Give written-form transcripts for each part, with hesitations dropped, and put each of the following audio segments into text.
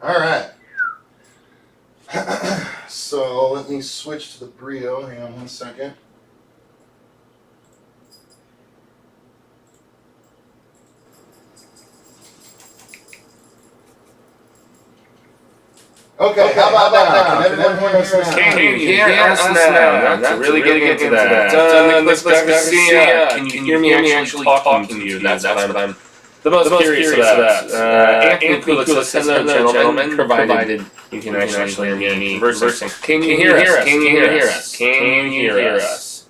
All right. So let me switch to the burrito. Hang on 1 second. Okay, how about now? Can everyone hear us now? Can you hear us now? That's really good to get to that. Nicholas Garcia, can you hear me actually talking to you? That's what I'm the most curious about. Anthony Kulik says, hello, gentlemen, provided you can actually hear me conversing. Can you hear us? Can you hear us? Can you hear us?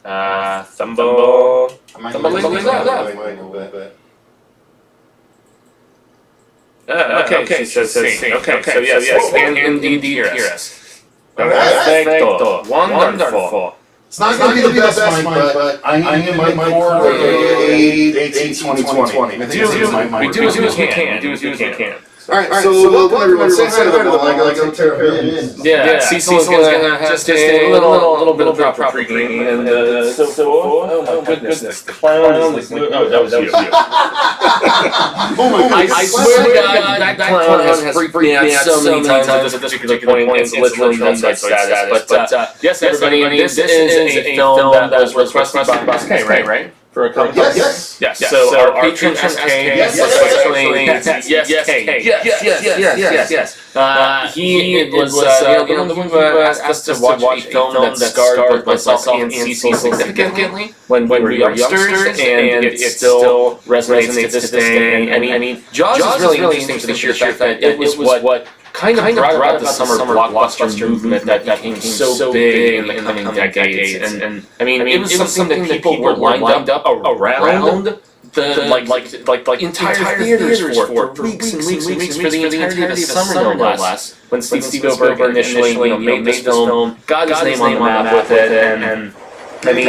Thumbo. Okay, she says sing. Okay, so yes, can indeed hear us. Perfecto. Wonderful. It's not going to be the best mic, but I need my core AT2020. We do as we can. Alright, so welcome everyone. Say hi to the mic. Yeah, Cecil's gonna have just a little bit of proper pre-gaming, and oh goodness, the clown. Oh, that was you. Oh my God! I swear to God, that clown has freaked me out so many times at this particular point. It's literally nutside status. But yes, everybody, this is a film that was requested by SK, right? For a couple. Yes. So our patron SK, yes. He was the one who asked us to watch a film that scarred both myself and Cecil significantly when we were youngsters, and it still resonates to this day. I mean, Jaws is really interesting for the sheer fact that it was what kind of brought about the summer blockbuster movement that became so big in the coming decades. And I mean, it was something that people were lined up around the entire theaters for weeks and weeks for the entirety of the summer, no less. When Steven Spielberg initially made this film, got his name on the map with it, and I mean,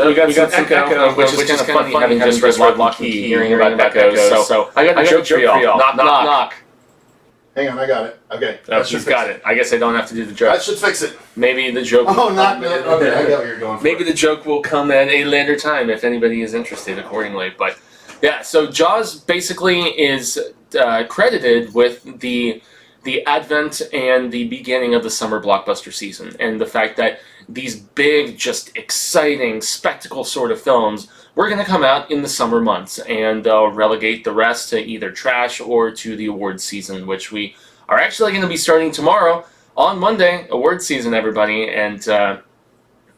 we got some echo, which is kind of funny having just read Lockheed, hearing about echoes. So I got a joke for y'all. Knock. Hang on, I got it. Okay. You've got it. I guess I don't have to do the joke. That should fix it. Maybe the joke. Oh, not okay. I get what you're going for. Maybe the joke will come at a later time if anybody is interested accordingly. But yeah, so Jaws basically is credited with the advent and the beginning of the summer blockbuster season, and the fact that these big, just exciting spectacle sort of films were going to come out in the summer months, and they'll relegate the rest to either trash or to the awards season, which we are actually going to be starting tomorrow on Monday. Awards season, everybody, and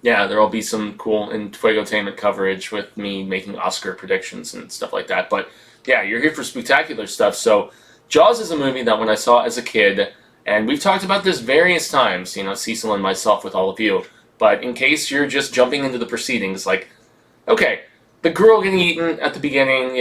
yeah, there will be some cool Fuego-tainment coverage with me making Oscar predictions and stuff like that. But yeah, you're here for spectacular stuff. So Jaws is a movie that when I saw as a kid, and we've talked about this various times, Cecil and myself with all of you, but in case you're just jumping into the proceedings, like, okay, the girl getting eaten at the beginning,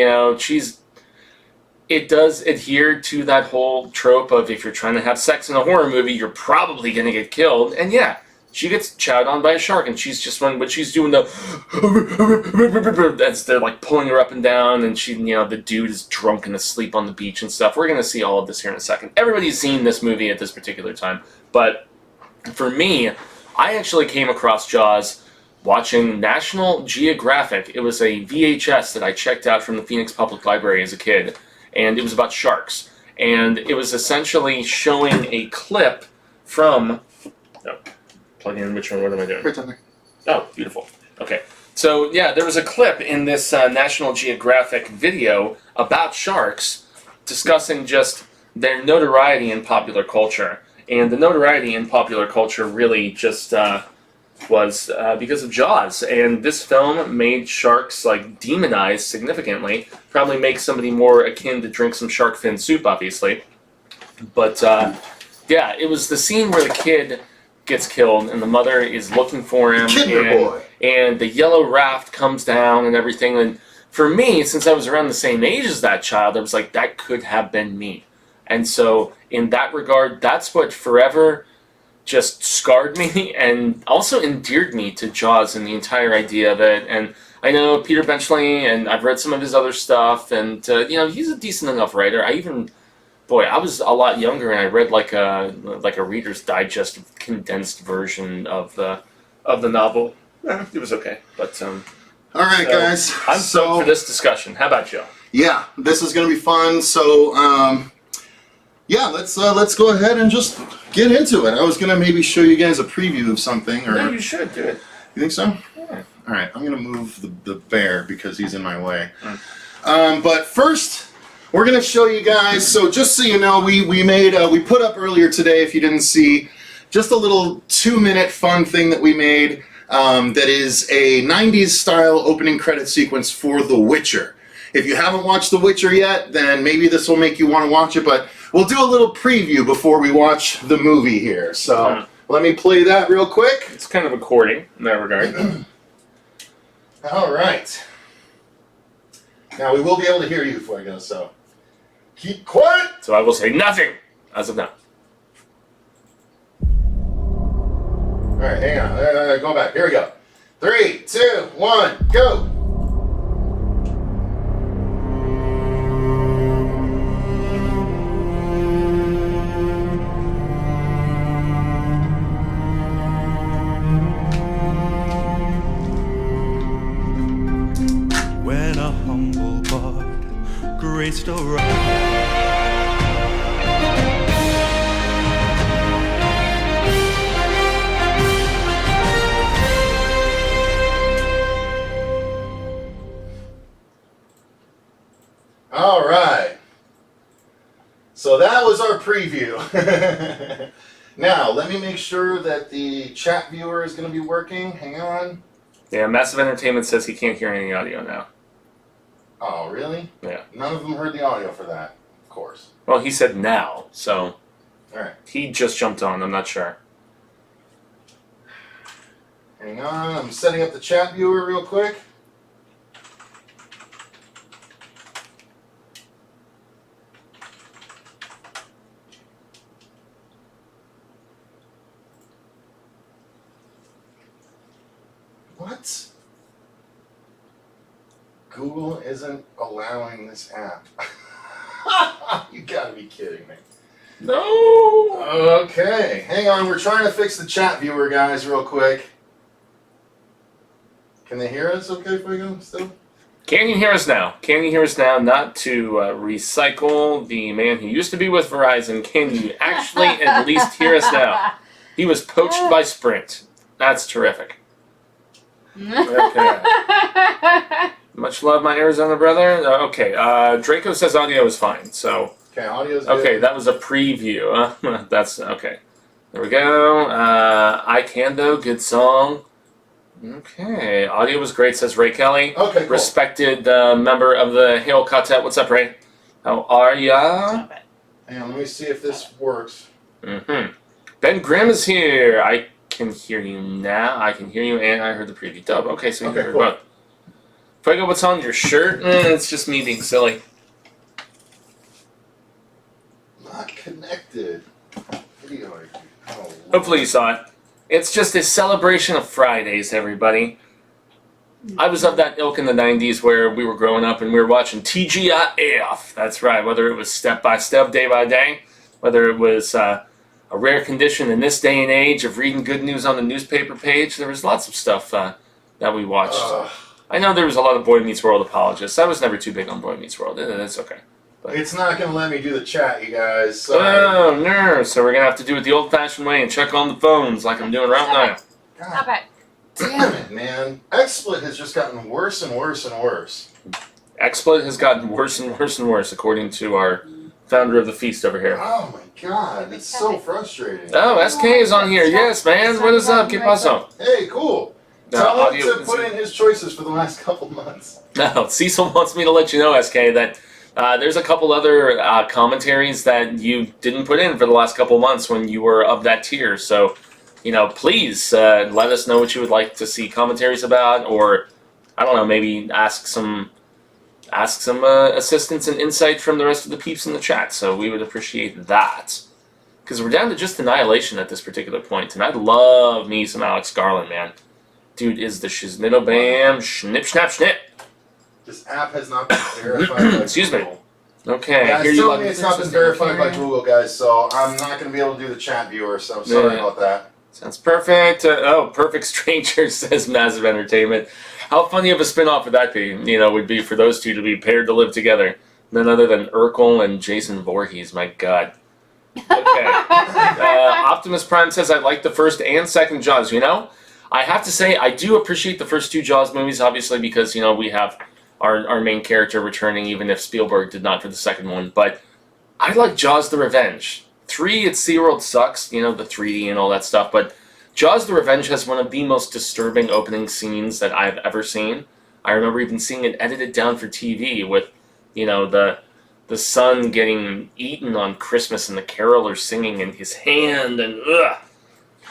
it does adhere to that whole trope of if you're trying to have sex in a horror movie, you're probably going to get killed, and yeah, she gets chowed on by a shark, and she's just when she's doing the as they're like pulling her up and down, and she, the dude is drunk and asleep on the beach and stuff. We're gonna see all of this here in a second. Everybody's seen this movie at this particular time, but for me, I actually came across Jaws watching National Geographic. It was a VHS that I checked out from the Phoenix Public Library as a kid, and it was about sharks, and it was essentially showing a clip from. Plug in which one? What am I doing? Right down there. Oh, beautiful. Okay. So, yeah, there was a clip in this National Geographic video about sharks discussing just their notoriety in popular culture. And the notoriety in popular culture really just was because of Jaws. And this film made sharks, demonized significantly. Probably makes somebody more akin to drink some shark fin soup, obviously. But, yeah, it was the scene where the kid gets killed and the mother is looking for him, and the yellow raft comes down and everything. And for me, since I was around the same age as that child, I was like, that could have been me. And so in that regard, that's what forever just scarred me and also endeared me to Jaws and the entire idea of it. And I know Peter Benchley, and I've read some of his other stuff, and he's a decent enough writer. I was a lot younger, and I read like a Reader's Digest condensed version of the novel. It was okay, but all right, guys. I'm stoked for this discussion. How about you? yeah, this is going to be fun. So, yeah, let's go ahead and just get into it. I was going to maybe show you guys a preview of something. Or No, you should do it. You think so? Yeah. All right, I'm going to move the bear because he's in my way. But first, we're going to show you guys. So just so you know, we put up earlier today, if you didn't see, just a little 2-minute fun thing that we made that is a 90s style opening credit sequence for The Witcher. If you haven't watched The Witcher yet, then maybe this will make you want to watch it, but we'll do a little preview before we watch the movie here. So let me play that real quick. It's kind of a courting in that regard. All right. Now we will be able to hear you, Fuego, so keep quiet. So I will say nothing as of now. All right, hang on. Go back. Here we go. 3, 2, 1, go. When a humble bard graced a All right. So that was our preview. Now, let me make sure that the chat viewer is going to be working. Hang on. Yeah, Massive Entertainment says he can't hear any audio now. Oh, really? Yeah. None of them heard the audio for that, of course. Well, he said now, so All right. he just jumped on. I'm not sure. Hang on. I'm setting up the chat viewer real quick. What? Google isn't allowing this app. You gotta be kidding me. No! Okay, hang on. We're trying to fix the chat viewer, guys, real quick. Can they hear us okay, Fuego, still? Can you hear us now? Can you hear us now? Not to recycle the man who used to be with Verizon. Can you actually at least hear us now? He was poached by Sprint. That's terrific. Okay. Much love, my Arizona brother. Okay, Draco says audio is fine, so... Okay, audio's good. Okay, that was a preview. That's... Okay. There we go. I Can Though, good song. Okay, audio was great, says Ray Kelly. Okay, cool. Respected member of the Hail Quartet. What's up, Ray? How are ya? Hang on, let me see if this works. Ben Grimm is here. I can hear you now. I can hear you, and I heard the preview dub. Okay, so you heard cool. both. Fuego, what's on your shirt? It's just me being silly. Not connected. Video. Oh, Hopefully you saw it. It's just a celebration of Fridays, everybody. I was of that ilk in the 90s where we were growing up and we were watching TGIF. That's right, whether it was step by step, day by day, whether it was a rare condition in this day and age of reading good news on the newspaper page. There was lots of stuff that we watched. I know there was a lot of Boy Meets World apologists. I was never too big on Boy Meets World. It's okay. But it's not going to let me do the chat, you guys. Sorry. Oh, no. So we're going to have to do it the old-fashioned way and check on the phones like I'm doing right now. God Okay. damn it, man. XSplit has just gotten worse and worse and worse. XSplit has gotten worse and worse and worse, according to our founder of the feast over here. Oh my god, it's so frustrating. Oh, SK is on here. Yes, man. What is up? ¿Qué pasó? Hey, cool. Tell him to put in his choices for the last couple months. No, Cecil wants me to let you know, SK, that there's a couple other commentaries that you didn't put in for the last couple months when you were of that tier. So, you know, please let us know what you would like to see commentaries about, or I don't know, maybe ask some assistance and insight from the rest of the peeps in the chat. So we would appreciate that, because we're down to just Annihilation at this particular point, and I love me some Alex Garland, man. Dude is the shiznitto bam, snip, snap, snip. This app has not been verified by Excuse Google. me. Okay, Yeah, here it's you telling me it's not been verified by Okay. Google, guys, so I'm not going to be able to do the chat viewer, so I'm sorry Yeah. about that. Sounds perfect. Perfect Stranger says Massive Entertainment. How funny of a spin-off would that be? Would be for those two to be paired to live together. None other than Urkel and Jason Voorhees. My God. Okay. Optimus Prime says, I like the first and second Jaws. I have to say, I do appreciate the first two Jaws movies, obviously, because, we have our main character returning, even if Spielberg did not for the second one. But I like Jaws the Revenge. 3 at SeaWorld sucks, the 3D and all that stuff, but Jaws the Revenge has one of the most disturbing opening scenes that I've ever seen. I remember even seeing it edited down for TV with, the son getting eaten on Christmas and the caroler singing in his hand and God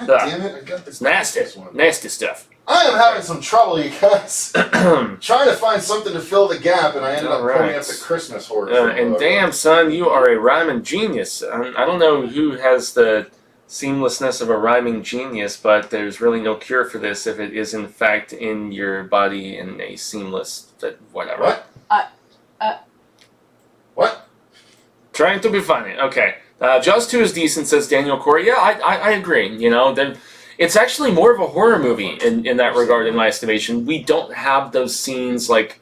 damn it, I got this. Nasty stuff. I am having some trouble, you guys. Trying to find something to fill the gap, and I ended up pulling up the Christmas horror. And damn, son, you are a rhyming genius. I don't know who has the seamlessness of a rhyming genius, but there's really no cure for this if it is in fact in your body in a seamless whatever. What? What? Trying to be funny. Okay. Jaws 2 is decent, says Daniel Corey. Yeah, I agree. It's actually more of a horror movie in that regard, in my estimation. We don't have those scenes like,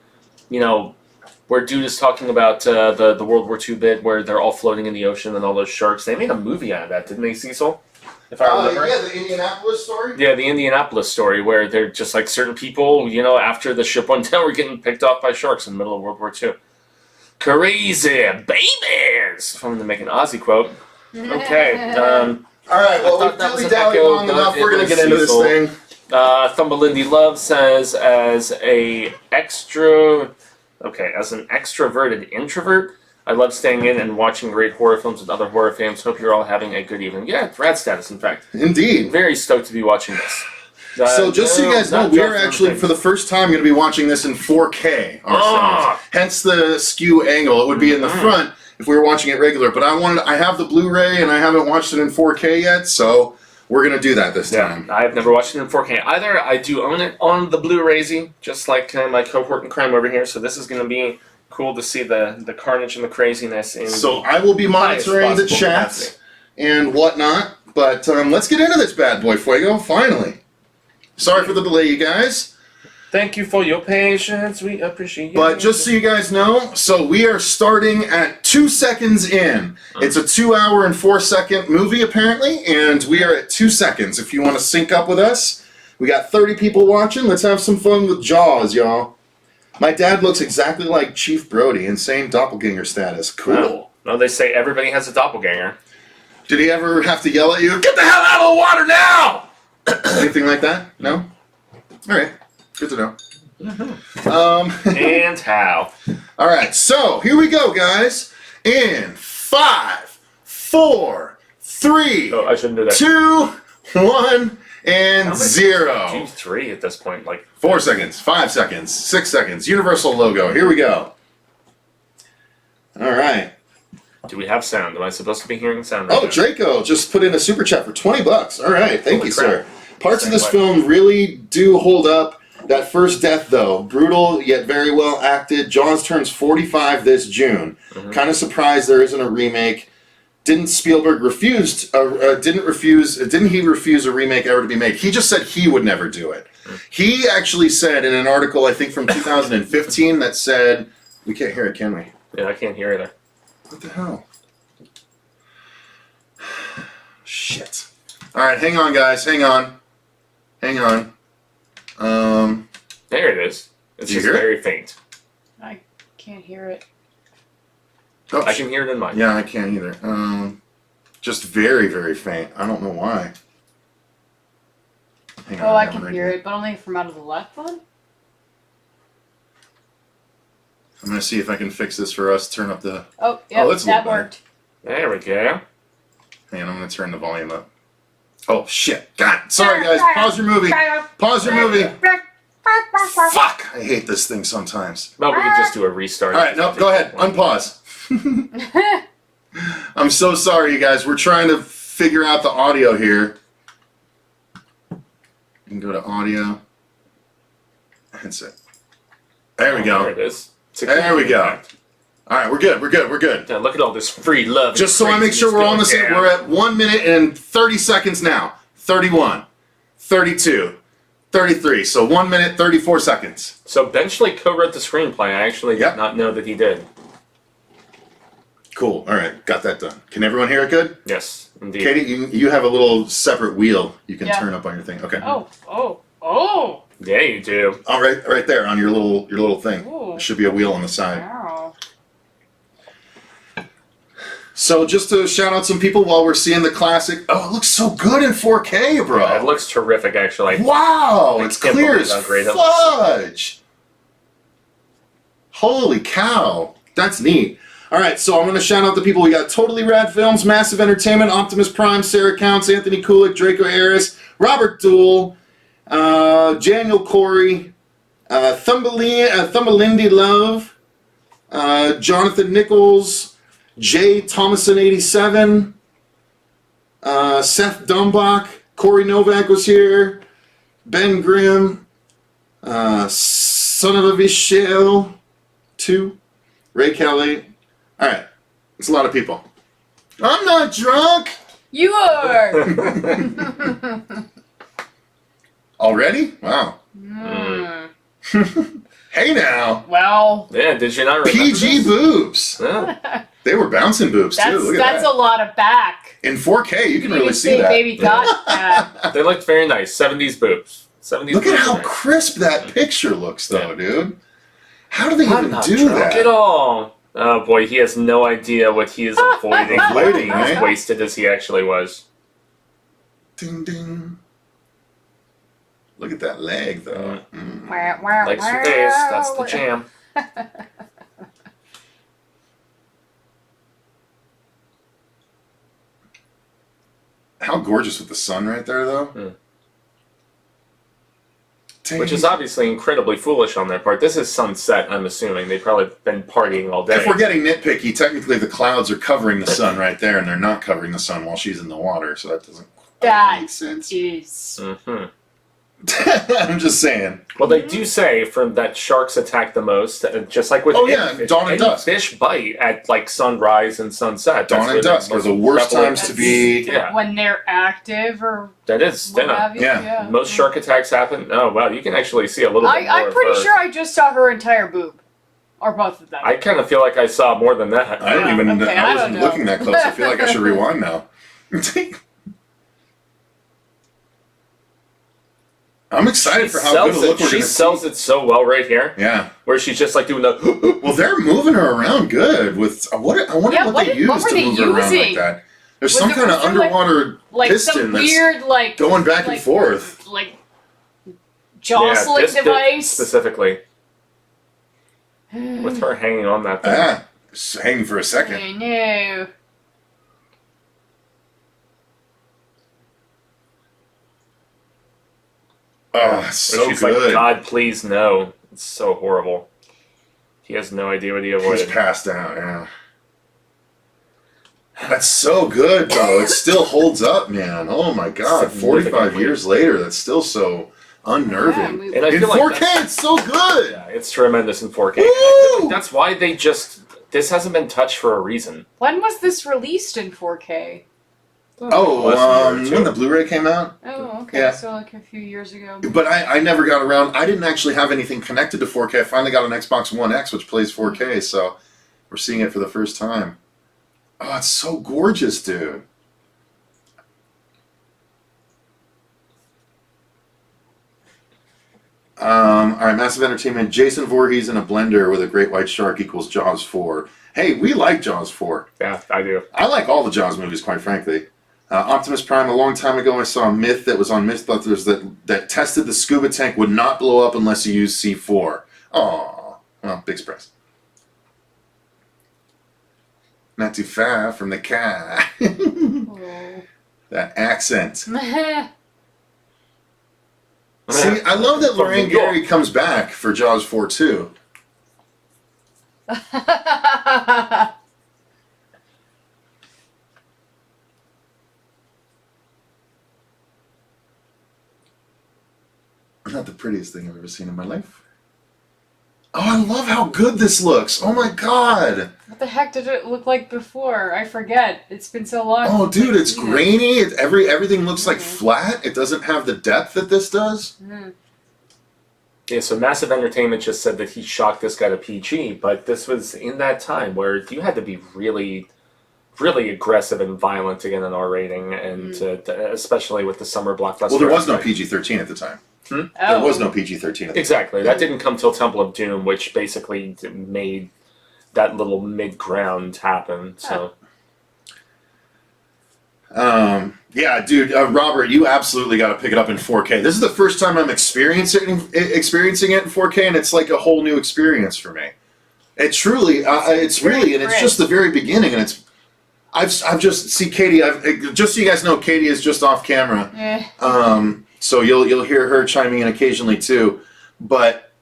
where dude is talking about the World War II bit where they're all floating in the ocean and all those sharks. They made a movie out of that, didn't they, Cecil? If I remember. Yeah, the Indianapolis story? Yeah, the Indianapolis story where they're just like certain people, after the ship went down, were getting picked off by sharks in the middle of World War II. Crazy babies! If I'm going to make an Aussie quote. Okay. Alright, well, we've dilly-dallied long enough. We're going to get into this thing. Thumbelindi Love says, as an extroverted introvert, I love staying in and watching great horror films with other horror fans. Hope you're all having a good evening. Yeah, rad status, in fact. Indeed. Very stoked to be watching this. So just so you guys know, we are actually, for the first time, going to be watching this in 4K ourselves. Hence the skew angle. It would be in the front if we were watching it regular. But I have the Blu-ray, and I haven't watched it in 4K yet, so we're going to do that this time. I've never watched it in 4K either. I do own it on the Blu-ray-zy, just like my cohort in crime over here, so this is going to be cool to see the carnage and the craziness. So I will be monitoring the chat and whatnot, but let's get into this bad boy, Fuego, finally. Sorry for the delay, you guys. Thank you for your patience. We appreciate it. But just so you guys know, so we are starting at 2 seconds in. It's a 2 hour and 4 second movie, apparently, and we are at 2 seconds. If you want to sync up with us, we got 30 people watching. Let's have some fun with Jaws, y'all. My dad looks exactly like Chief Brody, insane doppelganger status. Cool. No, they say everybody has a doppelganger. Did he ever have to yell at you, "Get the hell out of the water now"? Anything like that? No? Alright. Good to know. And how. Alright, so here we go, guys. In 5, 4, 3, I shouldn't do that. 2, 1, and 0. 2, 3 at this point. 4 seconds, 5 seconds, 6 seconds. Universal logo. Here we go. Alright. Do we have sound? Am I supposed to be hearing sound right now? Draco just put in a super chat for $20. Alright, thank you, sir. Parts of this film really do hold up. That first death, though, brutal yet very well acted. Jaws turns 45 this June. Kind of surprised there isn't a remake. Didn't Spielberg refuse a remake ever to be made? He just said he would never do it. He actually said in an article, I think from 2015, that said, we can't hear it, can we? Yeah, I can't hear either. What the hell? Shit. Alright, hang on, guys. Hang on. There it is. It's just very faint. I can't hear it. Oh, I can hear it in mine. Yeah, I can't either. Just very, very faint. I don't know why. Hang on, I can hear it, but only from out of the left one? I'm going to see if I can fix this for us. Turn up the... Oh, yeah, that worked. There we go. Hang on, I'm going to turn the volume up. Oh, shit. God, sorry, guys. Pause your movie. Pause your movie. Fuck! I hate this thing sometimes. Well, we could just do a restart. Alright, no, go ahead. Unpause. I'm so sorry, you guys. We're trying to figure out the audio here. You can go to audio. Headset. There we go. There it is. There we go. Alright, we're good. Yeah, look at all this free love. Just so I make sure we're on the same. We're at 1 minute and 30 seconds now. 31. 32. 33. So 1 minute, 34 seconds. So Benchley co-wrote the screenplay. I actually did not know that he did. Cool. All right, got that done. Can everyone hear it good? Yes, indeed. Katie, you have a little separate wheel you can turn up on your thing. Okay. Oh. Yeah, you do. All right, right there on your little thing. Ooh. There should be a wheel on the side. Wow. So just to shout out some people while we're seeing the classic. Oh, it looks so good in 4K, bro. Yeah, it looks terrific, actually. Wow, it's can't clear believe as how great it looks. fudge. Holy cow, that's neat. All right, so I'm going to shout out the people. We got Totally Rad Films, Massive Entertainment, Optimus Prime, Sarah Counts, Anthony Kulik, Draco Harris, Robert Dool, Daniel Corey, Thumbelindi Love, Jonathan Nichols, Jay Thomason 87, Seth Dumbach, Corey Novak was here, Ben Grimm, Son of a Vishel 2, Ray Kelly. All right, it's a lot of people. I'm not drunk. You are. Already? Wow. Hey now. Well. Yeah, did you not remember PG this? boobs. Yeah. They were bouncing boobs too. Look at That's that. a lot of back. In 4K, you can really see say that. Baby got They looked very nice. 70s boobs. 70s Look at boobs how are nice. crisp that picture looks, though, dude. How do they I'm even not do drunk that? at all. Oh boy, he has no idea what he is avoiding. Avoiding, As right? wasted as he actually was. Ding ding. Look at that leg, though. Legs for days. That's the jam. How gorgeous with the sun right there, though. Dang. Which is obviously incredibly foolish on their part. This is sunset, I'm assuming. They've probably been partying all day. If we're getting nitpicky, technically the clouds are covering the sun right there, and they're not covering the sun while she's in the water, so that doesn't quite make sense. is. Mm-hmm. I'm just saying. Well, they do say from that sharks attack the most, just like with dawn and any dusk. fish bite at like sunrise and sunset. Dawn and dusk are the worst times to be. Yeah. When they're active or That is, what dinner. have you. Yeah. Most shark attacks happen. Oh wow, you can actually see a little bit more. I'm of pretty her. sure I just saw her entire boob. Or both of them. I kind of feel like I saw more than that. I don't even. Okay, I I wasn't don't know. looking that close. I feel like I should rewind now. I'm excited for how good a look we're She going to sells see. it so well right here. Yeah. Where she's just like doing the. Well, they're moving her around good. With I wonder what they used what were to they move her around like using? that. There's Was some it- kind of was there, underwater like piston some that's weird like going back like, and forth. like jostling this bit device. specifically. With her hanging on that thing. Ah, just hanging for a second. I know. Oh, Where so she's good. like, God, please no. It's so horrible. He has no idea what he He's avoided. passed out. Yeah. That's so good, though. It still holds up, man. Oh my God! 45 Significantly. years later, that's still so unnerving. Yeah, And I In feel like 4K, it's so good. Yeah, it's tremendous in 4K. Woo! That's why they just. This hasn't been touched for a reason. When was this released in 4K? Oh, Less than a year or when two. the Blu-ray came out. Oh, okay. Yeah. So like a few years ago. But I never got around. I didn't actually have anything connected to 4K. I finally got an Xbox One X, which plays 4K, so we're seeing it for the first time. Oh, it's so gorgeous, dude. All right, Massive Entertainment. Jason Voorhees in a blender with a great white shark equals Jaws 4. Hey, we like Jaws 4. Yeah, I do. I like all the Jaws movies, quite frankly. Optimus Prime, a long time ago, I saw a myth that was on Mythbusters that tested the scuba tank would not blow up unless you use C4. Aw, well, big surprise. Not too far from the car. Oh. That accent. See, Oh. I love that From Lorraine New York. Gary comes back for Jaws 4 too. Not the prettiest thing I've ever seen in my life. Oh, I love how good this looks. Oh my God. What the heck did it look like before? I forget. It's been so long. Oh, since dude, I've it's seen it. grainy. Everything looks like flat. It doesn't have the depth that this does. Yeah, so Massive Entertainment just said that he shocked this guy to PG, but this was in that time where you had to be really, really aggressive and violent to get an R rating, and especially with the summer blockbuster. Well, there was no PG-13 at the time. There was no PG-13 at the time. Exactly. That didn't come till Temple of Doom, which basically made that little mid-ground happen. So, yeah, dude, Robert, you absolutely got to pick it up in 4K. This is the first time I'm experiencing it in 4K, and it's like a whole new experience for me. It truly, it's really, and it's just the very beginning, and it's. I've just see Katie. Just so you guys know, Katie is just off camera. So you'll hear her chiming in occasionally too, but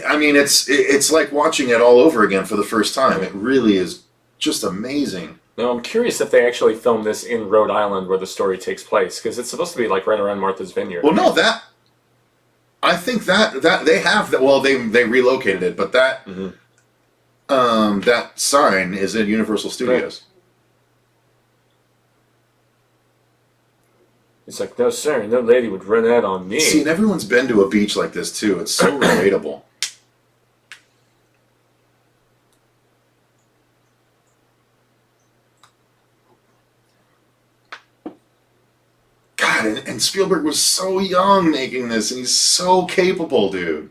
I mean it's like watching it all over again for the first time. It really is just amazing. Now I'm curious if they actually filmed this in Rhode Island where the story takes place, because it's supposed to be like right around Martha's Vineyard. Well, no, I think that they have that. Well, they relocated it, but that that sign is in Universal Studios. It's like, no, sir, no lady would run that on me. See, and everyone's been to a beach like this, too. It's so relatable. God, and Spielberg was so young making this, and he's so capable, dude.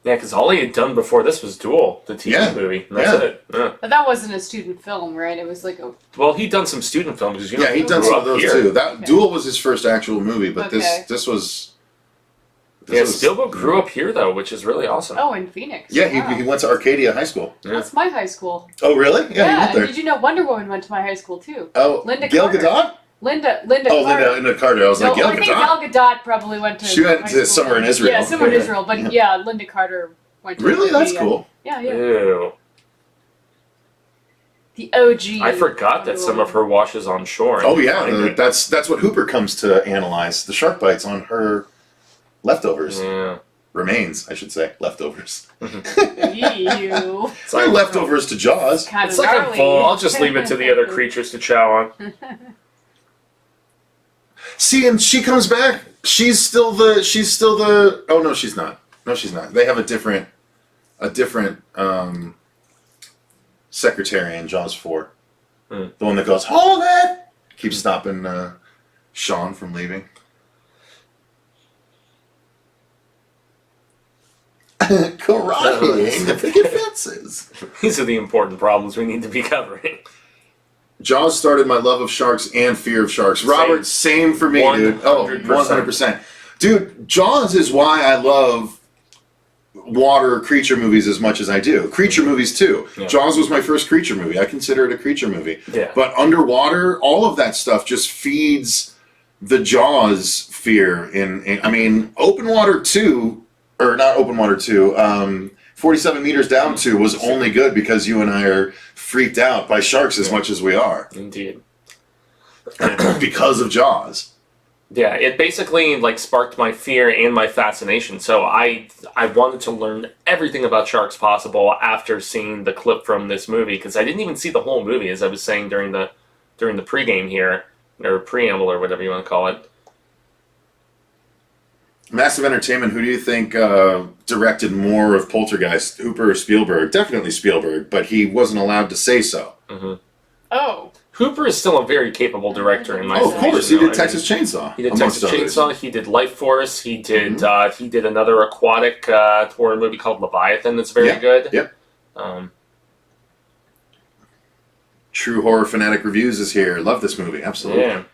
Yeah, because all he had done before this was Duel, the TV movie. And that's it. Yeah. But that wasn't a student film, right? It was like a... Well, he'd done some student films. Yeah, he'd done some of those too. That Duel was his first actual movie, but this was... Spielberg grew up here, though, which is really awesome. Oh, in Phoenix. Yeah, he went to Arcadia High School. Yeah. That's my high school. Oh, really? Yeah, he went there. Did you know Wonder Woman went to my high school, too? Oh, Linda Gail Carter. Gadot? Linda Oh, Carter. Linda Carter. I was like, Gail I think Gadot? Gal Gadot probably went to She went to somewhere in Israel. Yeah, somewhere in Israel. But yeah, Linda Carter went to Really? That's cool. Yeah. Ew. The OG. I forgot that some of her washes on shore. Oh, yeah. That's what Hooper comes to analyze. The shark bites on her leftovers. Yeah. Remains, I should say. Leftovers. Ew. It's They're leftovers to Jaws. It's like a bowl. I'll just leave it to the other creatures to chow on. See, and she comes back. She's still the. Oh no, she's not. No, she's not. They have a different secretary in Jaws 4. The one that goes, hold it! Keeps stopping Sean from leaving. Karate, the picket fences. These are the important problems we need to be covering. Jaws started my love of sharks and fear of sharks. Robert, same for me, dude. Oh, 100%. Dude, Jaws is why I love water creature movies as much as I do. Creature movies, too. Yeah. Jaws was my first creature movie. I consider it a creature movie. Yeah. But underwater, all of that stuff just feeds the Jaws fear. I mean, Open Water 2... Or not Open Water 2, 47 Meters Down 2 was only good because you and I are freaked out by sharks as much as we are. Indeed. Because of Jaws. Yeah, it basically like sparked my fear and my fascination. So I wanted to learn everything about sharks possible after seeing the clip from this movie, because I didn't even see the whole movie, as I was saying during the pregame here, or preamble, or whatever you want to call it. Massive Entertainment, who do you think directed more of Poltergeist, Hooper or Spielberg? Definitely Spielberg, but he wasn't allowed to say so. Mm-hmm. Oh. Hooper is still a very capable director in my opinion. Of course, he did Texas Chainsaw. He did Texas Chainsaw, he did Life Force, he did another aquatic horror movie called Leviathan that's very good. Yep. True Horror Fanatic Reviews is here. Love this movie, absolutely. Yeah.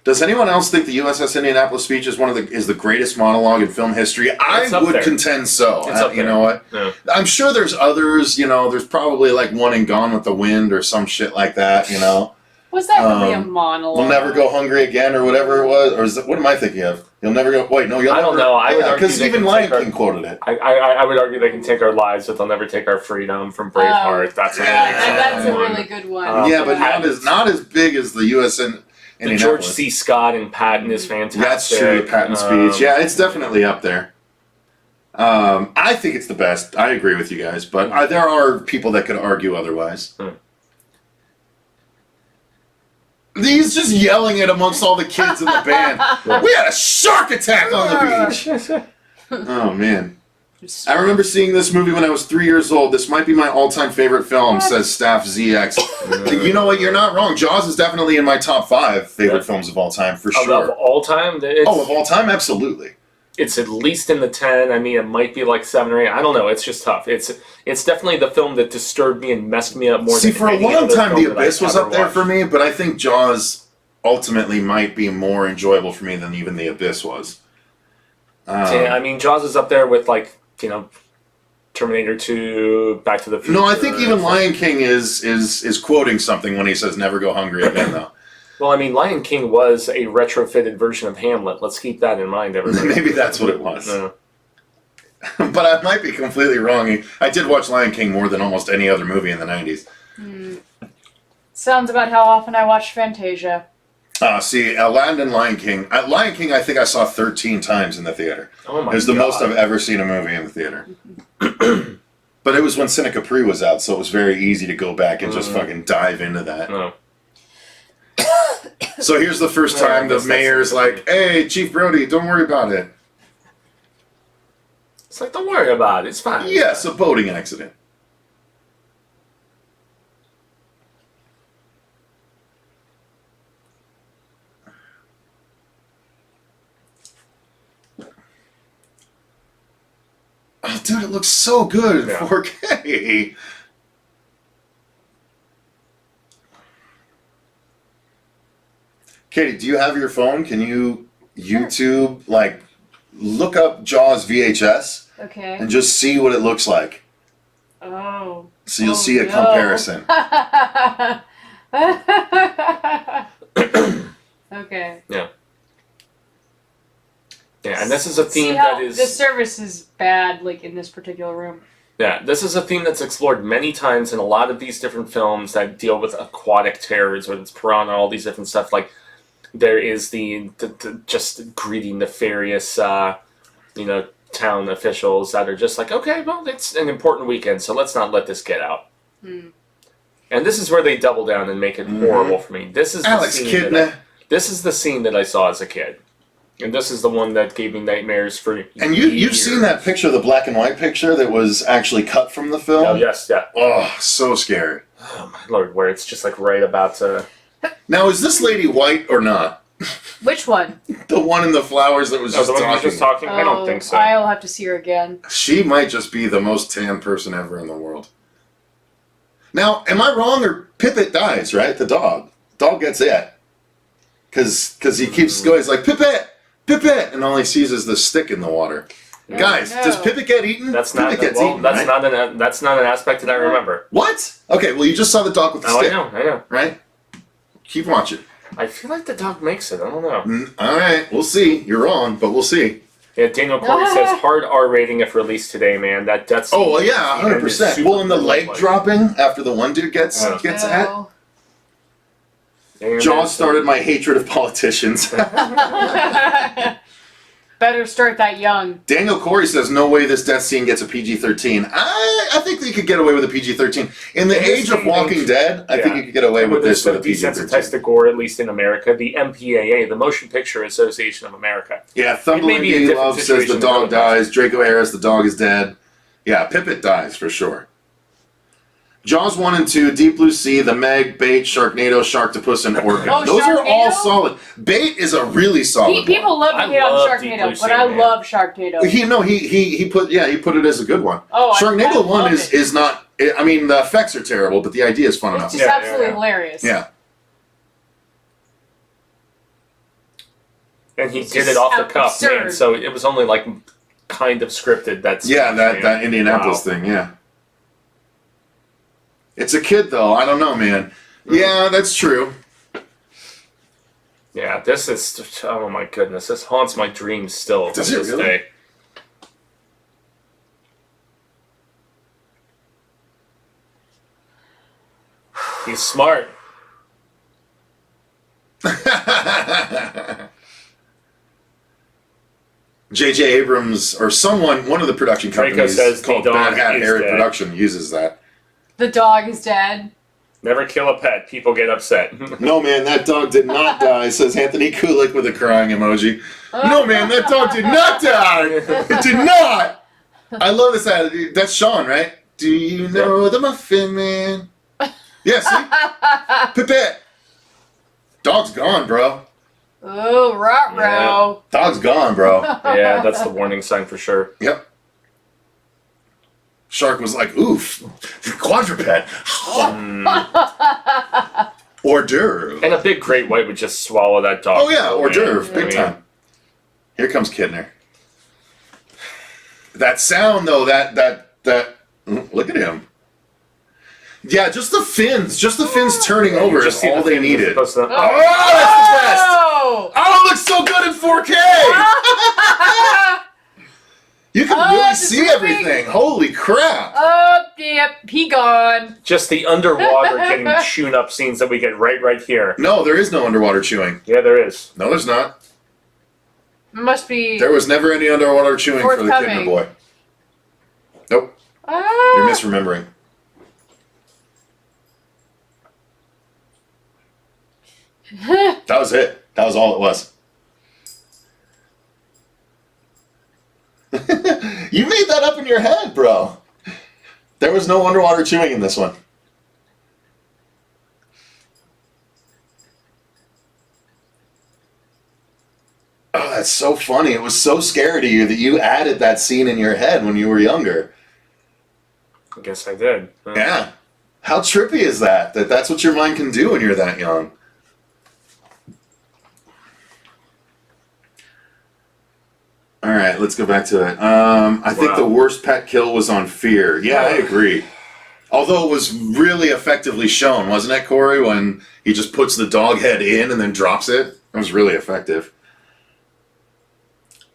Does anyone else think the USS Indianapolis speech is the greatest monologue in film history? I would contend so. You know what? Yeah. I'm sure there's others. You know, there's probably like one in Gone with the Wind or some shit like that. You know. Was that really a monologue? We'll never go hungry again, or whatever it was, or is it, what am I thinking of? You'll never go. Wait, no, you'll never. I don't know. I would argue because even Lion King quoted it. I would argue they can take our lives, but they'll never take our freedom from Braveheart. That's a really good one. Yeah, but not as big as the USN. The George C. Scott and Patton is fantastic. That's true, the Patton speech. Yeah, it's definitely up there. I think it's the best. I agree with you guys, but there are people that could argue otherwise. He's just yelling it amongst all the kids in the band. We had a shark attack on the beach. Oh, man. I remember seeing this movie when I was 3 years old. This might be my all-time favorite film, says Staff ZX. You know what? You're not wrong. Jaws is definitely in my top 5 favorite films of all time, for sure. Of all time? Of all time? Absolutely. It's at least in the 10. I mean, it might be like 7 or 8. I don't know. It's just tough. It's definitely the film that disturbed me and messed me up more than for a long time, The Abyss was up there for me, but I think Jaws ultimately might be more enjoyable for me than even The Abyss was. I mean, Jaws is up there with, like, Terminator 2, Back to the Future. No, I think even Lion King is quoting something when he says "never go hungry again," though. Well, I mean, Lion King was a retrofitted version of Hamlet. Let's keep that in mind, everybody. Maybe that's what it was. But I might be completely wrong. I did watch Lion King more than almost any other movie in the 90s. Sounds about how often I watched Fantasia. See, Aladdin and Lion King. Lion King, I think I saw 13 times in the theater. Oh my God. It was the most I've ever seen a movie in the theater. But it was when Cine Capri was out, so it was very easy to go back and just fucking dive into that. No. So here's the first time the mayor's like, "Hey, Chief Brody, don't worry about it." It's like, don't worry about it. It's fine. Yes, a boating accident. Oh, dude, it looks so good in 4K. Katie, do you have your phone? Can you YouTube, like, look up Jaws VHS Okay. and just see what it looks like? Oh. So you'll see a comparison. Okay. Yeah. Yeah, and this is a theme See how that is... the service is bad, like, in this particular room. Yeah, this is a theme that's explored many times in a lot of these different films that deal with aquatic terrors, whether it's piranha, all these different stuff. Like, there is the just greedy, nefarious, town officials that are just like, okay, well, it's an important weekend, so let's not let this get out. And this is where they double down and make it horrible for me. This is the Alex Kidna. This is the scene that I saw as a kid. And this is the one that gave me nightmares for years. And you've seen that picture, the black and white picture that was actually cut from the film? Oh, yes, yeah. Oh, so scary. Oh, my Lord, where it's just like right about to... Now, is this lady white or not? Which one? The one in the flowers that was Oh, just the one talking. who was just talking? I don't think so. I'll have to see her again. She might just be the most tan person ever in the world. Now, am I wrong, or Pippet dies, right? The dog. Dog gets it. Because he keeps going, he's like, Pippet! Pippet! And all he sees is the stick in the water. Oh, Guys, no. does Pippet get eaten? That's Pippet not gets eaten, that's right? that's not an aspect that I remember. What? Okay, well, you just saw the dog with the Oh, stick. I know. Right? Keep watching. I feel like the dog makes it. I don't know. All right, we'll see. You're wrong, but we'll see. Yeah, Daniel Corey says hard R rating if released today, man. That death scene. Oh, well, yeah, 100%. Well, and the leg dropping after the one dude gets at. Jaws started my hatred of politicians. Better start that young. Daniel Corey says, no way this death scene gets a PG-13. I think they could get away with a PG-13. In the age of Walking Dead, I think you could get away with this with a desensitized PG-13. to gore, at least in America. The MPAA, the Motion Picture Association of America. Yeah, It may be a Thumbling different Love says the situation dog than otherwise. dies. Draco Harris, the dog is dead. Yeah, Pippet dies for sure. Jaws 1 and 2, Deep Blue Sea, The Meg, Bait, Sharknado, Sharktopus, and Orca. Oh, Those are all Sharknado? solid. Bait is a really solid People love to I hate on love Deep Sharknado, Blue but Sea, I man. love Sharknado. He put it as a good one. Oh, I Sharknado love 1 it. is not. I mean, the effects are terrible, but the idea is fun It's enough. just absolutely hilarious. Yeah. And he It's did it just off the cuff, man. absurd. So it was only like kind of scripted. That Indianapolis thing. Yeah. It's a kid though. I don't know, man. Yeah, that's true. Yeah, this is. Oh my goodness, this haunts my dreams still. Does to it this really? day. He's smart. J.J. Abrams or one of the production Draco companies says the called dog Bad Hat is Herod dead. Production uses that. The dog is dead. Never kill a pet. People get upset. No, man, that dog did not die, says Anthony Kulik with a crying emoji. No, man, that dog did not die. It did not. I love this attitude. That's Sean, right? Do you know the Muffin Man? Yeah, see? Pipette. Dog's gone, bro. Oh, ruh-roh. Dog's gone, bro. Yeah, that's the warning sign for sure. Yep. Shark was like, oof, quadruped. Hors d'oeuvre. And a big great white would just swallow that dog. Oh, yeah, hors d'oeuvre, big I mean, time. Here comes Kidner. That sound, though, look at him. Yeah, just the fins turning over is all they needed. Oh, that's the best. Oh, it looks so good in 4K. You can really see everything. Holy crap. Oh, yep, he gone. Just the underwater getting chewed up scenes that we get right here. No, there is no underwater chewing. Yeah, there is. No, there's not. Must be. There was never any underwater chewing for the Kidner boy. Nope. You're misremembering. That was it. That was all it was. You made that up in your head, bro. There was no underwater chewing in this one. Oh, that's so funny. It was so scary to you that you added that scene in your head when you were younger. I guess I did. Yeah. How trippy is that? That's what your mind can do when you're that young. All right, let's go back to it. I think the worst pet kill was on Fear. Yeah, I agree. Although it was really effectively shown, wasn't it, Corey, when he just puts the dog head in and then drops it? It was really effective.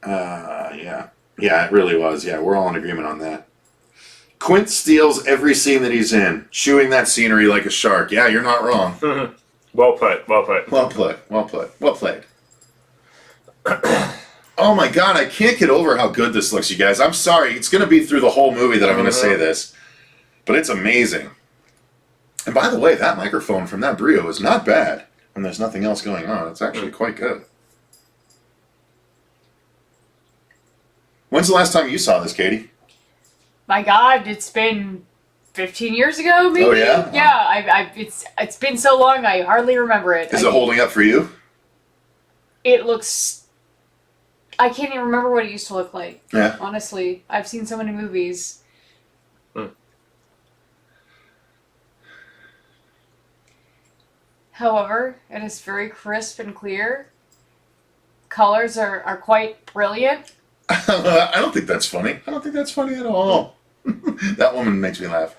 Yeah. Yeah, it really was. Yeah, we're all in agreement on that. Quint steals every scene that he's in, chewing that scenery like a shark. Yeah, you're not wrong. Well put, well put. Well put, well put, well played. Oh my god, I can't get over how good this looks, you guys. I'm sorry, it's going to be through the whole movie that I'm going to say this. But it's amazing. And by the way, that microphone from that Brio is not bad when there's nothing else going on. It's actually quite good. When's the last time you saw this, Katie? My God, it's been 15 years ago, maybe? Oh, yeah? Yeah, it's been so long, I hardly remember it. Is it holding up for you? It looks... I can't even remember what it used to look like. Yeah. Honestly. I've seen so many movies. However, it is very crisp and clear. Colors are quite brilliant. I don't think that's funny. I don't think that's funny at all. That woman makes me laugh.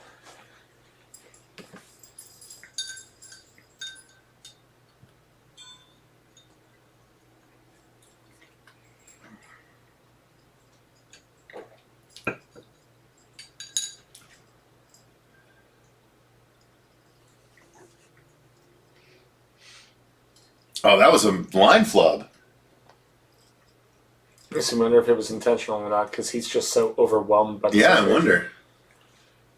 Oh, that was a line flub. Makes me wonder if it was intentional or not, because he's just so overwhelmed by the Yeah, I situation.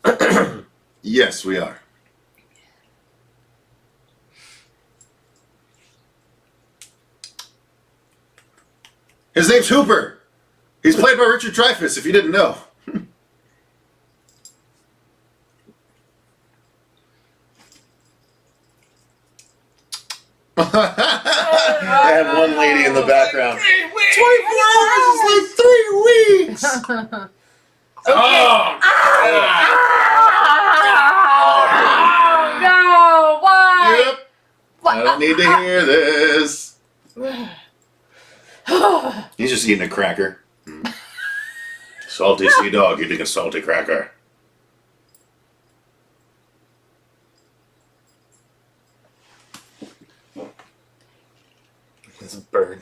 wonder. Yes, we are. His name's Hooper. He's played by Richard Dreyfuss, if you didn't know. I had one lady in the background. 24 hours is like 3 weeks. Oh! No, why? Yep. I don't need to hear this. He's just eating a cracker. Salty sea dog eating a salty cracker. It's a bird.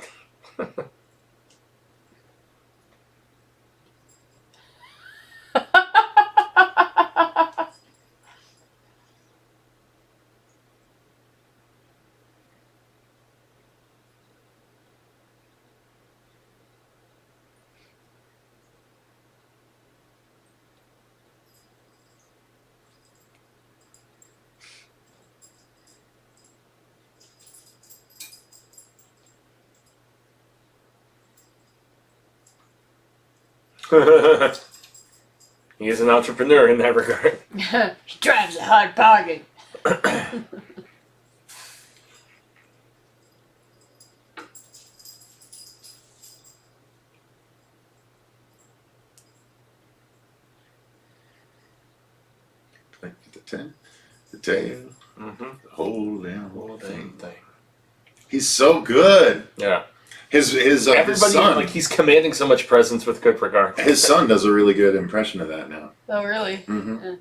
He is an entrepreneur in that regard. She drives a hard bargain. The tail, Mm-hmm. the whole damn Whole thing. thing. He's so good. Yeah. His Everybody, son, like, he's commanding so much presence with good regard. his son does a really good impression of that now. Oh, really? Mm-hmm. Yeah.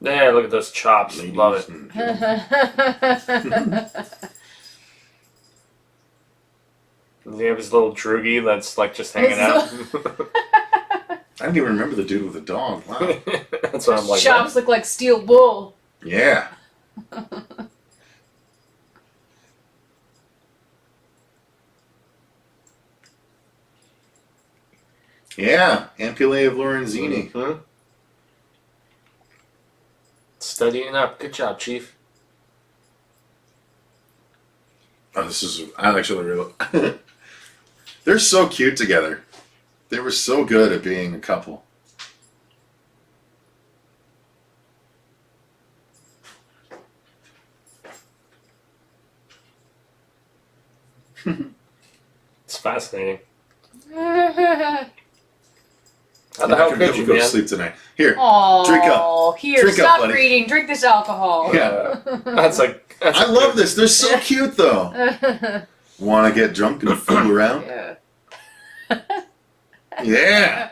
Yeah, look at those chops. Love it. Does he have his little droogie that's, like, just hanging out? I didn't even remember the dude with the dog. Wow. That's what I'm like. Chops look like steel wool. Yeah. Yeah, Ampullae of Lorenzini. Mm-hmm. Studying up. Good job, Chief. Oh, I actually really. They're so cute together. They were so good at being a couple. It's fascinating. Aw, How the hell could you you, go to man? sleep tonight? Here, drink up. Here, Drink up, stop buddy. reading. Drink this alcohol. Yeah. That's like. I love this. They're so cute, though. Want to get drunk and fool around? Yeah. Yeah.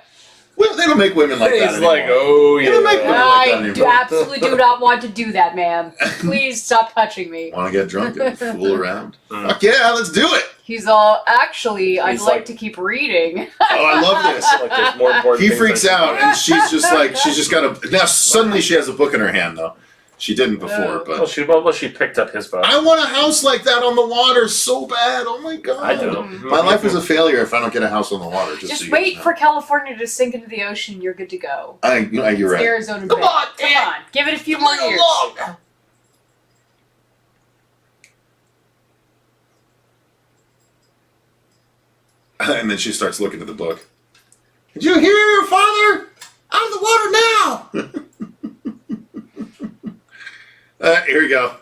Well, they don't make women like that He's anymore. like, oh They don't make yeah. women like that I anymore. absolutely do not want to do that, ma'am. Please stop touching me. Want to get drunk and fool around? Mm. Fuck yeah, let's do it. He's all, actually, I'd He's like like- to keep reading. Oh, I love this. Like there's more important He things freaks I- out, and she's just got a. Now suddenly she has a book in her hand, though. She didn't before, Well, but she picked up his book. I want a house like that on the water so bad. Oh my god! I do. My life is a failure if I don't get a house on the water. Just, Just so you wait know. for California to sink into the ocean. You're good to go. You're It's right. Arizona Come Bay. on, Come man. on. Give it a few more years. And then she starts looking at the book. Did you hear your father? Out of the water now! Here we go.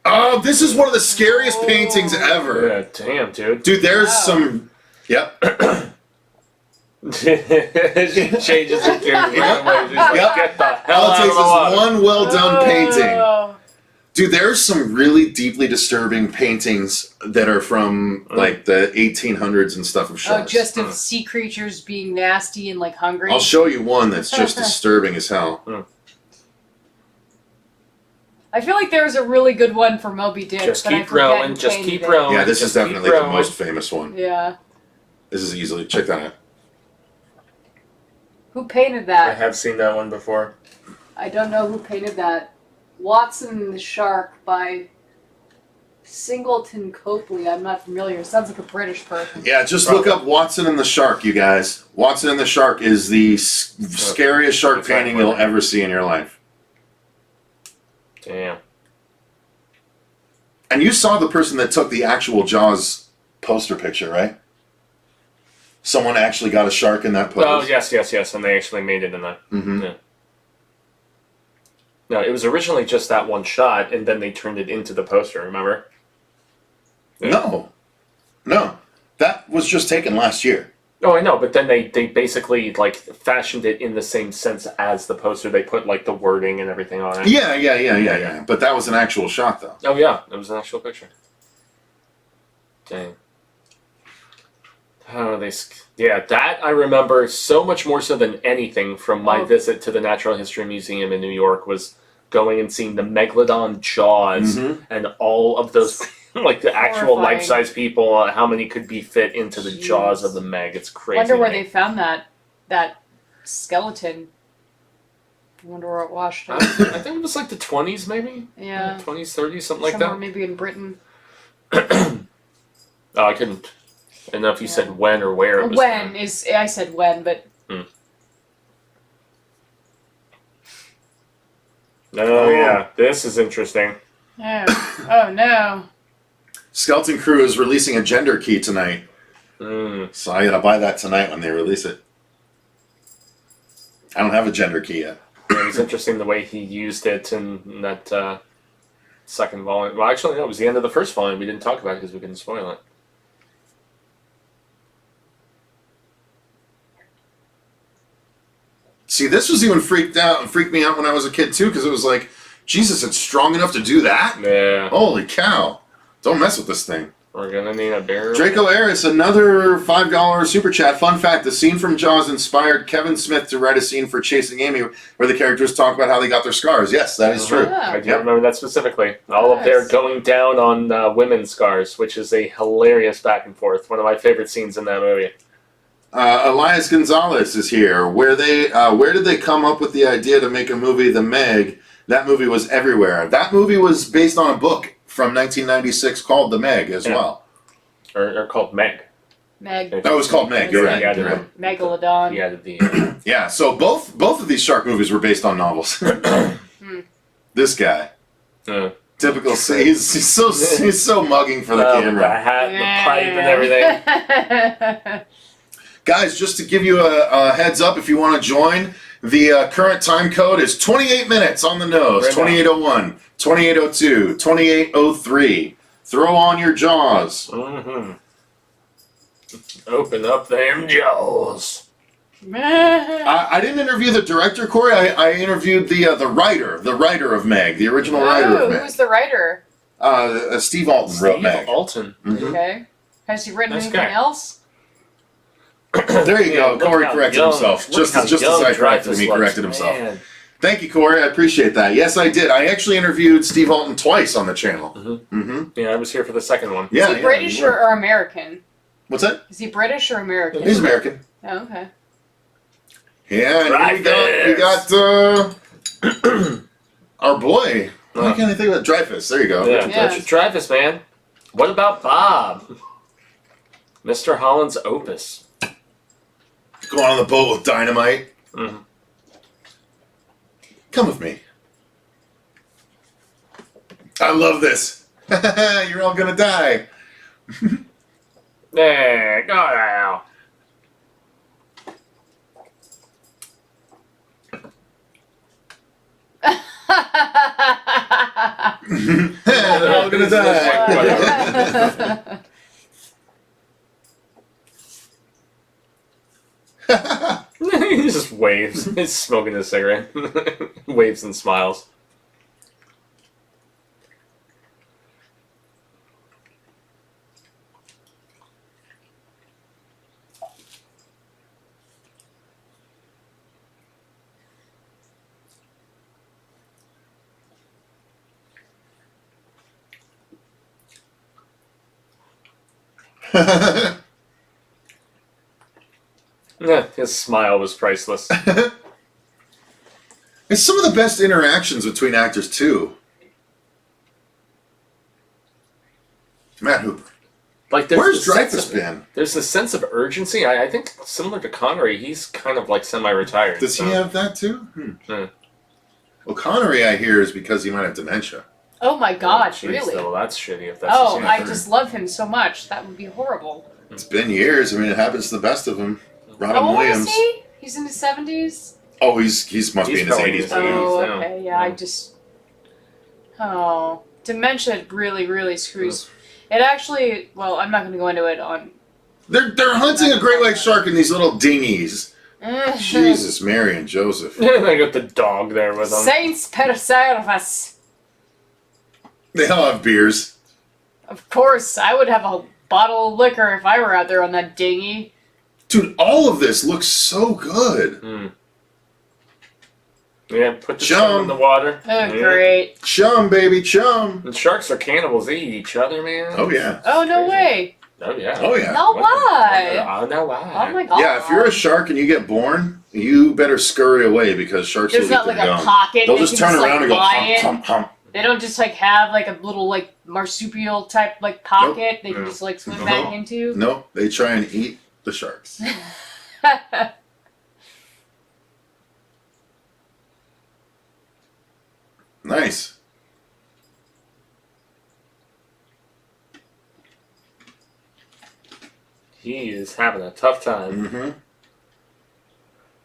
Oh, this is one of the scariest paintings ever. Yeah, damn, dude. Dude, there's Wow. some. Yep. She changes her gear right away. She's like, Yep. get the hell All it out takes of the water. is one well done painting. Oh. Dude, there's some really deeply disturbing paintings that are from like the 1800s and stuff of Oh, sharks. just of sea creatures being nasty and like hungry. I'll show you one that's just disturbing as hell. I feel like there was a really good one for Moby Dick. Just but I keep forget rowing, who just painted keep it. rowing. Yeah, this is Just keep definitely the rowing. most famous one. Yeah. This is easily, check that out. Who painted I that? have seen that one before. I don't know who painted that. Watson and the Shark by Singleton Copley. I'm not familiar. Sounds like a British person. Yeah, just look up Watson and the Shark, you guys. Watson and the Shark is the scariest shark Exactly. painting you'll ever see in your life. Damn. And you saw the person that took the actual Jaws poster picture, right? Someone actually got a shark in that pose. Oh, yes, and they actually made it in that. Mm-hmm. Yeah. No, it was originally just that one shot, and then they turned it into the poster, remember? Yeah. No. That was just taken last year. Oh, I know, but then they basically, like, fashioned it in the same sense as the poster. They put, like, the wording and everything on it. Yeah. But that was an actual shot, though. Oh, yeah, it was an actual picture. Dang. Oh, yeah, that I remember so much more so than anything from my visit to the Natural History Museum in New York was going and seeing the Megalodon jaws and all of those, like the actual Horrifying. life-size people, how many could be fit into the Jeez. jaws of the Meg. It's crazy. Wonder where to me. they found that skeleton. I wonder where it washed up. I think it was like the 20s, maybe? Yeah. 20s, 30s, something like Somewhere that. maybe in Britain. Oh, I couldn't. I don't know if you said when or where it was. When is I said when, but Oh, yeah. This is interesting. oh no. Skeleton Crew is releasing a gender key tonight. So I gotta buy that tonight when they release it. I don't have a gender key yet. It was interesting the way he used it in that second volume. Well, actually, no, it was the end of the first volume. We didn't talk about it because we couldn't spoil it. See, this was even freaked me out when I was a kid too, because it was like, Jesus, it's strong enough to do that? Yeah. Holy cow. Don't mess with this thing. We're gonna need a bear. Draco Aris, another $5 super chat. Fun fact, the scene from Jaws inspired Kevin Smith to write a scene for Chasing Amy where the characters talk about how they got their scars. Yes, that is true. Yeah. I do remember that specifically. All of their going down on women's scars, which is a hilarious back and forth. One of my favorite scenes in that movie. Elias Gonzalez is here. Where did they come up with the idea to make a movie, The Meg? That movie was everywhere. That movie was based on a book from 1996 called The Meg as well. Or called Meg. Meg. That was called Meg. You're right. Yeah, You're right. Megalodon. He added the... Yeah, so both of these shark movies were based on novels. This guy. Typical. He's so mugging for the The camera. hat, the pipe, and everything. Guys, just to give you a heads up, if you want to join, the current time code is 28 minutes on the nose. Right 2801, 2802, 2803. Throw on your jaws. Open up them jaws. I didn't interview the director, Corey. I interviewed the writer of Meg, the original writer of Meg. Who's the writer? Steve Alton wrote Meg. Steve Alton. Okay. Has he written Nice anything guy. else? There you go. Look Corey how corrected young- himself. look Just how as young I corrected him, Dreyfus he looks, corrected himself. man. Thank you, Corey. I appreciate that. Yes, I did. I actually interviewed Steve Alton twice on the channel. Yeah, I was here for the second one. Yeah, Is he British you were. or American? What's that? Is he British or American? He's American. Oh, okay. Yeah, and we got our boy. Why can't I think about Dreyfus? There you go. Yeah, Richard Yeah. Dreyfuss. Dreyfus, man. What about Bob? Mr. Holland's Opus. Going on the boat with dynamite. Mhm. Come with me. I love this. You're all gonna die. There, go now. You're all gonna die. He just waves. He's smoking a cigarette. Waves and smiles. Yeah, his smile was priceless. It's some of the best interactions between actors too. Matt Hooper. Like, there's Where's this sense Dreyfus of- been? There's a sense of urgency. I think similar to Connery, he's kind of like semi-retired. Does he have that too? Yeah. Well, Connery, I hear, is because he might have dementia. Oh my gosh, Jeez, really? though, that's shitty if that's Oh, the I same. just love him so much. That would be horrible. It's been years. I mean, it happens to the best of them. Robin How old Williams. is he? He's in his 70s? Oh, he's must be He's in his probably 80s. in his by now. Oh, now. okay. Yeah, I just... Oh. Dementia really, really screws... It actually... Well, I'm not going to go into it on... They're hunting a great white shark in these little dinghies. Jesus, Mary and Joseph. Yeah, they got the dog there with them. Saints preserve us. They all have beers. Of course, I would have a bottle of liquor if I were out there on that dinghy. Dude, all of this looks so good. Mm. Yeah, put the Chum. chum in the water. Oh, Yeah. great. Chum, baby, chum. And sharks are cannibals. They eat each other, man. Oh, yeah. Oh, no Crazy. way. Oh, yeah. Oh, yeah. No, why? Oh, no, why? Oh, my God. Yeah, if you're a shark and you get born, you better scurry away because sharks There's will not get like their a gum. pocket. They'll they just can turn around and go lie hump, in. hump, hump. They don't just like have like a little like marsupial type like pocket they can Yeah. just like swim No. back into. No, they try and eat the sharks. Nice. He is having a tough time. Mm-hmm.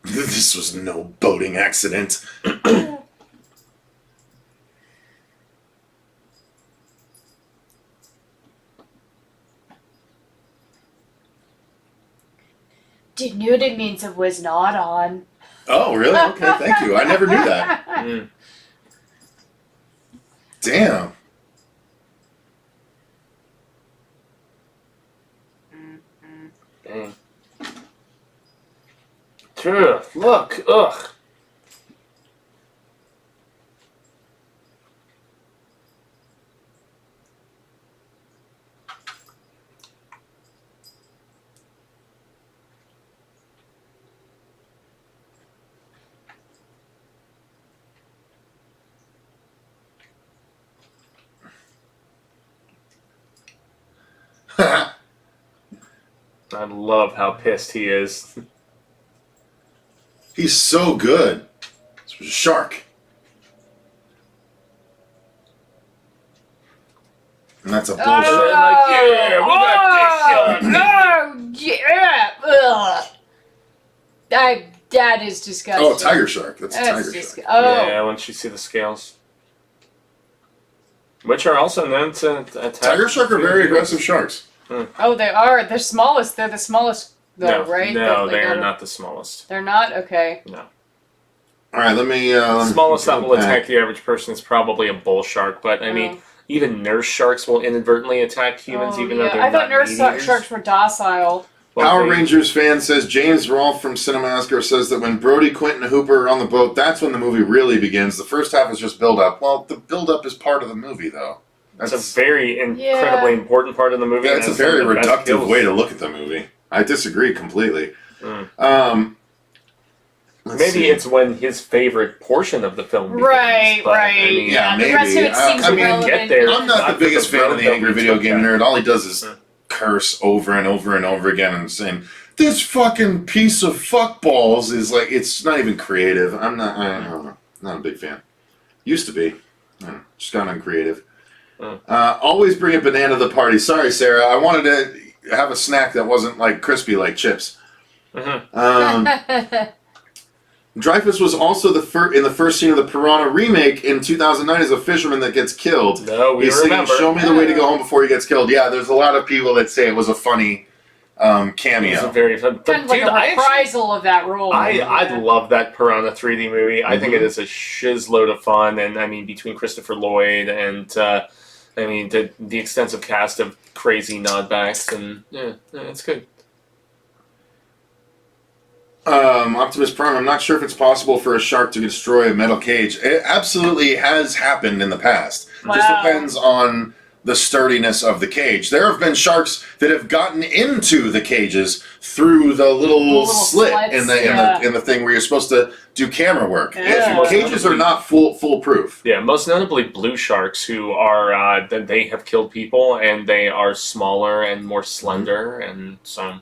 This was no boating accident. Denuded means it was not on. Oh, really? Okay, thank you. I never knew that. Mm. Damn. Dang. Ugh, look, ugh. I love how pissed he is. He's so good. This was a shark. And that's a bullshit. Yeah, we got this, Oh, yeah. Ugh. That is disgusting. Oh, tiger shark. That's a tiger shark. Oh. Yeah, once you see the scales. Which are also known to attack. Tiger shark are very aggressive sharks. Oh, they are. They're smallest. They're the smallest, though, No, right? no, They they are go- not the smallest. They're not? Okay. No. All right, let me. The smallest that go will back. attack the average person is probably a bull shark, but I mean, even nurse sharks will inadvertently attack humans, even though they're I not thought nurse meat eaters. sharks were docile. Well, Power they- Rangers fan says James Rolfe from Cinemasker says that when Brody, Quint, and Hooper are on the boat, that's when the movie really begins. The first half is just build up. Well, the build up is part of the movie, though. It's a very incredibly important part of the movie. Yeah, and it's a it's very one of the best reductive kills. way to look at the movie. I disagree completely. Mm. Let's Maybe see. it's when his favorite portion of the film begins. Right, but, right. I mean, Yeah, The rest of maybe. it seems I mean, irrelevant. get there. I'm not the Not biggest for the fan of the road angry that we video took game at. nerd. All he does is curse over and over and over again and saying, "This fucking piece of fuckballs is like," it's not even creative. I don't know. Not a big fan. Used to be. Just got uncreative. Always bring a banana to the party. Sorry, Sarah. I wanted to have a snack that wasn't like crispy like chips. Dreyfuss was also in the first scene of the Piranha remake in 2009 as a fisherman that gets killed. No, we He's singing, remember. "Show me the way to go home before he gets killed." Yeah, there's a lot of people that say it was a funny cameo. It's a very fun. But Kind of like dude, a reprisal of that role. I love that Piranha 3D movie. I think Mhm. it is a shizload of fun, and I mean between Kristopher Lloyd and I mean the extensive cast of crazy nodbacks, and yeah, it's good. Optimus Prime, I'm not sure if it's possible for a shark to destroy a metal cage. It absolutely has happened in the past. It just Wow. depends on the sturdiness of the cage. There have been sharks that have gotten into the cages through the little slit slits, in the thing where you're supposed to do camera work. Yeah. Cages are not foolproof. Yeah, most notably blue sharks, who are they have killed people, and they are smaller and more slender, and so.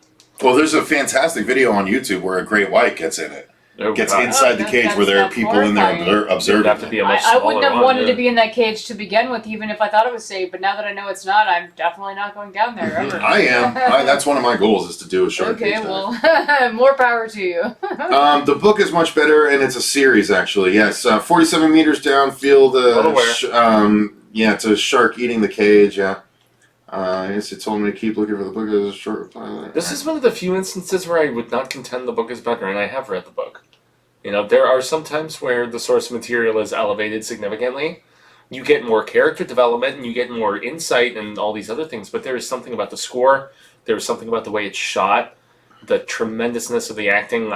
Well, there's a fantastic video on YouTube where a great white gets in it. Oh, Gets God. inside the cage where there are that's people in there horrifying. observing. It'd have to be a much I wouldn't smaller have one, wanted yeah. to be in that cage to begin with, even if I thought it was safe. But now that I know it's not, I'm definitely not going down there ever. I am. That's one of my goals is to do a shark Okay, cage dive. well, more power to you. The book is much better, and it's a series, actually. Yes, 47 meters down, feel Well the... aware. it's a shark eating the cage, yeah. I guess it told me to keep looking for the book as a short reply. This is one of the few instances where I would not contend the book is better, and I have read the book. You know, there are some times where the source material is elevated significantly. You get more character development, and you get more insight and all these other things, but there is something about the score, there is something about the way it's shot, the tremendousness of the acting.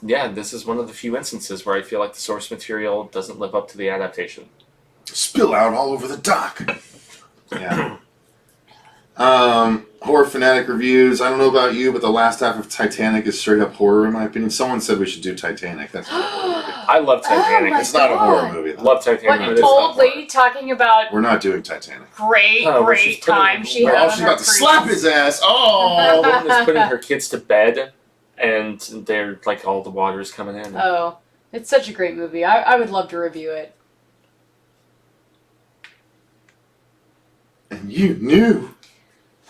This is one of the few instances where I feel like the source material doesn't live up to the adaptation. Spill out all over the dock. Yeah. Horror Fanatic reviews. I don't know about you, but the last half of Titanic is straight up horror, in my opinion. Someone said we should do Titanic. That's not a horror movie. I love Titanic. my It's not a God. horror movie, though. Love Titanic. What but an it's not old horror. lady talking about We're not doing Titanic. great Oh, she's putting- time she had Oh, on she's her about to cruise. slap his ass. The Oh! woman is putting her kids to bed, and they're like all the water is coming in. Oh, it's such a great movie. I would love to review it. And you knew.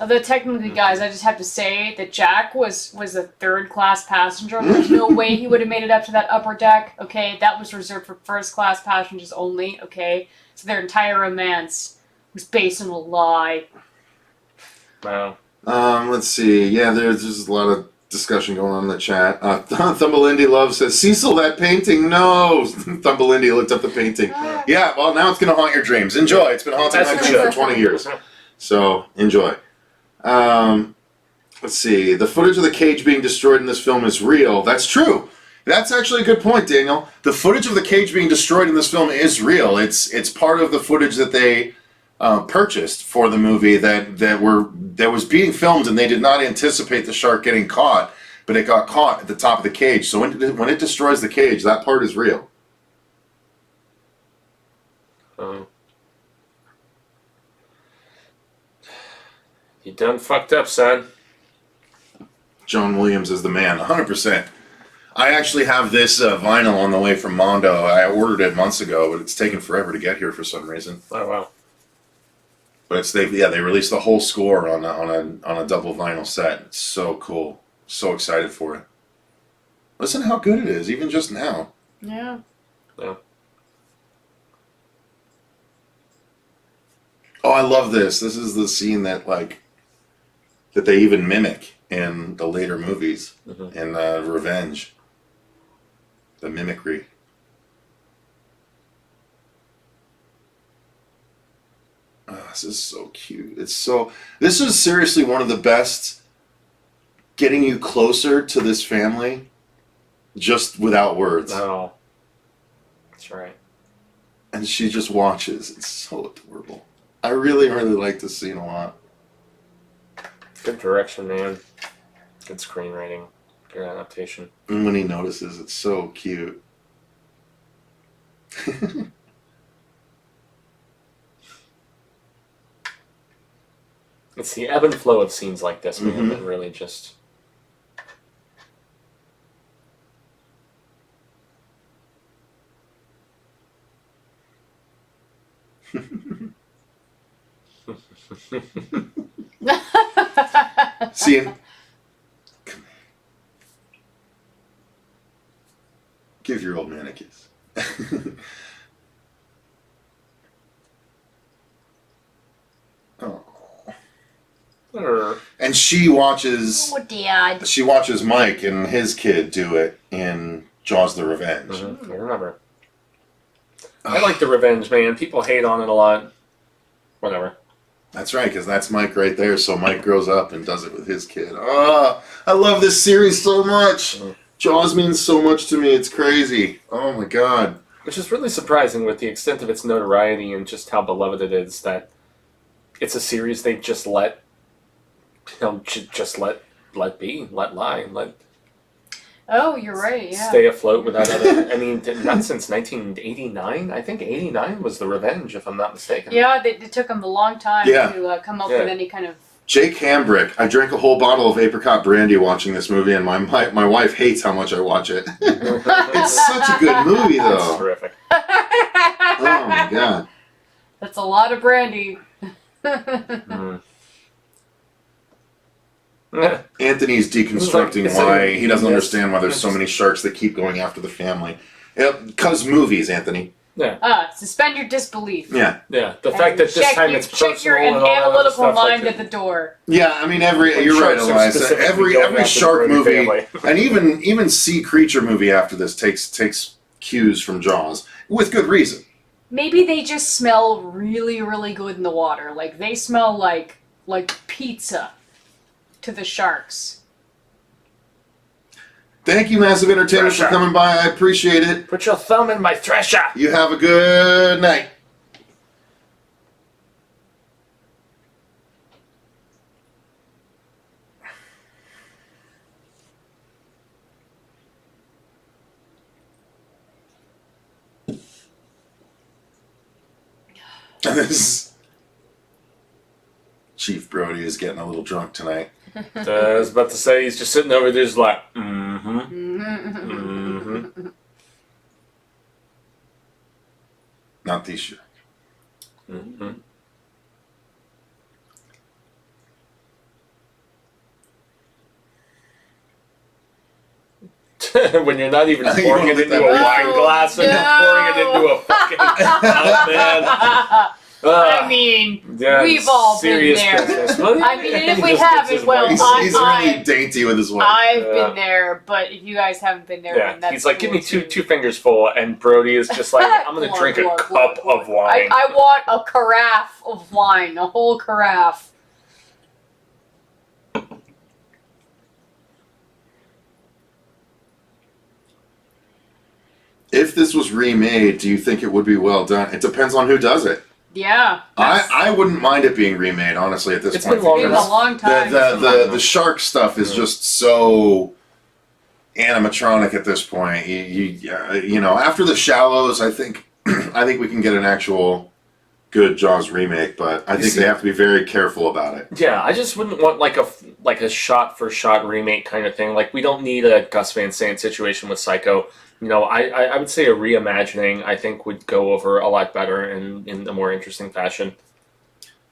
Although technically, guys, I just have to say that Jack was a third-class passenger. There's no way he would have made it up to that upper deck. Okay, that was reserved for first-class passengers only. Okay, so their entire romance was based on a lie. Wow. Let's see. Yeah, there's a lot of discussion going on in the chat. Thumbelindi Love says, Cecil, that painting, no! Thumbelindi looked up the painting. Yeah, well, now it's going to haunt your dreams. Enjoy. It's been haunting my dreams for 20 years. So, enjoy. Let's see. The footage of the cage being destroyed in this film is real. That's true. That's actually a good point, Daniel. The footage of the cage being destroyed in this film is real. It's part of the footage that they purchased for the movie that was being filmed, and they did not anticipate the shark getting caught, but it got caught at the top of the cage. So when it destroys the cage, that part is real. You done fucked up, son. John Williams is the man, 100%. I actually have this vinyl on the way from Mondo. I ordered it months ago, but it's taken forever to get here for some reason. Oh wow. But they released the whole score on a double vinyl set. It's so cool. So excited for it. Listen to how good it is, even just now. Yeah. Yeah. Oh, I love this. This is the scene that they even mimic in the later movies in Revenge. The mimicry. Oh, this is so cute. This is seriously one of the best getting you closer to this family just without words. Oh. That's right. And she just watches. It's so adorable. I really, really like this scene a lot. Good direction, man. Good screenwriting. Good adaptation. And when he notices, it's so cute. It's the ebb and flow of scenes like this, man, that really just... See him? Come here. Give your old man a kiss. Oh. And she watches. Oh, Dad. She watches Mike and his kid do it in Jaws: The Revenge. I remember. I like The Revenge, man. People hate on it a lot. Whatever. That's right, because that's Mike right there. So Mike grows up and does it with his kid. Oh, I love this series so much. Jaws means so much to me. It's crazy. Oh my god. Which is really surprising with the extent of its notoriety and just how beloved it is, that it's a series they just let, let be, let lie, let Oh, you're right, yeah. stay afloat without other... I mean, not since 1989? I think 89 was The Revenge, if I'm not mistaken. Yeah, it took them a long time to come up with any kind of... Jake Hambrick. I drank a whole bottle of apricot brandy watching this movie, and my wife hates how much I watch it. It's such a good movie, though. That's terrific. Oh, my God. That's a lot of brandy. Anthony's deconstructing why he doesn't understand why there's so many sharks that keep going after the family. Because movies, Anthony. Yeah. Suspend your disbelief. Yeah. Yeah. The fact that this time it's personal check your and all that other analytical stuff, mind like at the door. Yeah, I mean, you're right, sharks are Eliza. specifically Every going after shark the Brody movie, family. and even sea creature movie after this takes cues from Jaws, with good reason. Maybe they just smell really, really good in the water. Like, they smell like pizza to the sharks. Thank you, Massive Entertainment, for coming by. I appreciate it. Put your thumb in my thresher. You have a good night. Chief Brody is getting a little drunk tonight. I was about to say, he's just sitting over there just like, Not these sharks. when you're not even I think pouring you it wanna into let a that wine glass and you're pouring it into a fucking cup, man. I mean, Yeah, we've all been serious there. business. Well, I mean, and if he we just gets haven't, his well, wife- He's really dainty with his wife. I've Yeah. been there, but if you guys haven't been there, Yeah, then that's he's like, give me cool, two fingers full, and Brody is just like, I'm gonna Glug, drink a glug, cup glug, of glug. wine. I want a carafe of wine, a whole carafe. If this was remade, do you think it would be well done? It depends on who does it. Yeah. I wouldn't mind it being remade, honestly, at this It's point. been long It's been because a long time. the shark stuff is just so animatronic at this point. You know, after the Shallows, I think we can get an actual good Jaws remake, but I think they have to be very careful about it. Yeah, I just wouldn't want like a shot for shot remake kind of thing. Like, we don't need a Gus Van Sant situation with Psycho. You know, I would say a reimagining, I think, would go over a lot better in a more interesting fashion.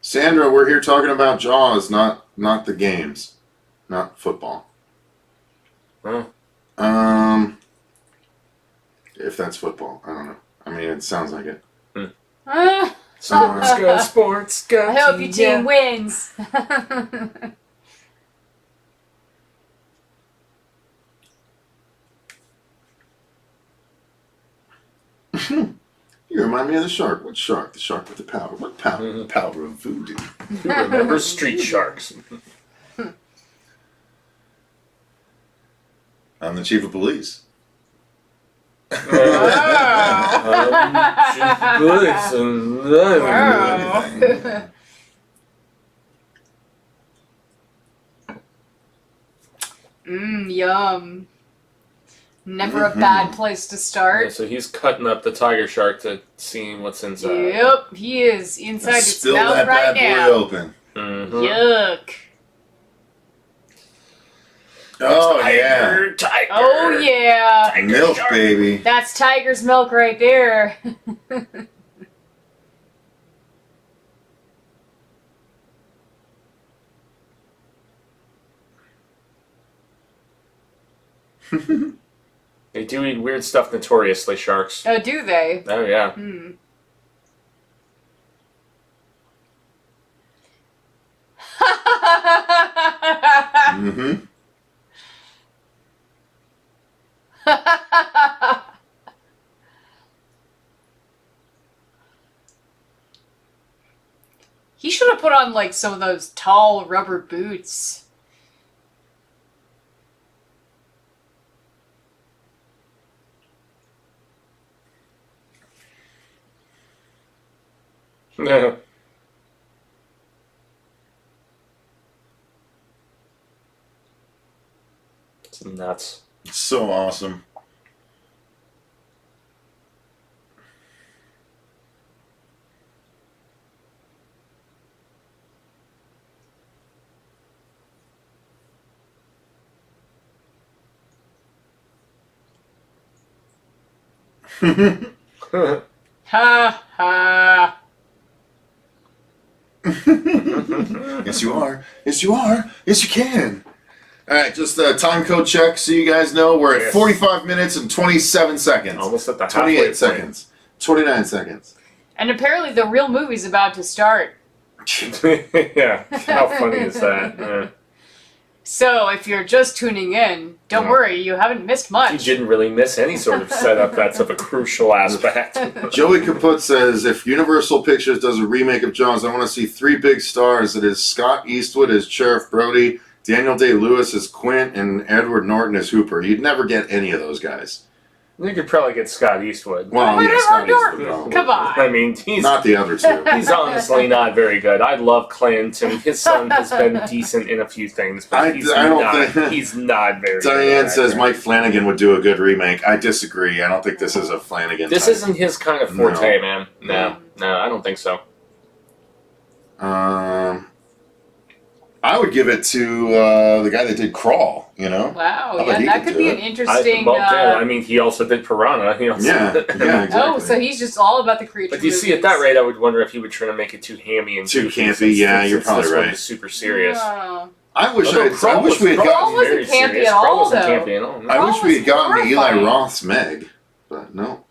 Sandra, we're here talking about Jaws, not the games, not football. Huh. If that's football, I don't know. I mean, it sounds like it. Sports go, sports go. I hope your team wins. You remind me of the shark. What shark? The shark with the power. What power? Mhm. The power of voodoo. Who remembers Street Sharks? I'm the chief of police. Yum. Never a Mhm. bad place to Yeah, start. so he's cutting up the tiger shark to see what's inside. Yep, he is inside its Spill mouth that right bad boy now. open. Mhm. Yuck. Oh Tiger. Oh yeah. yeah, milk baby. That's tiger's milk right there. They do eat weird stuff notoriously, sharks. Oh, do they? Oh yeah. Hmm. Mm-hmm. He should have put on like some of those tall rubber boots. No. It's nuts. It's so awesome. Ha ha. Yes, you are. Yes, you are. Yes, you can. All right, just a time code check so you guys know we're at Yes. 45 minutes and 27 seconds. Almost at the halfway 28 point. seconds. 29 seconds. And apparently the real movie's about to start. Yeah. How funny is that? Yeah. So if you're just tuning in, don't Yeah. worry, you haven't missed You much. didn't really miss any sort of setup that's of a crucial aspect. Joey Kaput says, if Universal Pictures does a remake of Jaws, I want to see three big stars. It is Scott Eastwood as Sheriff Brody, Daniel Day-Lewis as Quint, and Edward Norton as Hooper. You'd never get any of those guys. You could probably get Scott Eastwood. Well, Whatever, yeah, Scott Norton. Eastwood probably. Come on. I mean, he's Not the other two. he's honestly not very good. I love Clint, and his son has been decent in a few things, but I don't not, think- he's not very good. Diane at says acting. Mike Flanagan would do a good remake. I disagree. I don't think this is a Flanagan This type. isn't his kind of forte, No. man. No, I don't think so. I would give it to the guy that did Crawl, you know? Wow, I bet yeah, he that could could do be it. an interesting. I mean, he also did Piranha. He also Yeah, yeah, exactly. Oh, so he's just all about the creature. But you see, at that rate, I would wonder if he would try to make it too hammy and Too goofy, campy, since yeah, you're this probably one right. is super serious. Oh. I wish Although I Krull wish we had was gotten. wasn't very campy serious. at all, Krull wasn't though. campy at all. No. I wish we had gotten to Eli horrifying. Roth's Meg, but no.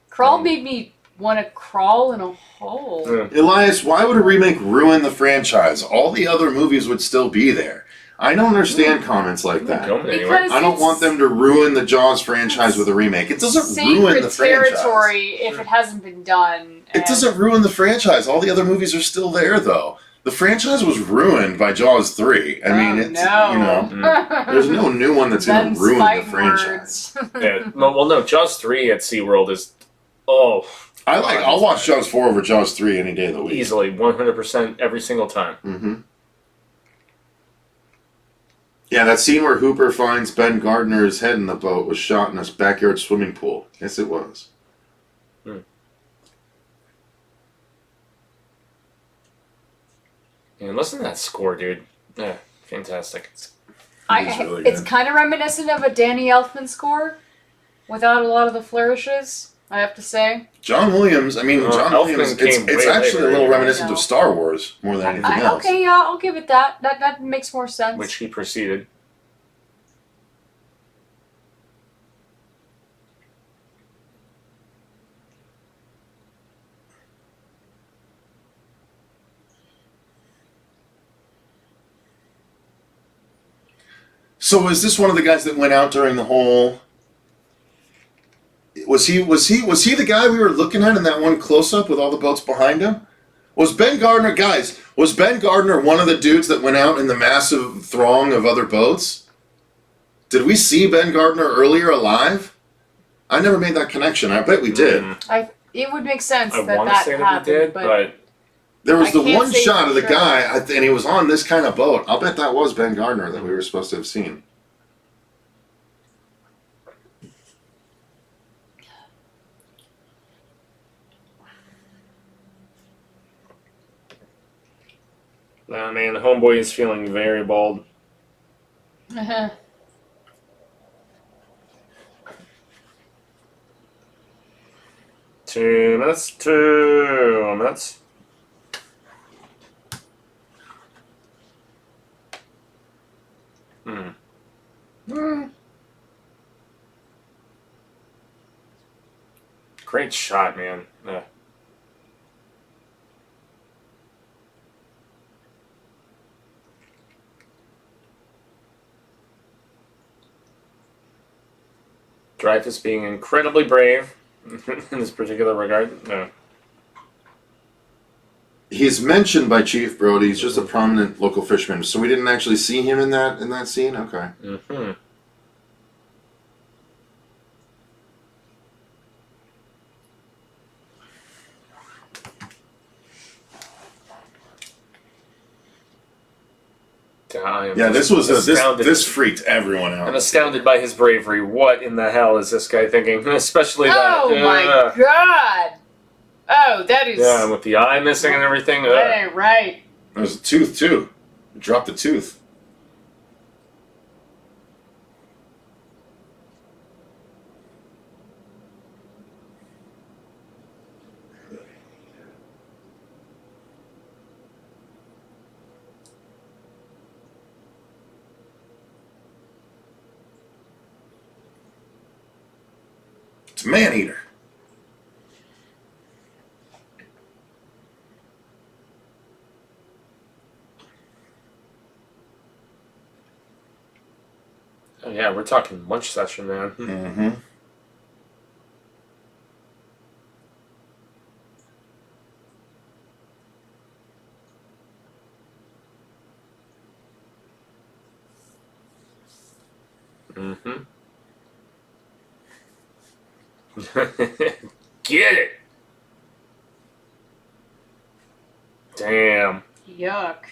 Crawl made me want to crawl in a hole. Elias, why would a remake ruin the franchise? All the other movies would still be there. I don't understand comments like that. Going anywhere. Because I don't it's want them to ruin the Jaws franchise with a remake. It doesn't ruin the sacred franchise. territory if it hasn't been done. It doesn't ruin the franchise. All the other movies are still there, though. The franchise was ruined by Jaws 3. I mean, it's, no. you know, there's no new one that's going to ruin the franchise. Yeah. Well, no, Jaws 3 at SeaWorld is, I'll Watch Jaws 4 over Jaws 3 any day of the week. easily 100% every single time. Mm-hmm. Yeah, that scene where Hooper finds Ben Gardner's head in the boat was shot in a backyard swimming pool. Yes, it was. And listen to that score, dude. Yeah, fantastic. really It's good. kind of reminiscent of a Danny Elfman score, without a lot of the flourishes, I have to say. John Williams, John Elfman Williams, came it's way actually later, a little right? reminiscent of Star Wars more than anything else. Okay, yeah, I'll give it that. That makes more sense. Which he preceded. So is this one of the guys that went out during the whole... Was he the guy we were looking at in that one close-up with all the boats behind him? Was Ben Gardner one of the dudes that went out in the massive throng of other boats? Did we see Ben Gardner earlier alive? I never made that connection. I bet we did. It would make sense I that want to that say that happened, we did, but but There was I the can't one say shot for of the sure. guy, and he was on this kind of boat. I'll bet that was Ben Gardner that we were supposed to have seen. nah, man, the homeboy is feeling very bold. 2 minutes, 2 minutes. Great shot, man. Yeah. Dreyfus being incredibly brave in this particular regard. No. He's mentioned by Chief Brody. He's just a prominent local fisherman, so we didn't actually see him in that scene. Okay. Mm-hmm. Yeah, this was astounded. this freaked everyone I'm out. astounded by his bravery. What in the hell is this guy thinking? Especially that. oh my god! Oh, that is. Yeah, with the eye missing and everything. That ain't right. There's a tooth too. Dropped the tooth. It's a man-eater. Oh yeah, we're talking lunch session, man. Mm-hmm. Mm-hmm. Get it! Damn. Yuck.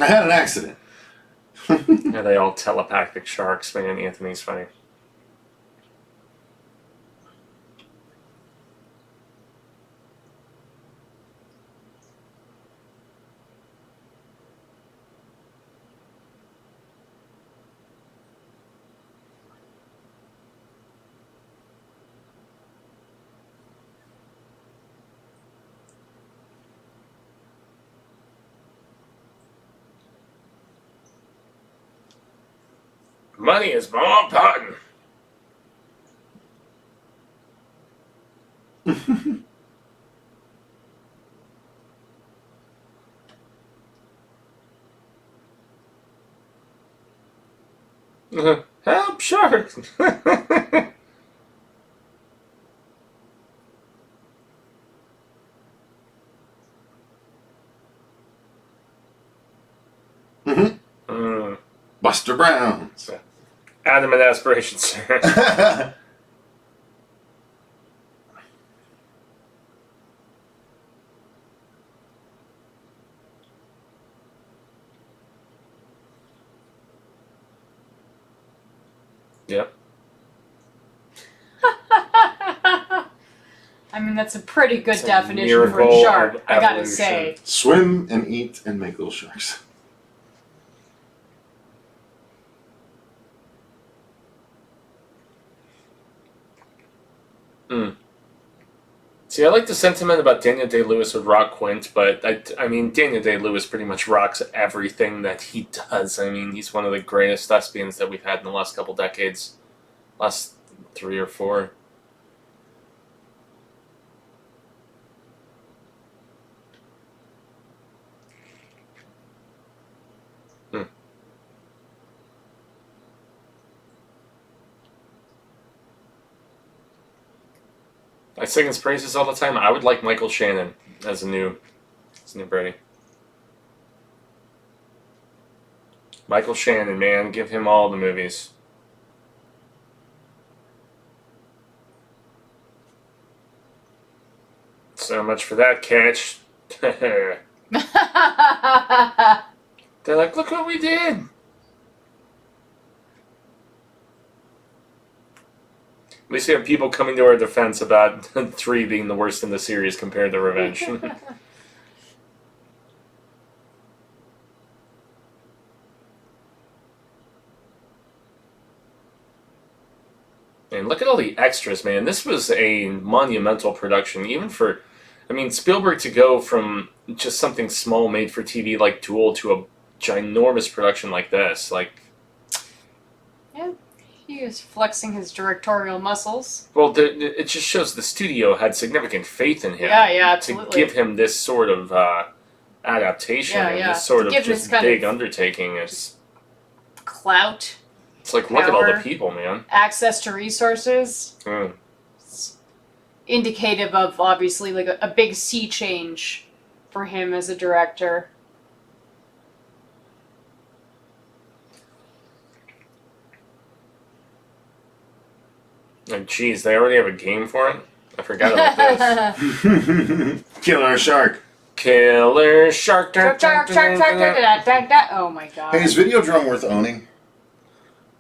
I had an accident. Yeah, they all telepathic sharks, man. Anthony's funny. Money is more important. Help, shark! Buster Browns. Adam and aspirations, sir. Yep. I mean, that's a pretty good It's a definition for a miracle shark, of I gotta evolution. say. Swim and eat and make little sharks. See, I like the sentiment about Daniel Day-Lewis would rock Quint, but I mean, Daniel Day-Lewis pretty much rocks everything that he does. I mean, he's one of the greatest thespians that we've had in the last couple decades. Last 3 or 4. I sing his praises all the time. I would like Michael Shannon as a new Brady. Michael Shannon, man, give him all the movies. So much for that catch. They're like, look what we did. At least we have people coming to our defense about 3 being the worst in the series compared to Revenge. And look at all the extras, man. This was a monumental production, even for... I mean, Spielberg to go from just something small made for TV like Duel to a ginormous production like this, like... Yeah, he is flexing his directorial muscles. Well, it just shows the studio had significant faith in him. Yeah, absolutely. To give him this sort of adaptation and this sort of give just this big kind of undertaking. It's clout, like, look at all the power. people, man. Access to resources. Mm. It's indicative of, obviously, like a big sea change for him as a director. And geez, they already have a game for it? I forgot about this. Killer shark. Killer shark. Shark, shark, shark, shark, shark, shark, shark. Oh my god. Hey, is Videodrome worth owning?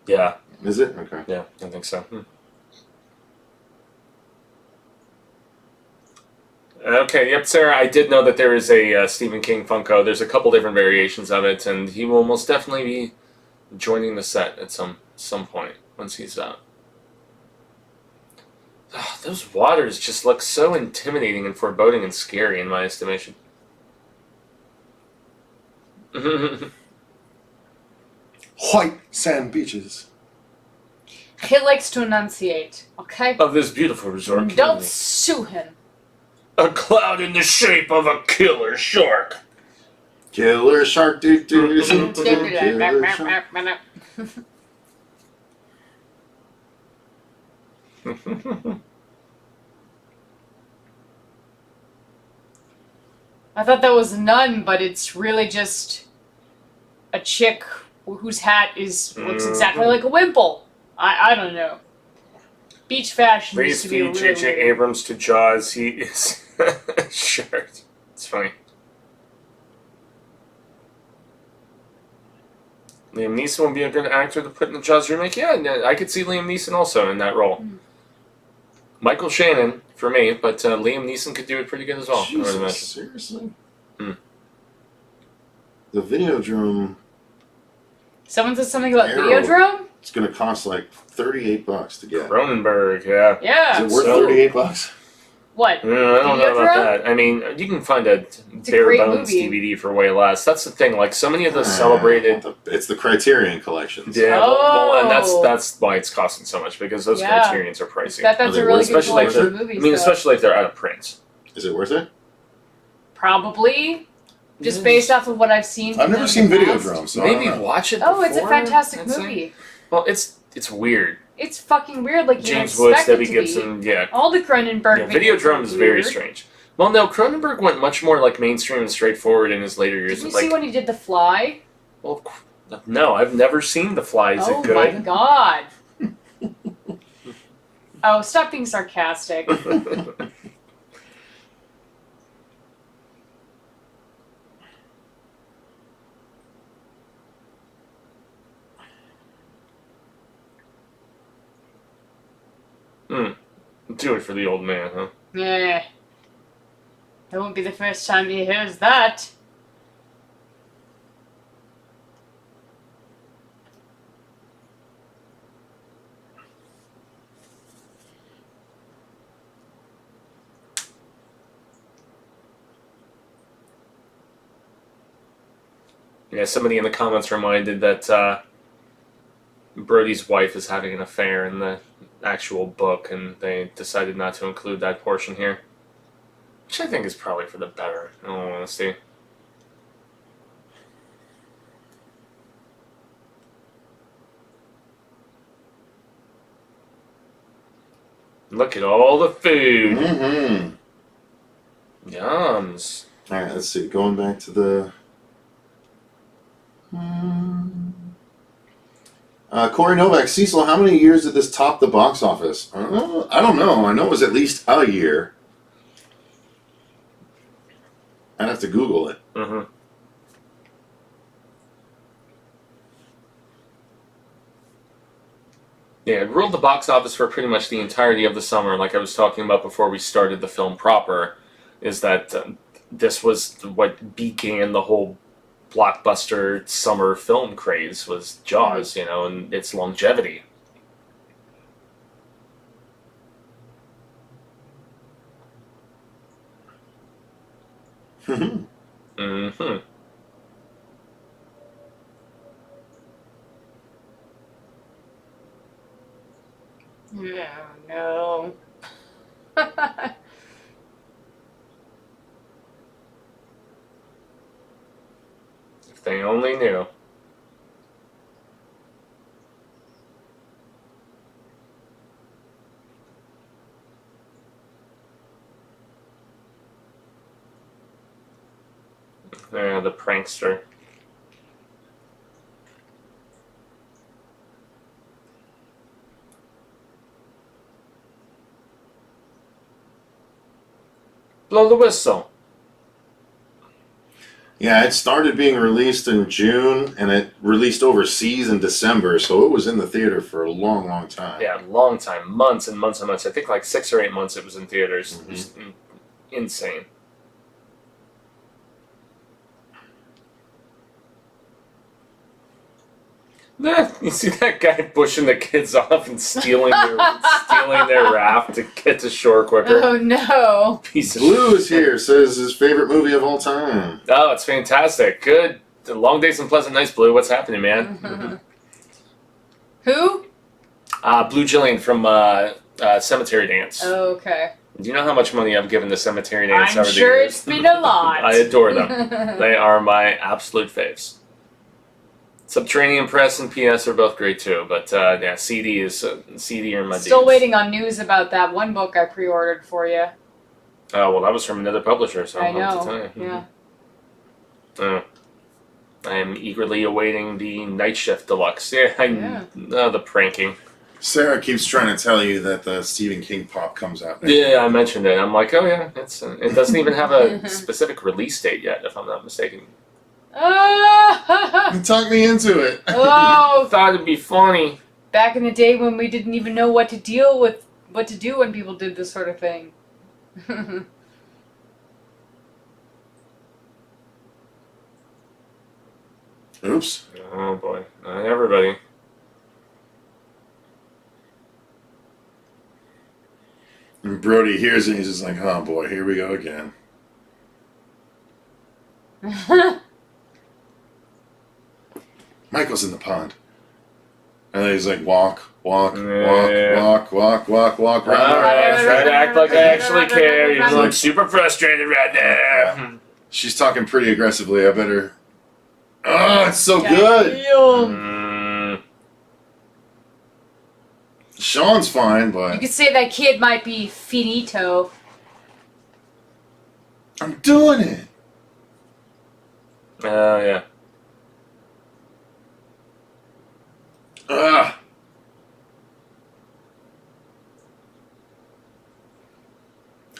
Yeah. Is it? Okay. Yeah, I think so. Okay, yep, Sarah, I did know that there is a Stephen King Funko. There's a couple different variations of it, and he will most definitely be joining the set at some point once he's out. Oh, those waters just look so intimidating and foreboding and scary in my estimation. White sand beaches. He likes to enunciate, okay? Of this beautiful resort. Don't sue him. A cloud in the shape of a killer shark. Killer shark. Killer shark. I thought that was a nun, but it's really just a chick whose hat looks exactly like a wimple. I don't know. Beach fashion used Please to be feed really J.J. weird. Abrams to Jaws. He is shirt. It's funny. Liam Neeson would be a good actor to put in the Jaws remake. Yeah, I could see Liam Neeson also in that role. Michael Shannon for me, but Liam Neeson could do it pretty good as well. I would imagine. Jesus, seriously? Hmm. The Videodrome, Someone said something about Arrow. Videodrome? it's going to cost like $38 to get. Cronenberg, yeah. Yeah. Is it worth So- $38? What? I don't know about Videodrome? that. I mean, you can find a It's a bare great bones movie. DVD for way less. That's the thing. Like so many of the celebrated. It's the Criterion collections. Yeah, and Oh. that's why it's costing so much because those Yeah. Criterions are pricey. That's Are they a really worth good it? Especially collection of if movies. I mean, though. especially if they're out of print. Is it worth it? Probably. Just based off of what I've seen. I've from never them seen in the Videodrome, past. so I don't Maybe know. watch it. Oh, it's a before, fantastic I'd say. movie. Well, it's weird. It's fucking weird. Like you James don't Woods, expect Debbie it to Gibson, be. yeah. All the Cronenberg videos Videodrome are is very weird. strange. Well, no, Cronenberg went much more like mainstream and straightforward in his later years. Did you Like, see when he did The Fly? well, no, I've never seen The Fly. Is Oh it my good? god. Oh, stop being sarcastic. Do it for the old man, huh? Yeah. That won't be the first time he hears that. Yeah, somebody in the comments reminded that Brody's wife is having an affair in the actual book, and they decided not to include that portion here. Which I think is probably for the better, in all honesty. Look at all the food. Mm-hmm. Yums. All right, let's see. Going back to the... Corey Novak, Cecil, how many years did this top the box office? I don't know. I know it was at least a year. I'd have to Google it. Mm-hmm. Yeah, it ruled the box office for pretty much the entirety of the summer. Like I was talking about before we started the film proper, is that this was what began the whole blockbuster summer film craze was Jaws, you know, and its longevity. Mm-hmm. No. If they only knew. Yeah, the prankster. Blow the whistle. Yeah, it started being released in June, and it released overseas in December, so it was in the theater for a long, long time. Yeah, long time. Months and months and months. I think like 6 or 8 months it was in theaters. Mhm. Just insane. You see that guy pushing the kids off and stealing their raft to get to shore quicker? Oh no. Piece of Blue is shit. here, says his favorite movie of all time. Oh, it's fantastic. Good. Long days and pleasant nights, Blue. What's happening, man? Who? Blue Jillian from Cemetery Dance. Oh, okay. Do you know how much money I've given to Cemetery Dance I'm over the sure years? it's been a lot. I adore them. They are my absolute faves. Subterranean Press and PS are both great too, but yeah, CD are my Still dudes. waiting on news about that one book I pre-ordered for you. Oh, well, that was from another publisher, so I I'll have to tell know. you. Yeah. I am eagerly awaiting the Night Shift Deluxe. Yeah, the pranking. Sarah keeps trying to tell you that the Stephen King pop comes out next Yeah, I mentioned it. I'm like, oh yeah, it doesn't even have a specific release date yet, if I'm not mistaken. Oh! You talked me into it. I Oh! thought it'd be funny. Back in the day when we didn't even know what to do when people did this sort of thing. Oops. Oh boy, not everybody. And Brody hears it and he's just like, oh boy, here we go again. Michael's in the pond. And then he's like, walk, Yeah. walk. Alright, try to act like I actually care. You're like super frustrated right now. She's talking pretty aggressively. I better. Oh, it's so good. Sean's fine, You but could say that kid might be finito. I'm doing it. Oh, yeah. Ugh.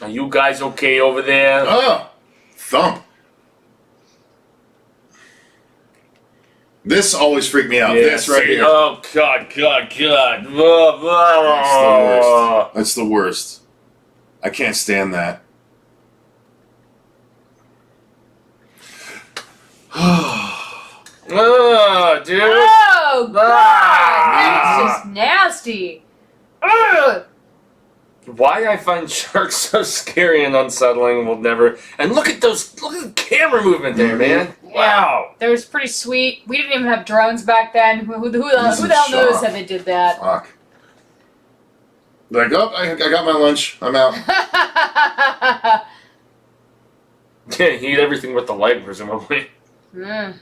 Are you guys okay over there? Oh, thump. This always freaked me out. Yeah, This right see? here. Oh, God. That's the worst. That's the worst. I can't stand that. Oh, dude. Oh, God! Ah. That's just nasty. Ugh. Why I find sharks so scary and unsettling will never. And look at the camera movement there, man. Wow. That was pretty sweet. We didn't even have drones back then. Who the hell knows how they did that? Fuck. Like, oh, I got my lunch. I'm out. Yeah, he ate everything with the light, presumably. Mm.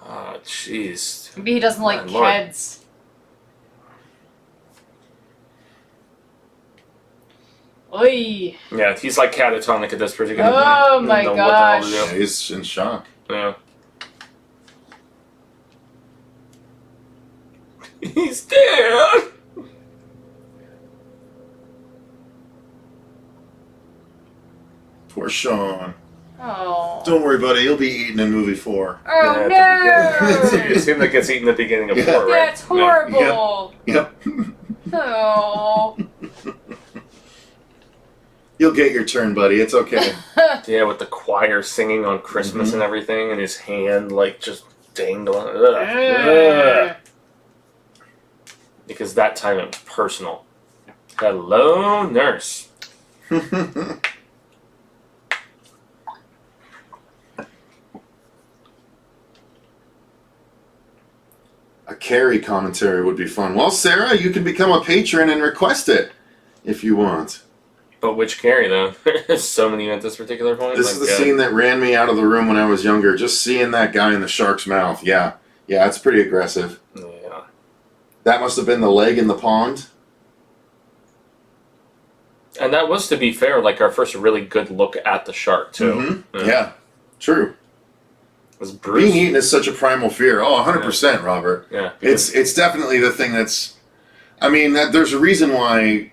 Oh, jeez. Maybe he doesn't like My lord. kids. Oy. Yeah, he's like catatonic at this particular point. Oh He my doesn't know what the hell to Yeah, do. he's in shock. Yeah. He's dead! Poor Sean. Oh. Don't worry, buddy. He'll be eaten in movie 4. Oh Yeah, no! It's him that gets eaten at the beginning of Yeah. 4, right? That's horrible. Yep. Oh. You'll get your turn, buddy. It's okay. Yeah, with the choir singing on Christmas Mhm. and everything, and his hand, like, just dangling. Ugh. Because that time it was personal. Hello, nurse. A Carrie commentary would be fun. Well, Sarah, you can become a patron and request it if you want. But which Carrie, though? There's so many at this particular point. This My is the God. scene that ran me out of the room when I was younger. Just seeing that guy in the shark's mouth. Yeah, it's pretty aggressive. Yeah. That must have been the leg in the pond. And that was, to be fair, like our first really good look at the shark, too. Mhm. Yeah, true. It was Bruce. Being eaten is such a primal fear. Oh, 100%, Robert. Yeah. It's definitely the thing that's... I mean, there's a reason why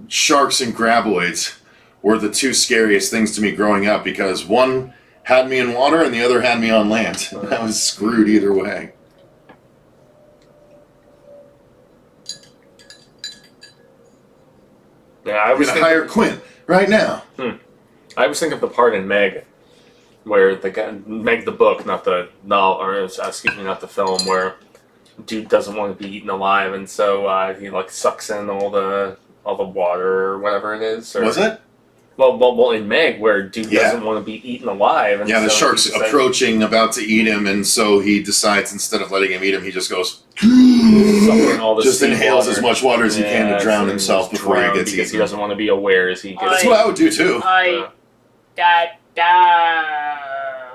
sharks and graboids were the two scariest things to me growing up, because one had me in water and the other had me on land. I was screwed either way. Yeah, I I'm was going to hire Quint right now. I was thinking of the part in Meg, where the guy, Meg the book, not the novel, or excuse me, not the film, where dude doesn't want to be eaten alive, and so he like sucks in all the water or whatever it is. Or, Was it? Well, in Meg, where dude Yeah. doesn't want to be eaten alive, and Yeah, the so shark's he decides- approaching, about to eat him, and so he decides instead of letting him eat him, he just goes... sucking all the just sea inhales water. as much water as he can to Yeah, drown and himself just before he drown gets because he eaten. doesn't want to be aware as he gets. That's what I would do too.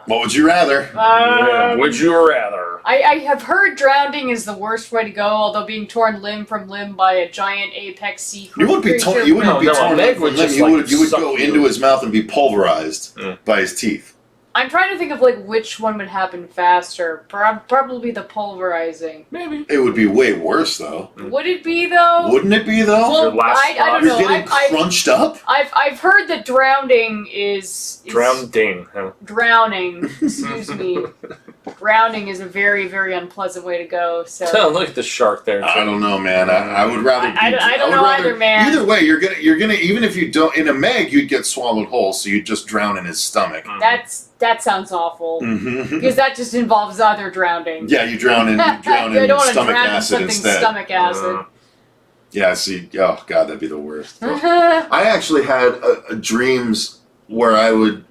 What would you rather? Yeah, would you rather? I have heard drowning is the worst way to go, although being torn limb from limb by a giant apex sea creature. You wouldn't be torn. You wouldn't be No, torn Meg from would limb. just, You like, would. You would suck go you. into his mouth and be pulverized Mm. by his teeth. I'm trying to think of like which one would happen faster. Probably the pulverizing. Maybe. It would be way worse, though. Would it be though? Wouldn't it be though? Well, Your last I don't You're know. getting crunched up. I've heard that drowning is Drowning. Huh? drowning. Excuse me. Drowning is a very, very unpleasant way to go. So Oh, look at the shark there. I don't know, man. I would rather. I don't would know rather- either, man. Either way, you're gonna. Even if you don't in a Meg, you'd get swallowed whole, so you'd just drown in his stomach. that sounds awful Mm-hmm. because that just involves other drowning. Yeah, you drown in I don't want to stomach drown in acid something's instead. stomach acid. Yeah, see, oh god, that'd be the worst. I actually had dreams where I would,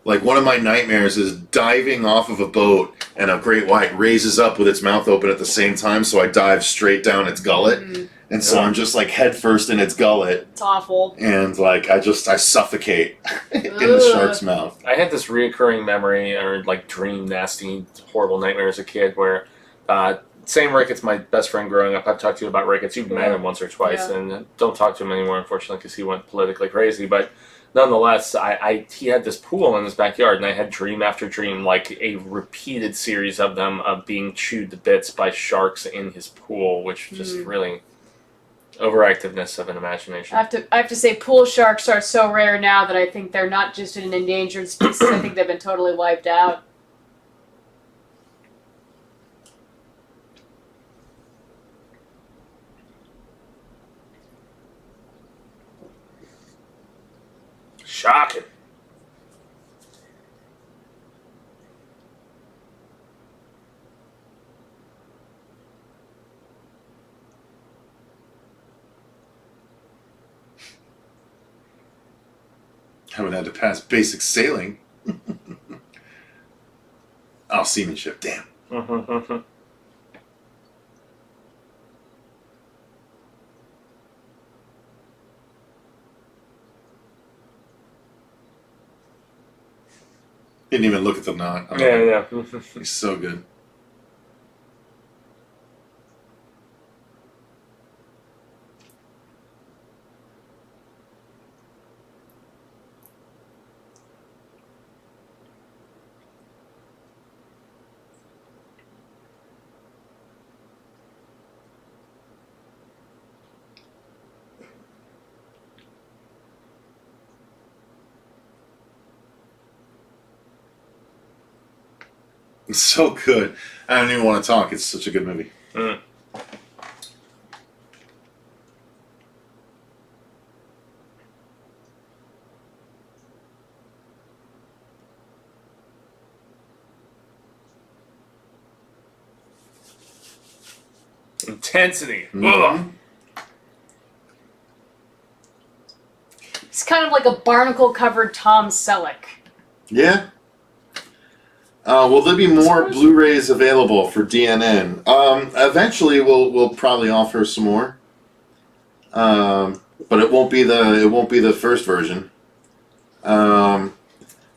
like, one of my nightmares is diving off of a boat and a great white raises up with its mouth open at the same time, so I dive straight down its gullet. And so I'm just, like, head first in its gullet. It's awful. And, like, I suffocate in the shark's mouth. I had this reoccurring memory, or, like, dream, nasty, horrible nightmare as a kid where, same Ricketts, my best friend growing up. I've talked to you about Ricketts. You've met him once or twice, and don't talk to him anymore, unfortunately, because he went politically crazy. But nonetheless, he had this pool in his backyard, and I had dream after dream, like a repeated series of them, of being chewed to bits by sharks in his pool, which just really overactiveness of an imagination. I have to say, pool sharks are so rare now that I think they're not just an endangered species. I think they've been totally wiped out. Shocking. I would have to pass basic sailing. Oh, seamanship, damn. Didn't even look at the knot. Oh, Yeah. He's so good. It's so good. I don't even want to talk. It's such a good movie. Intensity. It's kind of like a barnacle-covered Tom Selleck. Yeah. Will there be more Blu-rays available for DNN? Eventually, we'll probably offer some more, but it won't be the first version.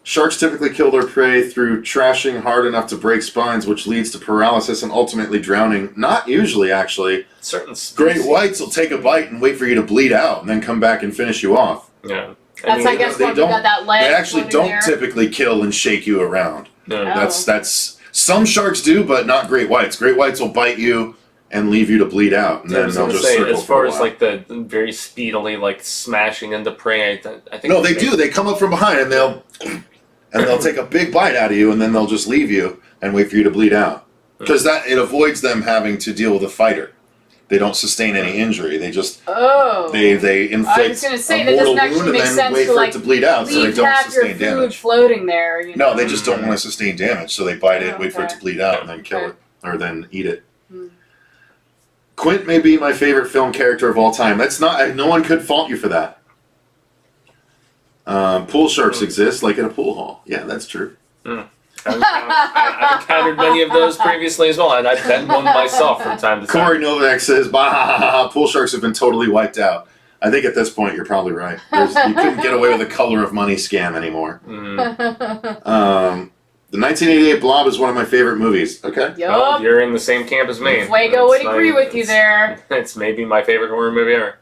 Sharks typically kill their prey through trashing hard enough to break spines, which leads to paralysis and ultimately drowning. Not usually, actually. Certain Great whites will take a bite and wait for you to bleed out, and then come back and finish you off. Yeah. I guess when you got that leg. They actually don't typically kill and shake you around. No. That's some sharks do, but not great whites. Great whites will bite you and leave you to bleed out, and then they'll just circle as far for a as while. like the very speedily like smashing into prey, I think. No, they do. They come up from behind and they'll take a big bite out of you, and then they'll just leave you and wait for you to bleed out, because it avoids them having to deal with a fighter. They don't sustain any injury. They just they inflict I was going to say a that mortal doesn't actually wound make and then sense wait to for like it to bleed out, so they leave don't half your sustain food damage. floating there. You know? No, they just don't want to sustain damage, so they bite it, wait for it Okay. to bleed out, and then kill it, or then eat it. Quint may be my favorite film character of all time. That's not. No one could fault you for that. Pool sharks exist, like in a pool hall. Yeah, that's true. I've encountered many of those previously as well, and I've been one myself from time to time. Corey Novak says, "Bah, pool sharks have been totally wiped out." I think at this point you're probably right. You couldn't get away with a color of money scam anymore. The 1988 Blob is one of my favorite movies. Okay. Well, Yup. you're in the same camp as me. Fuego would agree with you there. It's maybe my favorite horror movie ever.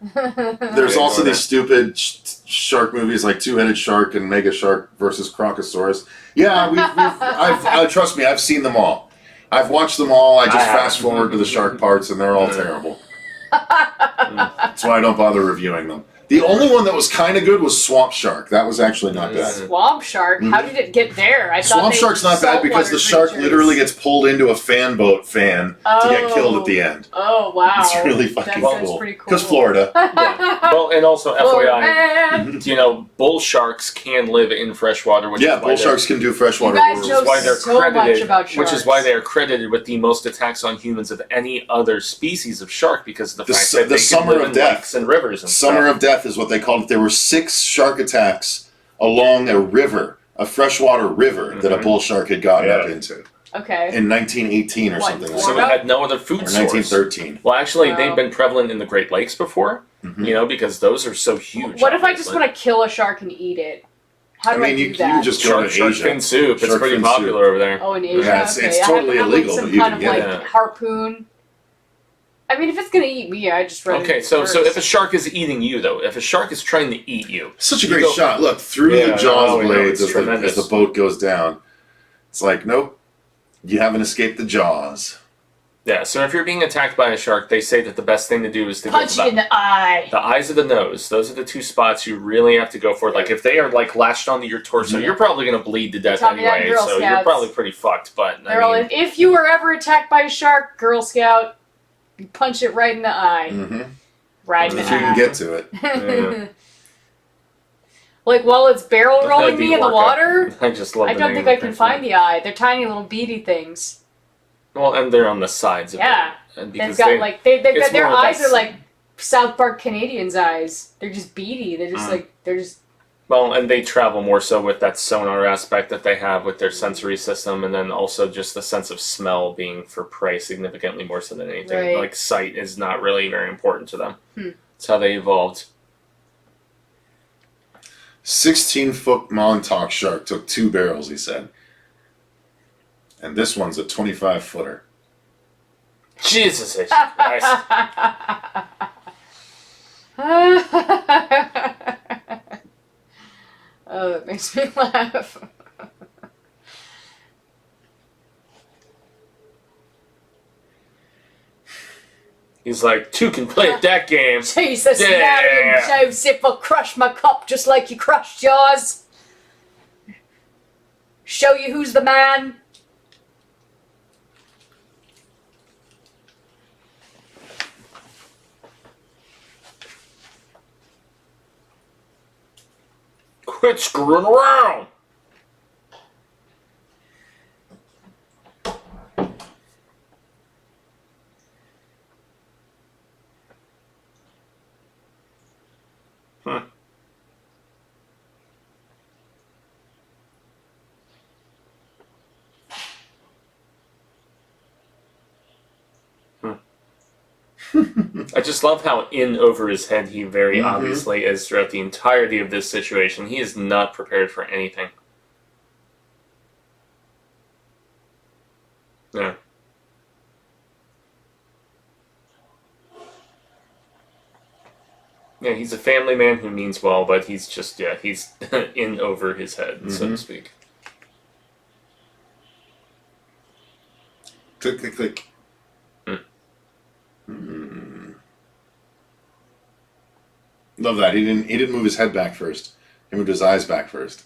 There's also these stupid shark movies like Two-Headed Shark and Mega Shark versus Crocosaurus. Yeah, trust me, I've seen them all. I've watched them all. I just fast forward to the shark parts, and they're all terrible. That's why I don't bother reviewing them. The only one that was kind of good was Swamp Shark. That was actually not bad. Swamp shark? How did it get there? I thought Swamp they Shark's not bad because the shark creatures. literally gets pulled into a fan boat fan to get killed at the end. Oh wow! It's really fucking That's cool. pretty cool. Because Florida. Well, and also Man. FYI, bull sharks can live in freshwater, which is why bull sharks can do freshwater You guys worlds. know why they're so much credited, about which is sharks. why they are credited with the most attacks on humans of any other species of shark, because of the fact that the they Summer can live of in Death. lakes and rivers and Summer stuff. of Death is what they called it. There were 6 shark attacks along a river, a freshwater river that a bull shark had gotten up Yeah. into Okay. in 1918 or What, something. Florida? So it had no other food Or source. 1913. Well, actually, Wow. they've been prevalent in the Great Lakes before, you know, because those are so huge. What if I just obviously. want to kill a shark and eat it? How do I, you do can that? just go to Shark Asia. fin soup? It's Shark pretty fin popular soup. over there. Oh, in Asia? Yeah, it's Okay. totally I have illegal, some but you kind can of get like it. harpoon. I mean, if it's gonna eat me, I just rather. Okay, eat it so first. if a shark is eating you, though, if a shark is trying to eat you, Such a you great go- shot. Look, through Yeah, the jaws oh, I know, blades it's as tremendous. the boat goes down. It's like, nope, you haven't escaped the jaws. Yeah, so if you're being attacked by a shark, they say that the best thing to do is to punch go it in the eye. the eyes of the nose. Those are the two spots you really have to go for. Like, if they are, like, latched onto your torso, you're probably going to bleed to death Taught me that in anyway, Girl so you're Scouts. probably pretty fucked, but, They're all, if you were ever attacked by a shark, Girl Scout, you punch it right in the eye. Mm-hmm. Right in If the you eye. can get to it. Yeah. Like while it's barrel rolling That'd be me in the orca. water, I just love I the don't name think of I can find the eye. They're tiny little beady things. Well, and they're on the sides of Yeah. it. And They've because got they, like they've it's got their more of eyes that are like South Park Canadians' eyes. They're just beady. They're just like they're just well, and they travel more so with that sonar aspect that they have with their sensory system, and then also just the sense of smell being for prey significantly more so than anything. Right. Like, sight is not really very important to them. Hmm. It's how they evolved. 16-foot Montauk shark took 2 barrels, he said. And this one's a 25-footer. Jesus H. Christ. Oh, that makes me laugh. He's like, 2 can play at that game. Jesus, Yeah. Mary and Joseph will crush my cup just like you crushed yours. Show you who's the man. Quit screwing around. Huh. I just love how in over his head he very obviously is throughout the entirety of this situation. He is not prepared for anything. Yeah. Yeah, he's a family man who means well, but he's just, yeah, he's in over his head, so to speak. Click, click, click. Love that. He didn't move his head back first. He moved his eyes back first.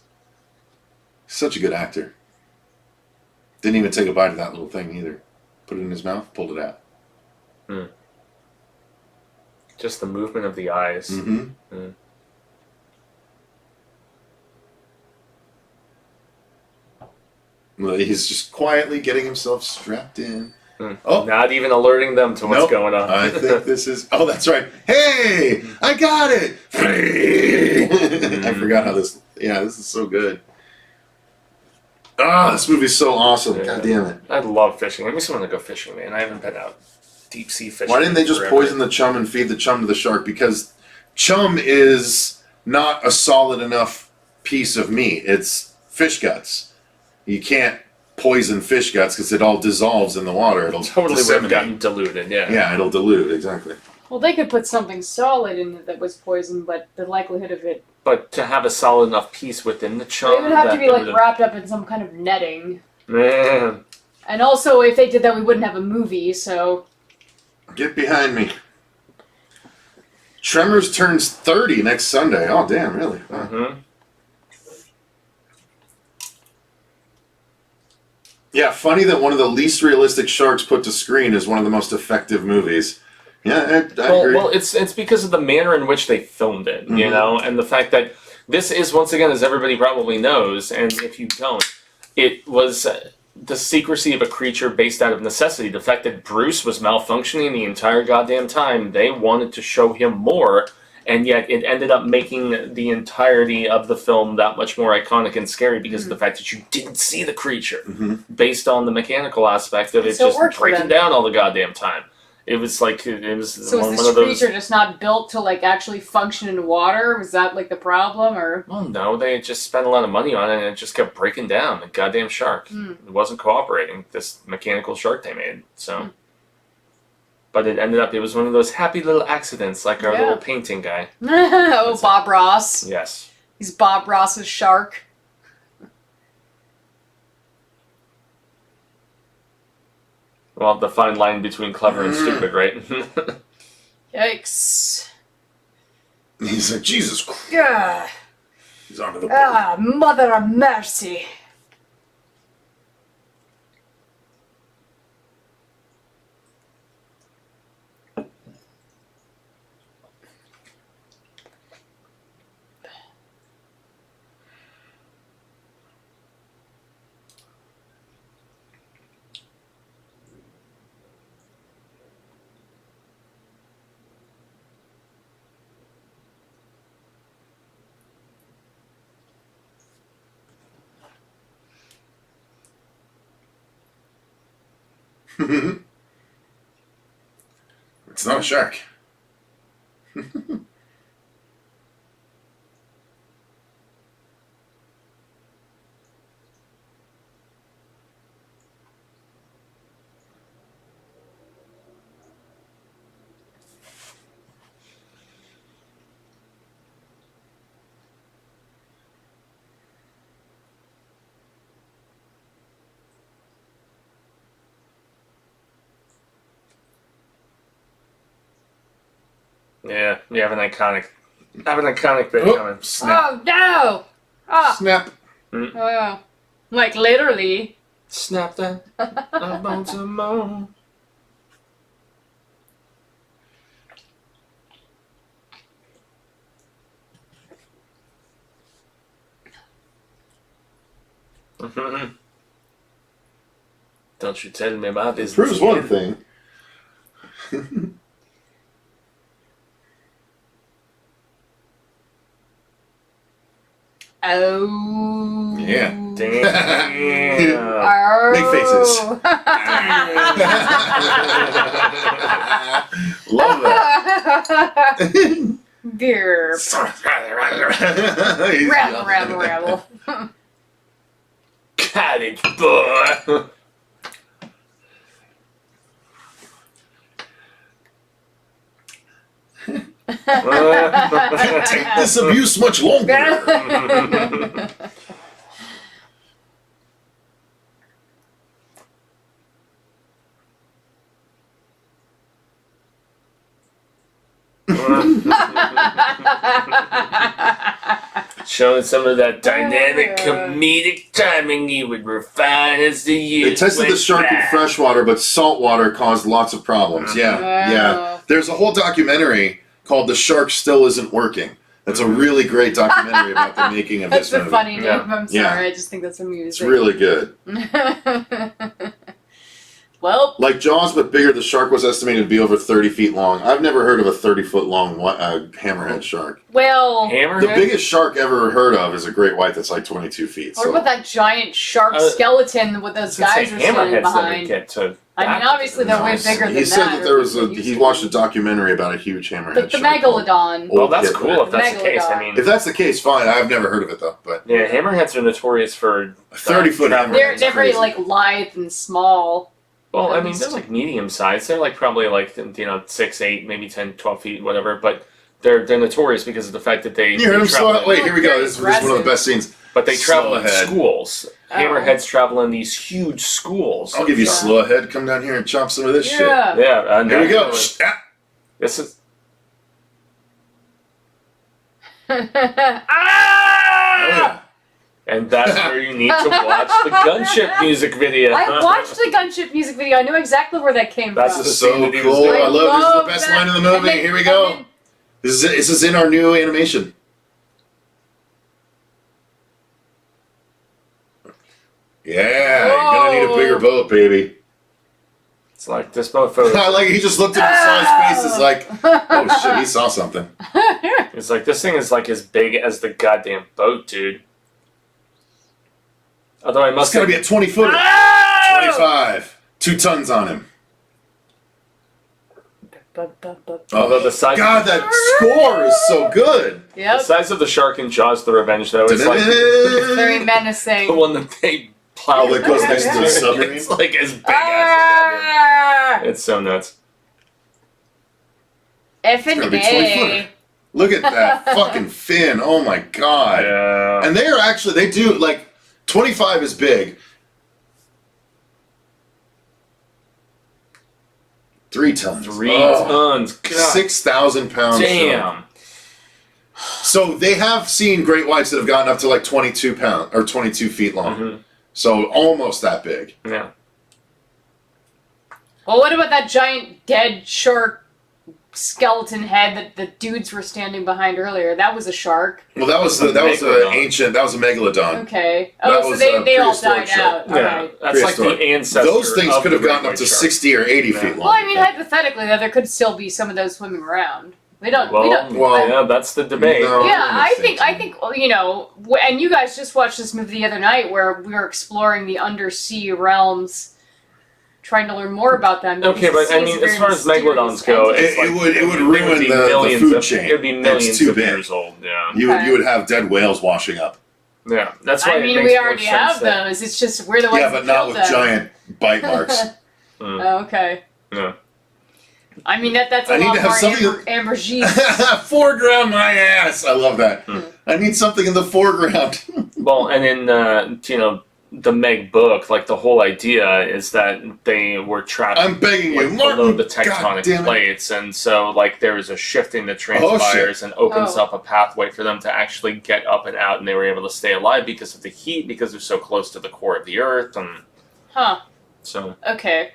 Such a good actor. Didn't even take a bite of that little thing either. Put it in his mouth, pulled it out. Just the movement of the eyes. Mm-hmm. Well, he's just quietly getting himself strapped in. Oh. Not even alerting them to what's Nope. going on. I think this is... Oh, that's right. Hey! I got it! I forgot how this... Yeah, this is so good. Ah, this movie's so awesome. Yeah. God damn it. I love fishing. I just want to go fishing, man. I haven't been out deep sea fishing. Why didn't they just forever. poison the chum and feed the chum to the shark? Because chum is not a solid enough piece of meat. It's fish guts. You can't poison fish guts because it all dissolves in the water. It'll Totally would have disseminate. gotten diluted, yeah. Yeah, it'll dilute, exactly. Well, they could put something solid in it that was poison, but the likelihood of it... But to have a solid enough piece within the chum... It would have to that be like would've- wrapped up in some kind of netting. Man. And also, if they did that, we wouldn't have a movie, so... Get behind me. Tremors turns 30 next Sunday. Oh, damn, really? Wow. Mm-hmm. Yeah, funny that one of the least realistic sharks put to screen is one of the most effective movies. Yeah, I agree. Well, it's because of the manner in which they filmed it, you know, and the fact that this is, once again, as everybody probably knows, and if you don't, it was the secrecy of a creature based out of necessity. The fact that Bruce was malfunctioning the entire goddamn time, they wanted to show him more, and yet it ended up making the entirety of the film that much more iconic and scary because of the fact that you didn't see the creature, based on the mechanical aspect of it So it just worked for breaking them. down all the goddamn time. It was like it was So one is this of those. creature just not built to like actually function in water? Was that like the problem, or? Well, no, they had just spent a lot of money on it, and it just kept breaking down. The goddamn shark. It wasn't cooperating. This mechanical shark they made. So, but it ended up. It was one of those happy little accidents, like our Yeah. little painting guy. Oh, Bob Ross. Yes. He's Bob Ross's shark. Well, the fine line between clever and stupid, right? Yikes. He's like, Jesus Christ. Yeah. He's onto the boat. Ah, mother of mercy. It's not a shark. Yeah, we have an iconic bit Oh, coming. snap. Oh no! Ah, Snap. oh. Like literally. Snap that. I'm on to more. Don't you tell me my business. Proves one thing. Oh. Yeah. Damn. Oh. Make faces. Love that. Beer. He's Rabble, yelling. rabble, rabble. Cottage boy. Can't take this abuse much longer. Showing some of that dynamic comedic timing you would refine as the years They tested the went shark in by. freshwater, but saltwater caused lots of problems. Yeah. Wow. There's a whole documentary called "The Shark Still Isn't Working." That's a really great documentary about the making of That's this a movie. funny name. Yeah. I'm sorry. Yeah. I just think that's amusing. It's really good. Well, Like Jaws, but bigger. The shark was estimated to be over 30 feet long. I've never heard of a 30-foot long hammerhead shark. well. Hammerhead? The biggest shark ever heard of is a great white that's like 22 feet. What So about that giant shark skeleton with those guys are standing Hammerheads never behind? get to. I mean, obviously they're way bigger than he said that there was or a. they used He to watched be. a documentary about a huge hammerhead The shark. called megalodon. Well, Old that's Kid cool Red. if that's the case. I Megalodon. mean, If that's the case, fine. I've never heard of it though. But yeah, hammerheads are notorious for 30-foot hammerhead. They're very like lithe and small. Well, I At mean, least. they're like medium sized. They're like probably like 6, 8, maybe 10, 12 feet, whatever. But they're notorious because of the fact that they. You heard they him travel slow. in- Wait, here we go. Very This is one of the aggressive. best scenes. But they travel in Slow ahead. schools. Oh. Hammerheads travel in these huge schools. I'll give you Yeah. slow ahead. Come down here and chop some of this shit. Yeah. Yeah, Here we go. naturally. This is. Ah! Oh, yeah. And that's where you need to watch the gunship music video. I watched the gunship music video. I knew exactly where that came That's from. This is the scene so that he was cool. doing. I love this. Is the best that. line in the movie. And then- Here we and go. then- This is in our new animation. Yeah, you're gonna need a bigger boat, baby. It's like this boat photo. I like he just looked at his son's face. It's like, oh shit, he saw something. It's like, this thing is like as big as the goddamn boat, dude. Although I must It's gotta be a 20-footer. Oh! 25. 2 tons on him. Although the size God, that score is so good. the Yep. size of the shark in Jaws the Revenge, though, is like Very the menacing. one that they plow. Oh, that goes next to the submarine? It's like as big as Ah! it's so nuts. F and gotta be A. 20-footer. Look at that fucking fin. Oh my god. Yeah. And they are actually, they do, like, 25 is big. 3 tons. 3 Oh, tons. God 6,000 pounds. damn. So they have seen great whites that have gotten up to like 22 pounds or 22 feet long. Mhm. So almost that big. Yeah. Well, what about that giant dead shark skeleton head that the dudes were standing behind earlier? That was a shark. Well, that was Megalodon. that was a megalodon. Okay. That Oh, so was they a all prehistoric died shark. out. Yeah. Alright. That's like the Prehistoric. ancestor. Those things of could have the gotten great up to white shark. 60 or 80 Yeah. feet long. Well, I mean, hypothetically, though, there could still be some of those swimming around. We don't. well, yeah, that's the debate. No. Yeah, I think think, you know, and you guys just watched this movie the other night where we were exploring the undersea realms, trying to learn more about them. Okay, but I mean, as far as megalodons go, it's It would it ruin be the millions food of, chain. It would be It's millions too of big. years old. Yeah, you would have dead whales washing up. yeah. That's why. I it mean, makes we more already sense have that- those. It's just we're the ones Yeah, that but not killed with them. giant bite marks. Oh, okay. Yeah. I mean, that's a I need lot to have more something- ambergris. Foreground my ass. I love that. I need something in the foreground. Well, and in you know, the Meg book, like the whole idea is that they were trapped I'm begging you, like, below Martin. the God tectonic damn it. plates, and so like there is a shifting that transpires and opens Oh. up a pathway for them to actually get up and out, and they were able to stay alive because of the heat, because they're so close to the core of the Earth, and Huh. so Okay.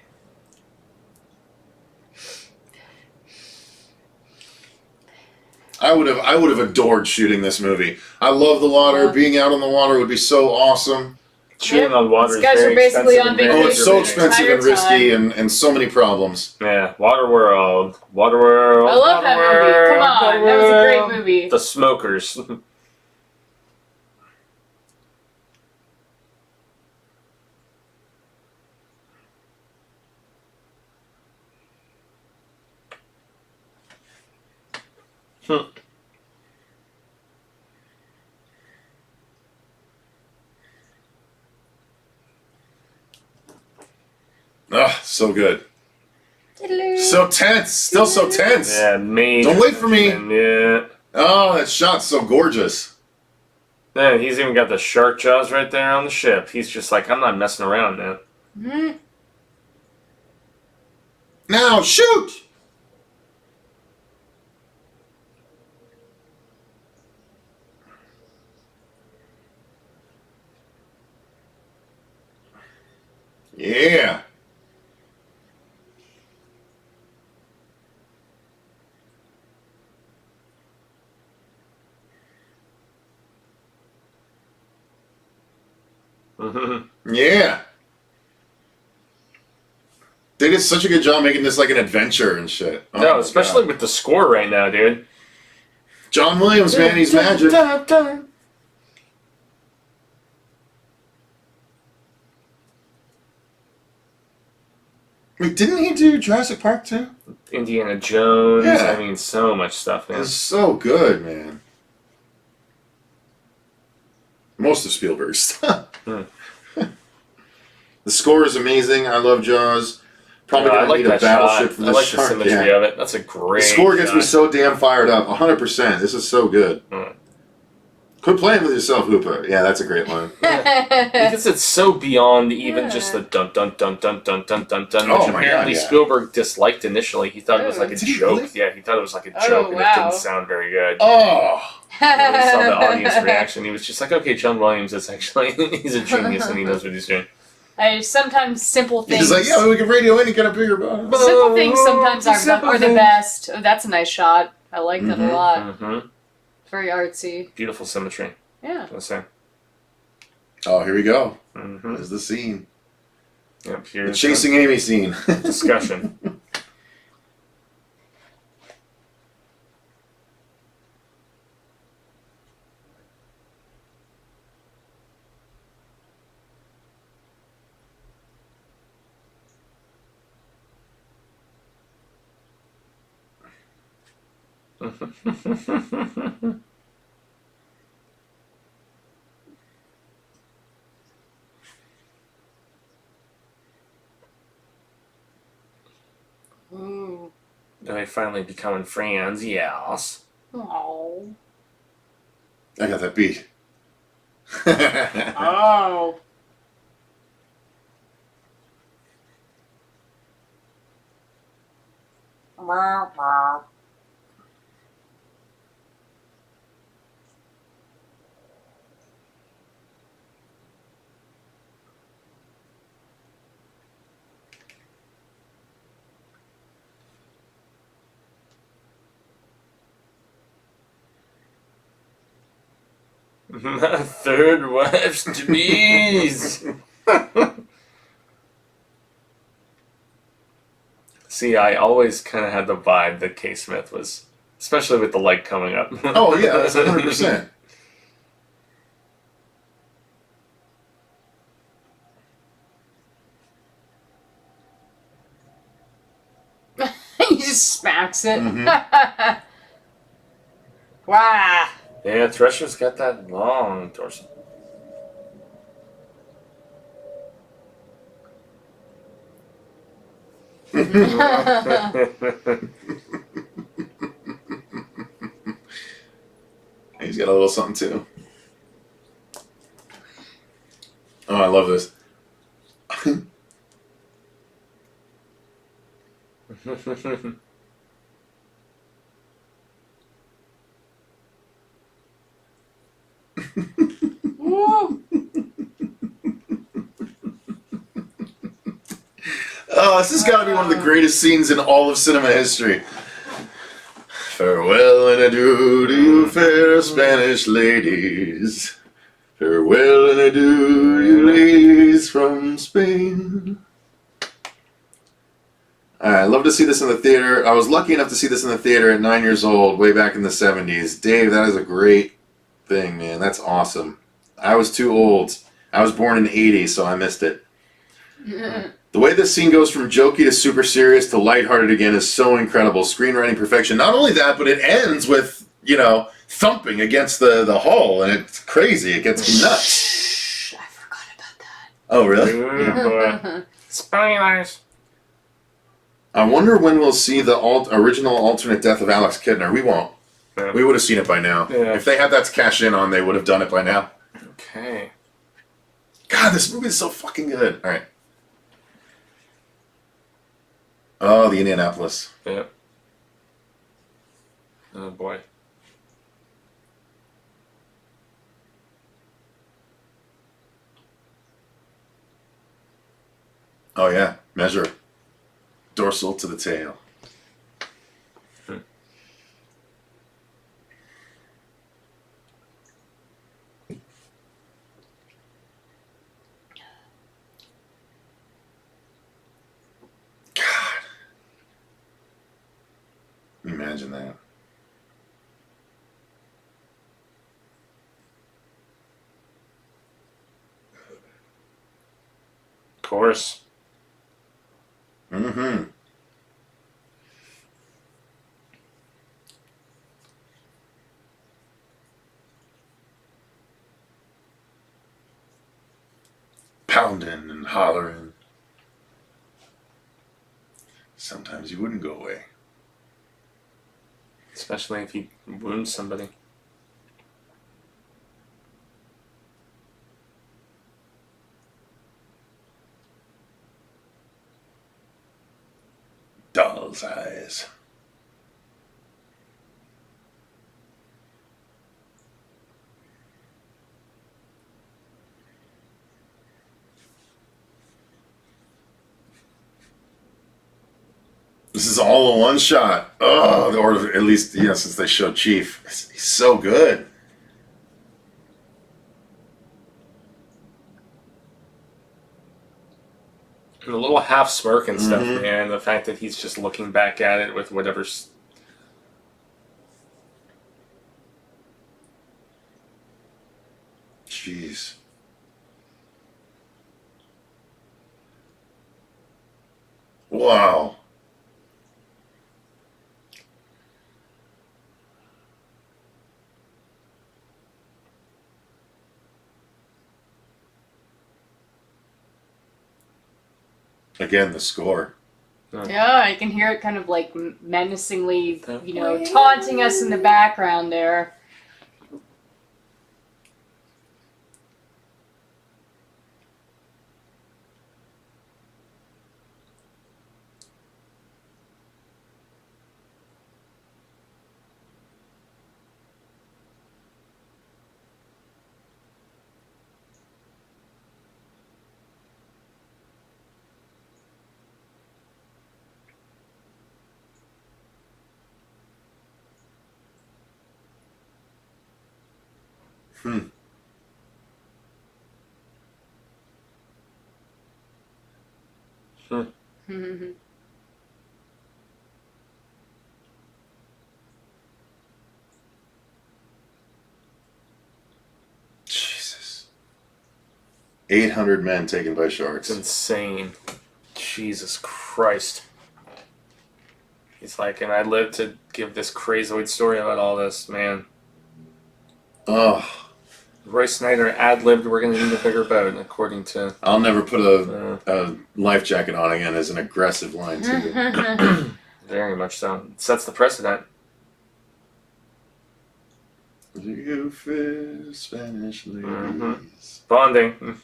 I would have adored shooting this movie. I love the water. Yeah. Being out on the water would be so awesome. shooting on water These is guys very are basically expensive on and very Oh, it's so vacation. aggravating. expensive and Entire risky time. and so many problems. Yeah, Waterworld. Waterworld. I love that movie. Come on, that was a Waterworld. great movie. The Smokers. Ah, so good. So tense. Still so tense. Yeah, major. Don't wait for me. Yeah. Oh, that shot's so gorgeous. Yeah, he's even got the shark jaws right there on the ship. He's just like, I'm not messing around, man. Mhm. Now shoot! Yeah. Yeah. They did such a good job making this like an adventure and shit. Oh No, my especially God. with the score right now, dude. John Williams, man, he's magic. Wait, didn't he do Jurassic Park too? Indiana Jones. Yeah. I mean, so much stuff, man. It's so good, man. Most of Spielberg's stuff. The score is amazing. I love Jaws. Probably I gonna like need a that battleship shot. for I this like shark. the symmetry Yeah. of it. That's a great The score gets me shot. so damn fired up. 100%. This is so good. Quit playing with yourself, Hooper. Yeah, that's a great line. Because it's so beyond even just the dun dun dun dun dun dun dun dun, Oh which my apparently God, yeah. Spielberg disliked initially. He thought it was Oh, like a did he joke. really? Yeah, he thought it was like a Oh, joke, and it wow. didn't sound very good. Oh! When he saw the audience reaction, he was just like, "Okay, John Williams is actually he's a genius and he knows what he's doing." Sometimes simple things. He's like, yeah, we can radio in and get a bigger boat. Simple things sometimes Simple are the things. best. Oh, that's a nice shot. I like that a Mhm. lot. Mm-hmm. Very artsy. Beautiful symmetry. Yeah. Let's say. Oh, here we go. Mm-hmm. There's the scene. Yep. The Here's Chasing Amy scene. the discussion. Ooh. They finally becoming friends, yes. Oh. I got that beat. Oh. My third wife's to bees. See, I always kind of had the vibe that K. Smith was, especially with the light coming up. Oh yeah, that's 100%. He just smacks it. Mhm. Wow. Yeah, Thresher's got that long torso. He's got a little something too. Oh, I love this. Woo. Oh, this has got to be one of the greatest scenes in all of cinema history. Farewell and adieu to you fair Spanish ladies. Farewell and adieu, you ladies from Spain. I love to see this in the theater. I was lucky enough to see this in the theater at 9 years old, way back in the 70s. Dave, that is a great thing, man. That's awesome. I was too old. I was born in the 80s, so I missed it. The way this scene goes from jokey to super serious to lighthearted again is so incredible. Screenwriting perfection. Not only that, but it ends with, thumping against the hull, and it's crazy. It gets nuts. Shh, I forgot about that. Oh, really? Ooh, boy. Spoilers. I wonder when we'll see the original alternate death of Alex Kidner. We won't. Yeah. We would have seen it by now. Yeah. If they had that to cash in on, they would have done it by now. Okay. God, this movie is so fucking good. All right. Oh, the Indianapolis. Yep. Oh boy. Oh, yeah. Measure. Dorsal to the tail. God. Imagine that. Of course. Mm-hmm. Pounding and hollering. Sometimes you wouldn't go away. Especially if you wound somebody. Doll's eyes. This is all a one shot. Oh, or at least, since they showed Chief. He's so good. And a little half smirk and stuff, Mhm. man. The fact that he's just looking back at it with whatever's. Jeez. Wow. Again, the score. Yeah, I can hear it kind of like menacingly, taunting us in the background there. Jesus. 800 men taken by sharks. It's insane. Jesus Christ. He's like, and I live to give this crazoid story about all this, man. Oh. Roy Snyder ad-libbed, we're going to need a bigger boat, according to... I'll never put a life jacket on again as an aggressive line, too. Very much so. It sets the precedent. You fish Spanish ladies. Bonding.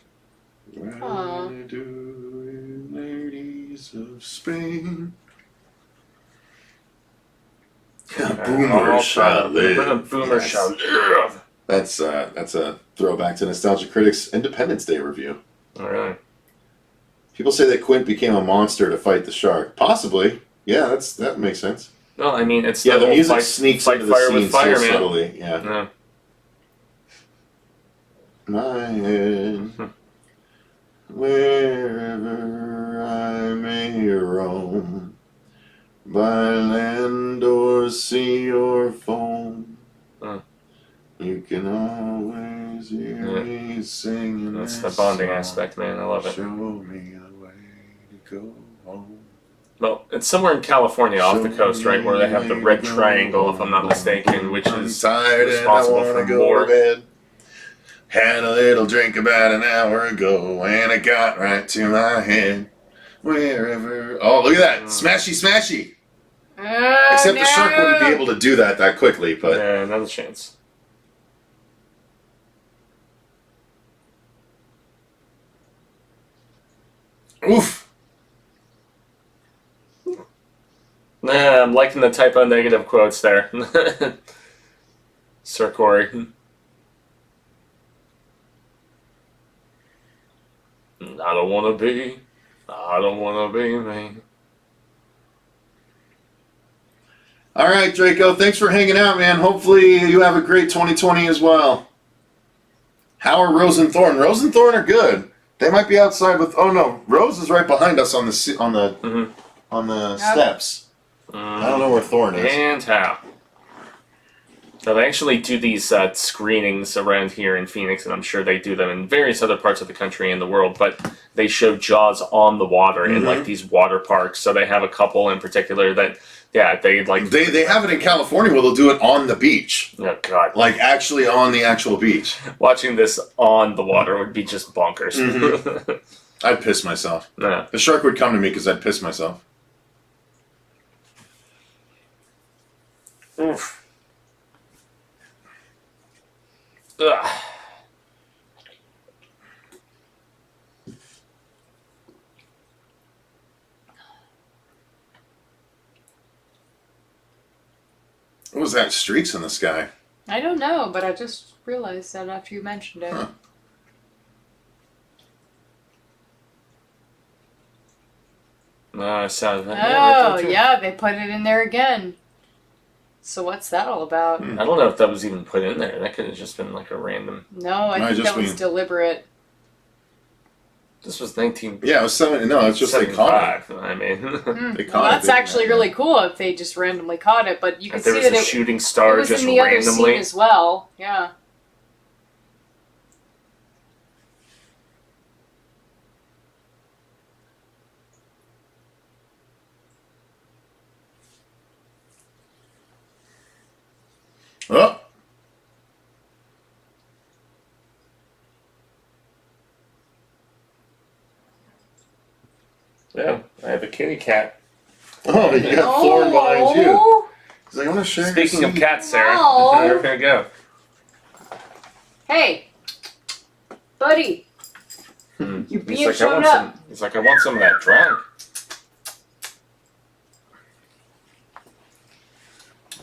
Where do ladies of Spain? Boomer shall live. Boomer shall live. That's a throwback to Nostalgia Critics' Independence Day review. Oh, really? People say that Quint became a monster to fight the shark. Possibly. Yeah, that makes sense. Well, I mean, it's the whole music sneaks into the fire scene with fire, so man. subtly. Yeah. My head, wherever I may roam, by land or sea or foam, you can always hear me singing. That's the bonding aspect, man. I love it. Show me a way to go home. Well, it's somewhere in California off the coast, right, where they have the red triangle, if I'm not mistaken, which is responsible for more. Had a little drink about an hour ago, and it got right to my head. Wherever... Oh, look at that. Smashy, smashy. Except the shark wouldn't be able to do that quickly, but... Yeah, another chance. Oof. Nah, I'm liking the typo negative quotes there. Sir Corey. I don't want to be me. All right, Draco, thanks for hanging out, man. Hopefully you have a great 2020 as well. How are Rose and Thorn? Rose and Thorn are good. They might be outside with... Oh, no. Rose is right behind us on the steps. I don't know where Thorn is. And how? Now, they actually do these screenings around here in Phoenix, and I'm sure they do them in various other parts of the country and the world, but they show Jaws on the water in, like, these water parks. So they have a couple in particular that, yeah, they, like... They have it in California where they'll do it on the beach. Oh, God. Like, actually on the actual beach. Watching this on the water would be just bonkers. I'd piss myself. Yeah. The shark would come to me because I'd piss myself. Oof. Ugh. What was that? Streaks in the sky. I don't know, but I just realized that after you mentioned it. Huh. Yeah, they put it in there again. So what's that all about? I don't know if that was even put in there. That could have just been like a random... No, I think that was deliberate. This was 19... Yeah, it was 7... No, it's just they caught it. I mean... They caught that's actually really cool if they just randomly caught it, but you can see that there was a shooting star was just in the randomly. other scene as well. Yeah. Oh! Yeah, I have a kitty cat. Oh, you got Thorn behind you. He's like, I want to share. Speaking of cats, Sarah, No. there we go. Hey, buddy. Hmm. You're He's being like, shown up. He's like, I want some of that drunk.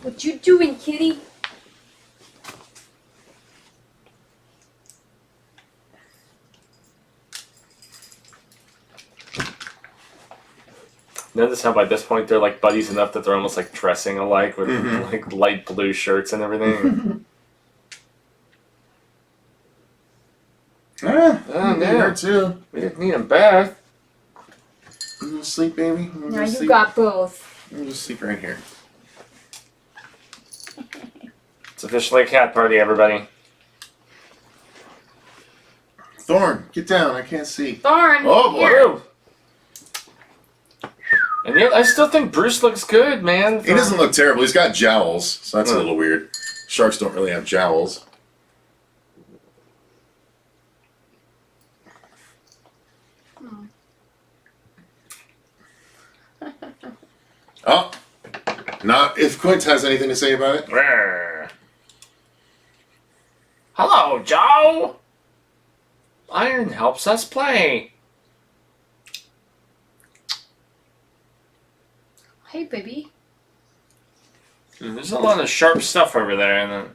What you doing, kitty? Notice how by this point they're like buddies enough that they're almost like dressing alike with like light blue shirts and everything. Ah, Oh, you need her too. We didn't need a bath. You gonna sleep, baby? Now you got both. You just sleep right here. It's officially a cat party, everybody. Thorn, get down. I can't see. Thorn. Oh, boy. here. Woo. And yet, I still think Bruce looks good, man. He doesn't look terrible. He's got jowls, so that's a little weird. Sharks don't really have jowls. Oh, not if Quint has anything to say about it. Rrr. Hello, Joe. Iron helps us play. Hey, baby. There's a lot of sharp stuff over there. And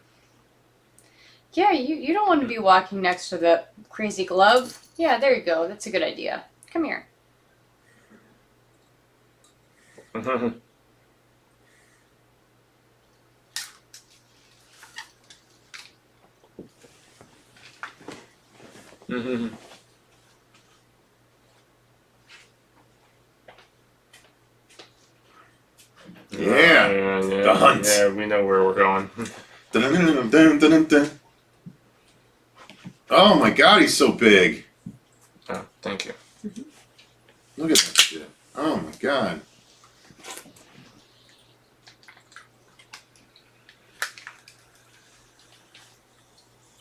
Yeah, you don't want to be walking next to the crazy glove. Yeah, there you go. That's a good idea. Come here. Yeah. The hunt. Yeah, we know where we're going. Dun, dun, dun, dun, dun. Oh my god, he's so big. Oh, thank you. Look at that shit. Oh my god.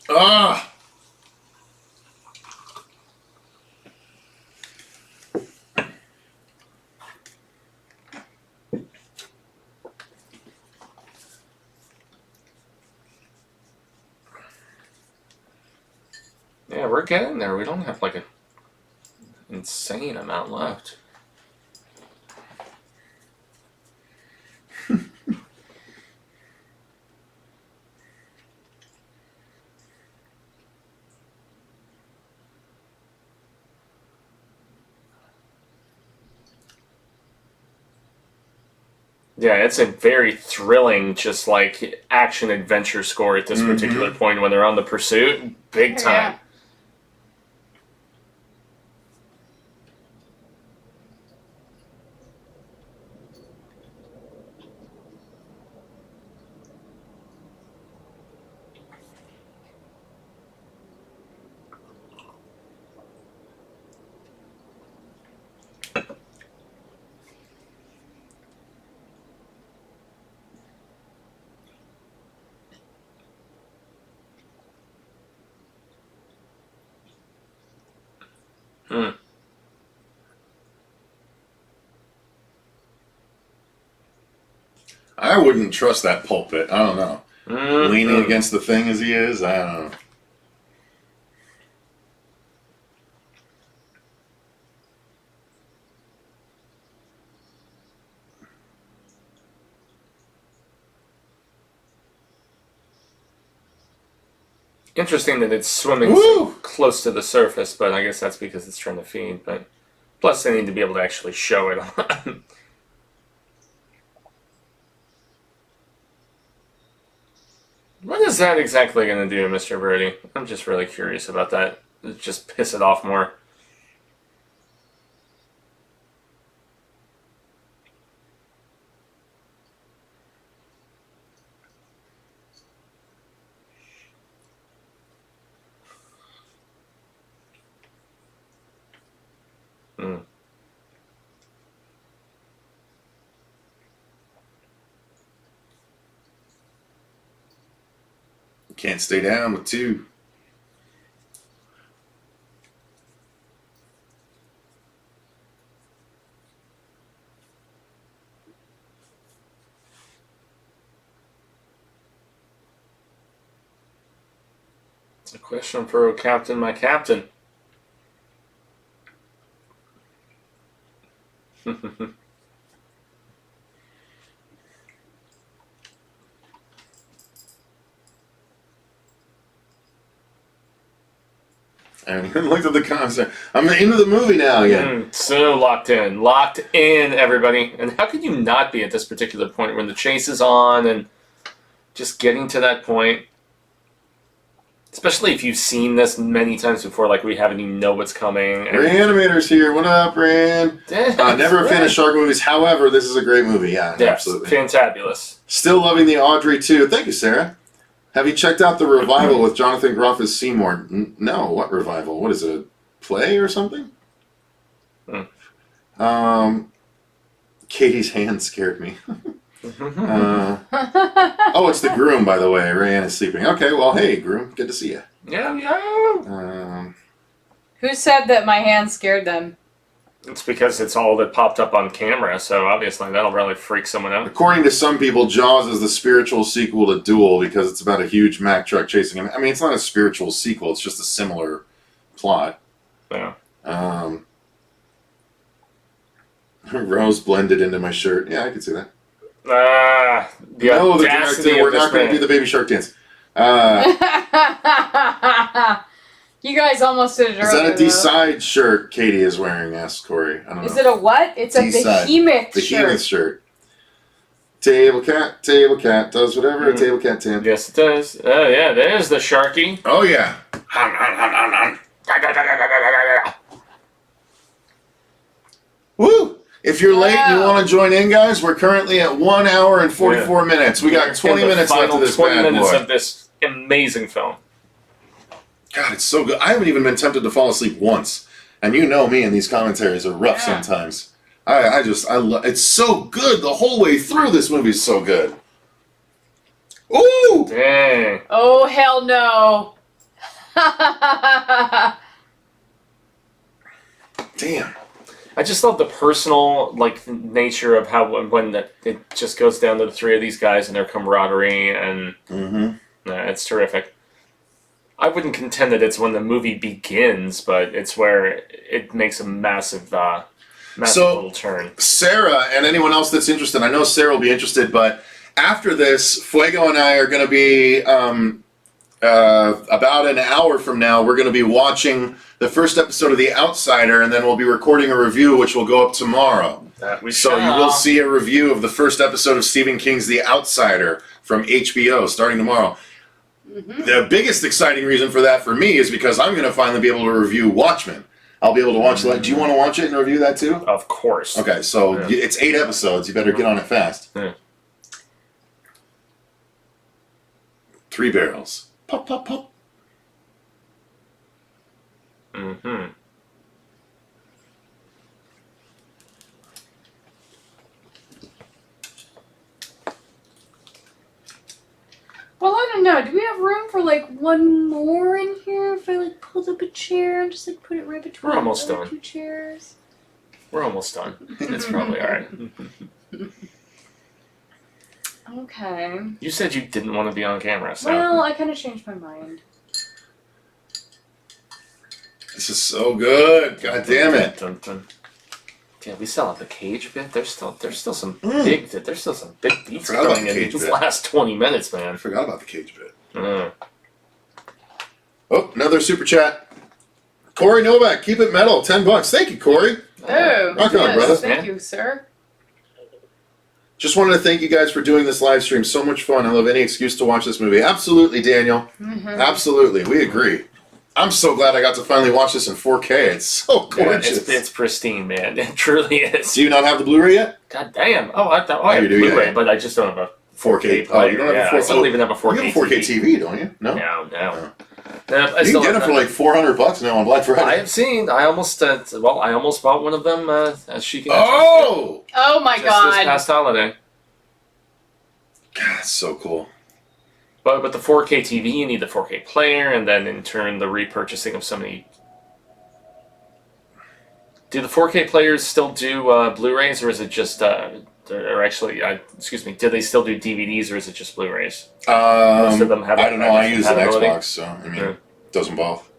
Ah! Yeah, we're getting there. We don't have like an insane amount left. Yeah, it's a very thrilling, just like action adventure score at this particular point when they're on the pursuit. Big time. Yeah. I wouldn't trust that pulpit. I don't know. Leaning against the thing as he is, I don't know. Interesting that it's swimming Woo! so close to the surface, but I guess that's because it's trying to feed. But plus, they need to be able to actually show it. What is that exactly going to do, Mr. Birdie? I'm just really curious about that. Just piss it off more. Can't stay down with two. A question for Captain, my captain. And looked at the concert. I'm into the movie now again. So locked in, everybody. And how could you not be at this particular point when the chase is on and just getting to that point? Especially if you've seen this many times before, like we haven't even know what's coming. Reanimator's here. What up, Ran? Never a fan of shark movies. However, this is a great movie. Yeah, absolutely. Fantabulous. Still loving the Audrey too. Thank you, Sarah. Have you checked out the revival with Jonathan Groff as Seymour? No. What revival? What is it? A play or something? Katie's hand scared me. Oh, it's the groom, by the way. Rayanne is sleeping. Okay, well, hey, groom. Good to see you. Yeah. Who said that my hand scared them? It's because it's all that popped up on camera, so obviously that'll really freak someone out. According to some people, Jaws is the spiritual sequel to Duel because it's about a huge Mack truck chasing him. I mean, it's not a spiritual sequel. It's just a similar plot. Yeah. Rose blended into my shirt. Yeah, I can see that. The No, the audacity director, we're of not this going to man. do the baby shark dance. You guys almost did it earlier. Is that a though. Decide shirt Katie is wearing? Asks Corey. I don't know. Is it a what? It's a Decide. behemoth Behemoth shirt. shirt. Table cat does whatever a table cat can. Yes, it does. Oh, yeah, there's the Sharky. Oh, yeah. Woo! If you're late and you want to join in, guys, we're currently at 1 hour and 44 minutes. We got 20 In the minutes left final of this 20 bad minutes boy. of this amazing film. God, it's so good. I haven't even been tempted to fall asleep once. And you know me, and these commentaries are rough sometimes. I love it's so good the whole way through. This movie's so good. Ooh! Dang. Oh, hell no. Damn. I just love the personal nature of how when it just goes down to the three of these guys and their camaraderie, and it's terrific. I wouldn't contend that it's when the movie begins, but it's where it makes a massive little turn. Sarah and anyone else that's interested, I know Sarah will be interested, but after this, Fuego and I are going to be, about an hour from now, we're going to be watching the first episode of The Outsider, and then we'll be recording a review, which will go up tomorrow. So you will see a review of the first episode of Stephen King's The Outsider from HBO starting tomorrow. The biggest exciting reason for that for me is because I'm going to finally be able to review Watchmen. I'll be able to watch that. Do you want to watch it and review that too? Of course. Okay, so it's 8 episodes. You better get on it fast. Yeah. 3 barrels. Pop, pop, pop. Well, I don't know. Do we have room for one more in here? If I pulled up a chair and just put it right between We're almost the other done. 2 chairs? We're almost done. It's probably alright. Okay. You said you didn't want to be on camera, so... Well, I kind of changed my mind. This is so good. God damn it. Dun, dun. Yeah, we still have the cage bit. There's still some big beats Forgot about going the in cage these bit. last 20 minutes, I man. forgot about the cage bit. Mm. Oh, another super chat. Corey Novak, keep it metal, $10. Thank you, Corey. Oh, Rock on, brother. Thank you, sir. Just wanted to thank you guys for doing this live stream. So much fun. I love any excuse to watch this movie. Absolutely, Daniel. Absolutely. We agree. I'm so glad I got to finally watch this in 4K. It's so Yeah, gorgeous. it's pristine, man. It truly is. Do you not have the Blu-ray yet? God damn. Oh, I have you do, Blu-ray, yeah. but I just don't have a 4K. player. Oh, you don't have Yeah, a 4K. I still don't even have a 4K You have a 4K TV, don't you? No? No. Oh. No, I You still can get have it for that. $400 now on Black Friday. I have seen. I almost bought one of them as she can. Oh! Oh my Just this god. past holiday. God, that's so cool. But with the 4K TV, you need the 4K player, and then in turn the repurchasing of so many. Do the 4K players still do Blu-rays, or is it just? Or actually, excuse me. Do they still do DVDs, or is it just Blu-rays? Most of them have. I don't know. I use an compatibility. Xbox, so I mean, Does them both.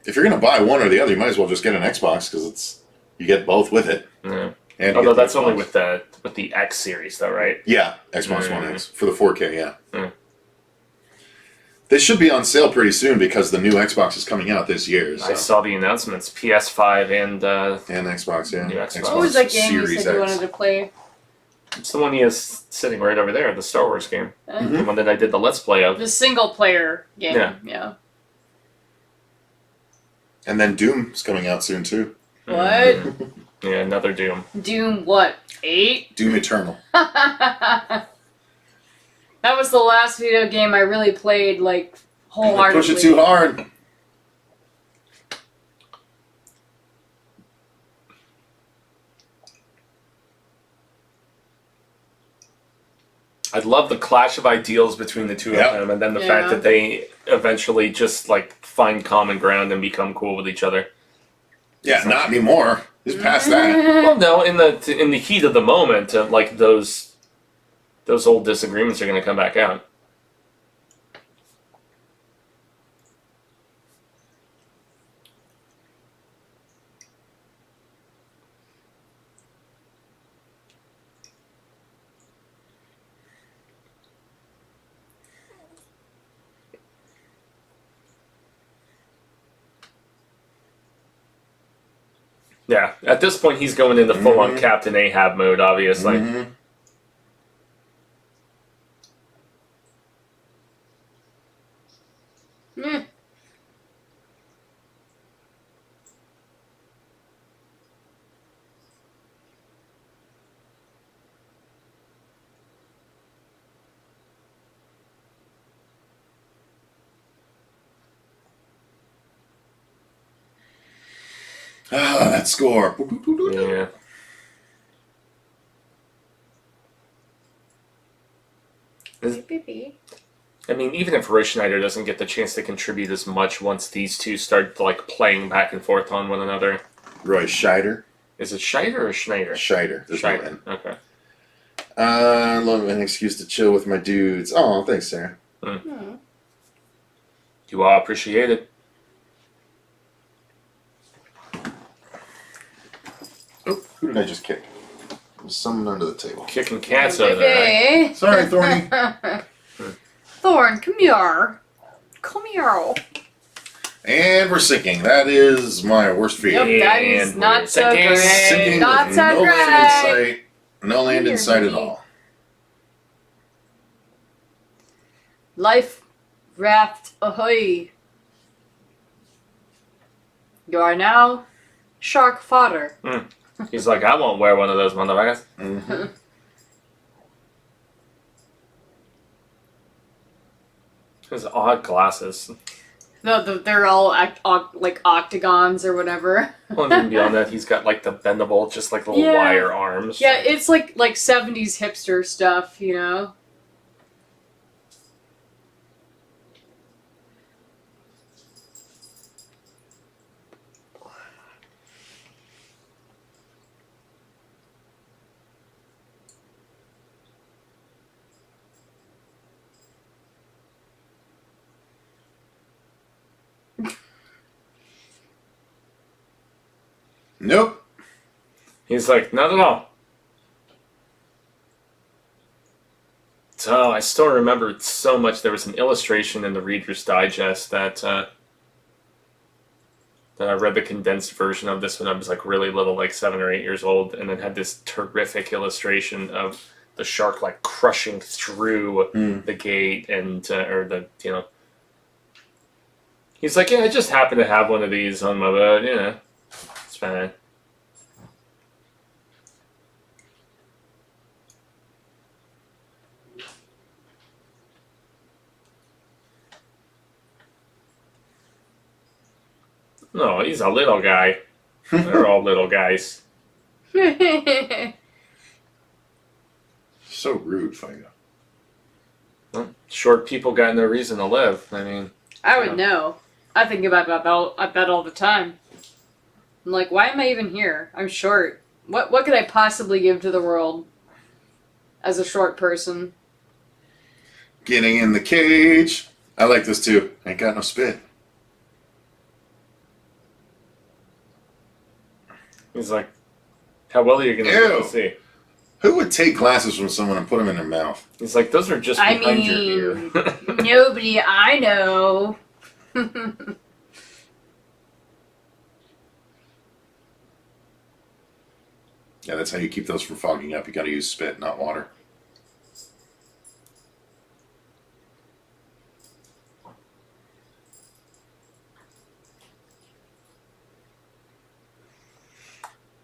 If you're going to buy one or the other, you might as well just get an Xbox because you get both with it. Yeah. And Although you get the that's only Xbox. with the X series, though, right? Yeah, Xbox One X for the 4K. Yeah. Mm. They should be on sale pretty soon because the new Xbox is coming out this year. So. I saw the announcements: PS5 and Xbox, yeah. New Xbox. What was that game Series you said you X. wanted to play? It's the one he is sitting right over there, the Star Wars game. Mm-hmm. The one that I did the Let's Play of. The single player game. Yeah. Yeah. And then Doom's coming out soon too. What? Yeah, another Doom. Doom what? 8? Doom Eternal. That was the last video game I really played, like, They wholeheartedly. push it too hard. I love the clash of ideals between the two Yep. of them, and then the Yeah. fact that they eventually just like find common ground and become cool with each other. Yeah, not anymore. He's past that. Well, no, in the heat of the moment, like those old disagreements are going to come back out. Yeah, at this point, he's going into full-on Captain Ahab mode, obviously. Mhm. Meh. Ah, that score. Yeah. I mean, even if Roy Schneider doesn't get the chance to contribute as much once these two start like playing back and forth on one another. Roy Scheider. Is it Scheider or Schneider? Scheider. There's no Scheider. N. Okay. Love an excuse to chill with my dudes. Oh, thanks, Sarah. You all appreciate it. Oh, who did I just kick? There's someone under the table. Kicking cats over there. Right? Baby. Sorry, Thorny. Thorn, come here. Come here. And we're sinking. That is my worst fear. Yep, that is And not we're so sinking. great. Sinking Not with so no land in great. sight. No land in Here, sight at baby. all. Life raft ahoy. You are now shark fodder. He's like, I won't wear one of those motherfuckers. Mm-hmm. His odd glasses. They're all like octagons or whatever. Well, and even beyond that, he's got like the bendable, just like little Yeah. wire arms. Yeah, it's like 70s hipster stuff, you know? Nope. He's like, not at all. So I still remember so much. There was an illustration in the Reader's Digest that I read the condensed version of this when I was like really little, like 7 or 8 years old, and it had this terrific illustration of the shark like crushing through the gate and or the He's like, yeah, I just happen to have one of these on my boat, it's fine. No, he's a little guy. They're all little guys. So rude, Figo. Well, short people got no reason to live. I mean, I would know. I think about that all the time. I'm like, why am I even here? I'm short. What could I possibly give to the world as a short person? Getting in the cage. I like this too. Ain't got no spit. He's like, how well are you going to be able to see? Who would take glasses from someone and put them in their mouth? He's like, those are just behind your ear. Nobody I know. Yeah, that's how you keep those from fogging up. You got to use spit, not water.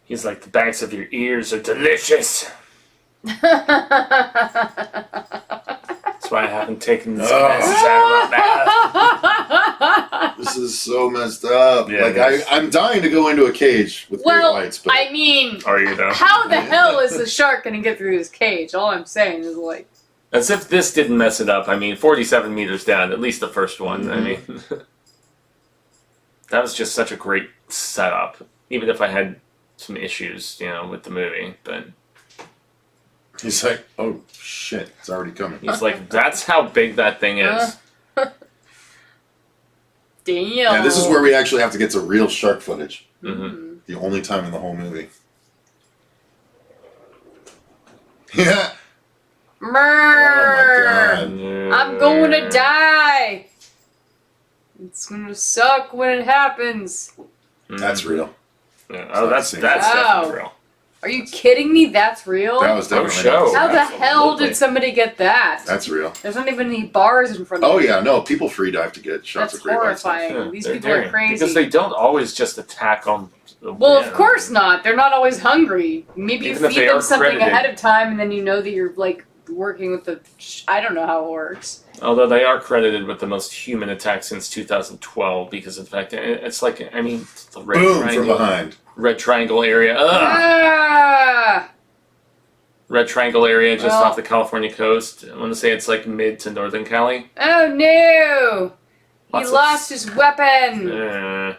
He's like, the backs of your ears are delicious. That's why I haven't taken these glasses out of my mouth. This is so messed up. Yeah, like I'm dying to go into a cage with great whites, but I mean, Are you though? how the hell is the shark gonna get through this cage? All I'm saying is like, As if this didn't mess it up. I mean, 47 meters down, at least the first one. I mean, that was just such a great setup. Even if I had some issues, with the movie, but he's like, oh shit, it's already coming. he's like, that's how big that thing is. damn. Yeah, this is where we actually have to get to real shark footage. Mm-hmm. The only time in the whole movie. Yeah. Murr. Oh my God. I'm going to die. It's gonna suck when it happens. That's real. Yeah. Oh, that's Wow. definitely real. Are you kidding me? That's real? That was definitely show. How the Absolutely. hell did somebody get that? That's real. There's not even any bars in front of Oh me. yeah, no, people free dive to get shots That's of great white stuff. horrifying. Yeah, These they're people are daring. crazy. Because they don't always just attack on the Well, of course not. They're not always hungry. Maybe you Even if feed they them are something credited. ahead of time, and then you know that you're like working with the. I don't know how it works. Although they are credited with the most human attack since 2012 because of the fact that it's like, I mean, the red Boom triangle. from behind. Red triangle area. Ugh! Ah! Red triangle area just Well- off the California coast. I want to say it's like mid to northern Cali. Oh no! He Lots of- lost his weapon.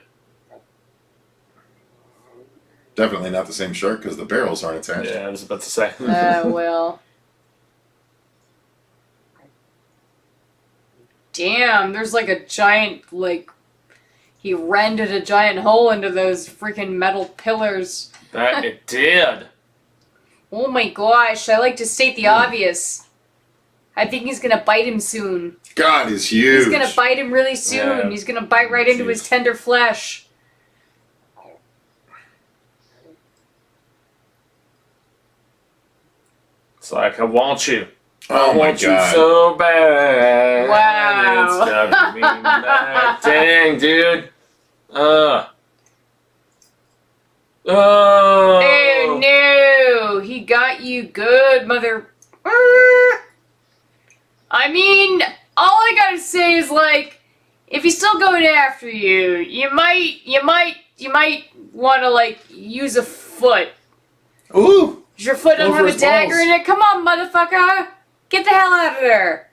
Definitely not the same shark because the barrels aren't attached. Yeah, I was about to say. Oh well. Damn, there's like a giant, like, he rendered a giant hole into those freaking metal pillars. That it did. Oh my gosh, I like to state the obvious. I think he's gonna bite him soon. God is huge. He's gonna bite him really soon. Yeah. He's gonna bite right into his tender flesh. It's like, I want you. Oh I my want you God. so bad. Wow. It's driving me mad. Dang, dude. Oh. Oh no! He got you good, mother. I mean, all I gotta say is like, if he's still going after you, you might want to like use a foot. Ooh. Does your foot don't Over have a his dagger balls. in it? Come on, motherfucker! Get the hell out of there!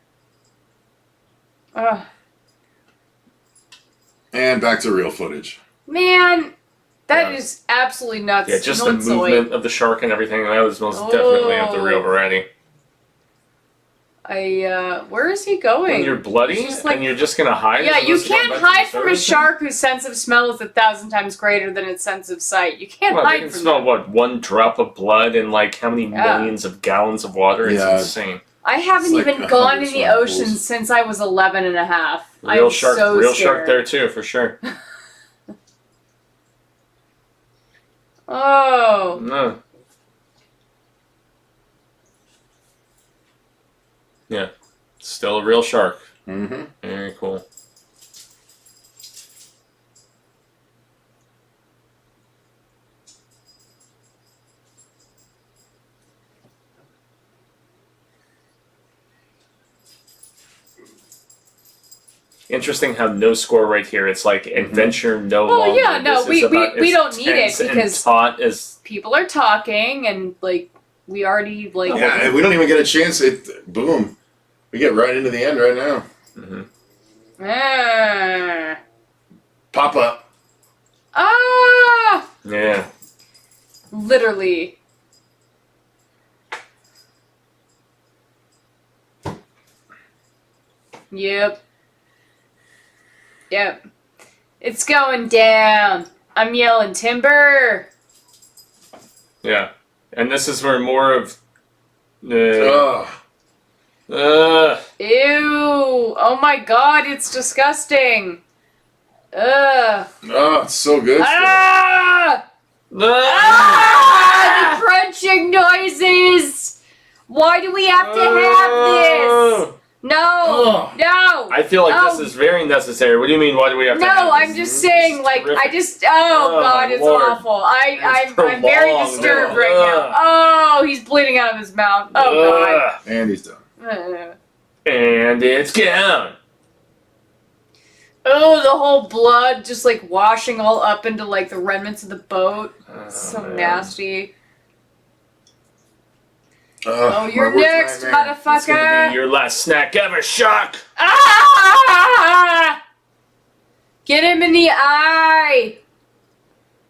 Ugh. And back to real footage. Man, that Yeah. is absolutely nuts. Yeah, just the Nonsoy. movement of the shark and everything. That was most definitely of the real variety. Where is he going? When you're bloody It's just like- and you're just gonna hide. Yeah, as you opposed to going can't back to hide the from a surface? shark whose sense of smell is 1,000 times greater than its sense of sight. You can't Well, they hide can from smell that. what, one drop of blood in like how many Yeah. millions of gallons of water? It's Yeah. insane. I haven't It's like even 100 gone in the swimming ocean pools. since I was 11 and a half. Real I'm shark, so real scared. shark there too, for sure. Oh. No. Yeah, still a real shark. Mm-hmm. Very cool. Interesting how no score right here. It's like adventure no Well, longer. yeah, no, This is we about as don't need it tense and because- taut as People are talking and, like, we already, like... Yeah, and we don't even get a chance. Boom. We get right into the end right now. Ah. Pop up. Ah! yeah. Literally. Yep. Yep. It's going down. I'm yelling timber. Yeah. And this is where more of... Ugh. Ew. Oh my god, it's disgusting. Ugh. Oh, it's so good. Ah! Ah! The crunching noises! Why do we have to have this? No! No! I feel like this is very necessary. What do you mean, why do we have to have No, this? I'm just saying, like, terrific. I just, oh god, it's Lord. awful. I'm very prolonged. disturbed right now. Oh, he's bleeding out of his mouth. Oh And he's done. god. And it's gone. Oh, the whole blood just like washing all up into like the remnants of the boat. It's so man. nasty. Ugh, Oh, you're my worst next, nightmare. It's gonna motherfucker! be your last snack ever, Shark! Ah! Get him in the eye!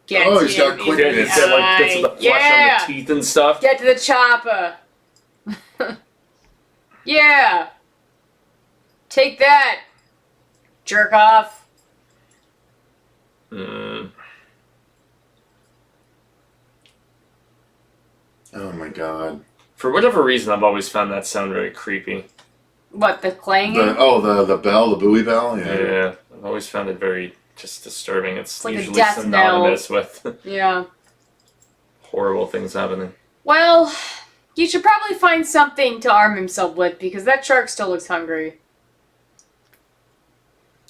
Get Oh, he's got him quick- in Dude, the it's got like bits of the eye. flesh Yeah! on the teeth and stuff. Get to the chopper. Yeah. Take that. Jerk off. Mm. Oh my god. For whatever reason, I've always found that sound really creepy. What, the clanging? The bell, the buoy bell? Yeah, I've always found it very just disturbing. It's like a usually death synonymous with Yeah. horrible things happening. Well, you should probably find something to arm himself with because that shark still looks hungry.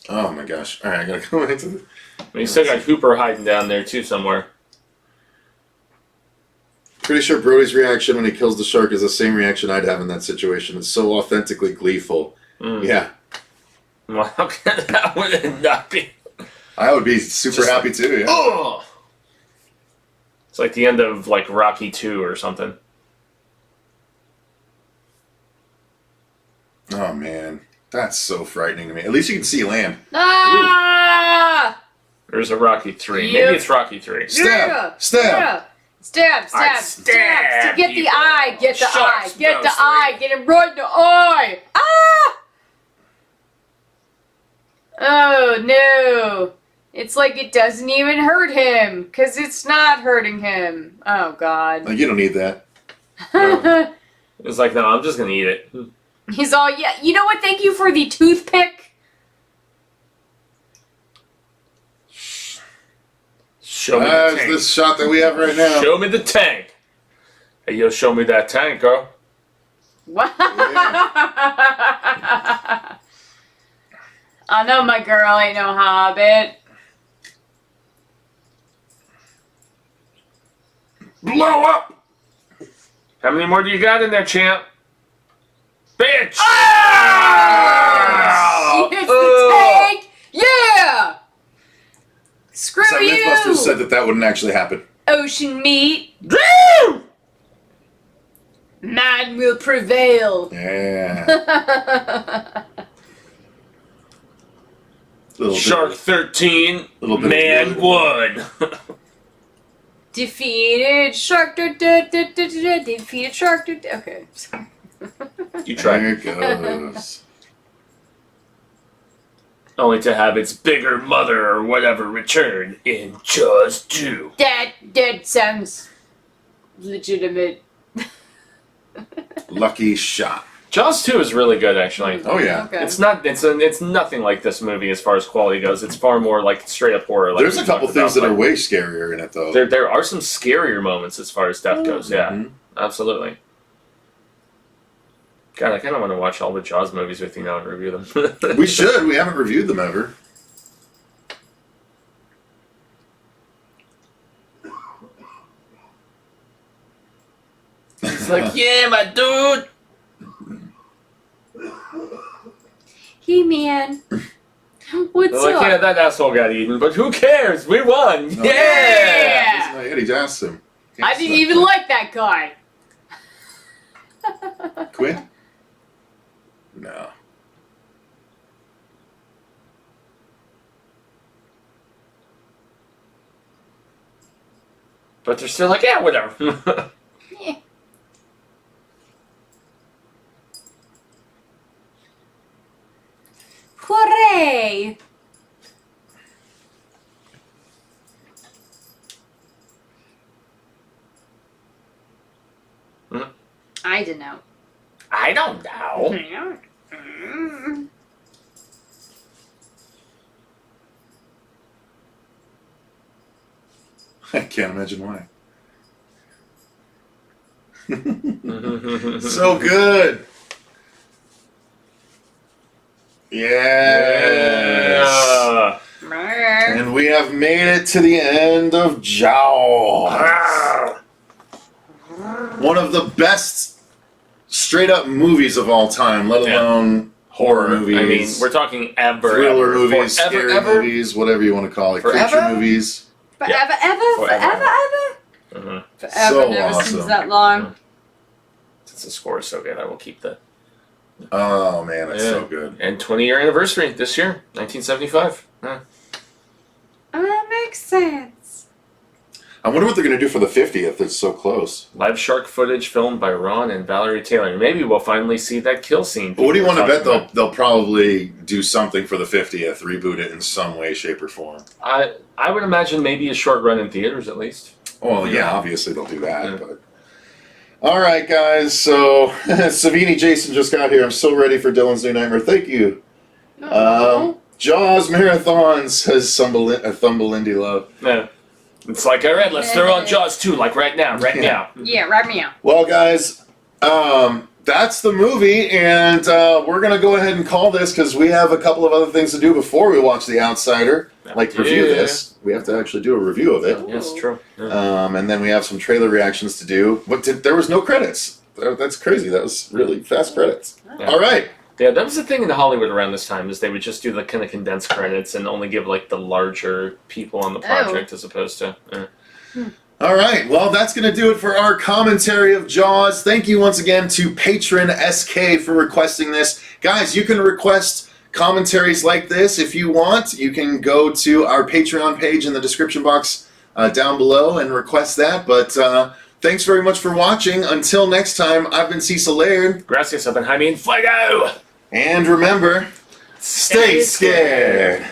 Oh my gosh. Alright, I gotta go into the... I mean, you still got Hooper hiding down there too somewhere. Pretty sure Brody's reaction when he kills the shark is the same reaction I'd have in that situation. It's so authentically gleeful. Mm. Yeah. Well, how can that would not be? I would be super Just happy too, yeah. Oh! It's like the end of like Rocky 2 or something. Oh man. That's so frightening to me. At least you can see land. Ah! There's a Rocky 3. Yep. Maybe it's Rocky 3. Stab! Yeah. Stab! Yeah. Stab, I'd stab, stab Get the people. eye, get the eye, Sharks get the mostly. eye, get him right in the eye! Ah! Oh no. It's like it doesn't even hurt him, because it's not hurting him. Oh god. Like, you don't need that. It's like, no, I'm just gonna eat it. He's all, yeah, you know what, thank you for the toothpick. Show me the That's tank. this shot that we have right now. Show me the tank. Hey, yo, show me that tank, girl. What? I know my girl ain't no hobbit. Blow up! How many more do you got in there, champ? Bitch! He hits the tank! Yeah! Screw Some you! Mythbusters said that wouldn't actually happen. Ocean meat. Woo! Man will prevail. Yeah. Little Shark bit. 13, Little bit of man blood. wood. Defeated shark. Defeated shark. Okay. You tried. There it goes. Only to have its bigger mother or whatever return in Jaws 2. That sounds legitimate. Lucky shot. Jaws 2 is really good, actually. Oh yeah. Okay. It's not. It's nothing like this movie as far as quality goes. It's far more like straight up horror. Like There's we a couple talked things about, that are but way scarier in it though. There are some scarier moments as far as death goes. Yeah, Mhm. absolutely. God, I kind of want to watch all the Jaws movies with you now and review them. We should. We haven't reviewed them ever. It's like, yeah, my dude. Hey man. What's They're like, up? yeah, that asshole got eaten, but who cares? We won. No. Yeah. He's not- He asked him. I didn't even like that guy. Quit? No. But they're still like, yeah, whatever. Yeah. Hooray! I don't know. I don't know. I can't imagine why. So good. Yes. Yeah. And we have made it to the end of Jaws. One of the best straight up movies of all time, let alone horror movies. I mean, we're talking ever. Thriller ever. movies, Forever, scary ever? movies, whatever you want to call it. Forever? Creature movies. Forever, ever, Forever. forever. Mhm. Forever, never awesome. seems that long. Since the score is so good, I will keep the. Oh man, it's Yeah. so good. And 20-year anniversary this year, 1975. Yeah. That makes sense. I wonder what they're going to do for the 50th. It's so close. Live shark footage filmed by Ron and Valerie Taylor. Maybe we'll finally see that kill scene. But what do you want to bet about. they'll probably do something for the 50th, reboot it in some way, shape, or form? I would imagine maybe a short run in theaters at least. Well, yeah, obviously they'll do that. But all right, guys. So Savini Jason just got here. I'm so ready for Dylan's New Nightmare. Thank you. Jaws Marathon says Thumbelindi Love. Yeah. It's like, all right, let's throw on Jaws 2, like right now, now. Yeah, right me out. Well, guys, that's the movie, and we're going to go ahead and call this because we have a couple of other things to do before we watch The Outsider. Like review this. We have to actually do a review of it. Yes, true. Yeah. And then we have some trailer reactions to do. But there was no credits. That's crazy. That was really fast credits. Yeah. All right. Yeah, that was the thing in Hollywood around this time, is they would just do the kind of condensed credits and only give like the larger people on the project as opposed to. All right. Well, that's going to do it for our commentary of Jaws. Thank you once again to Patron SK for requesting this. Guys, you can request commentaries like this if you want. You can go to our Patreon page in the description box down below and request that. But thanks very much for watching. Until next time, I've been Cecil Laird. Gracias, I've been Jaime and Fuego! And remember, stay scared.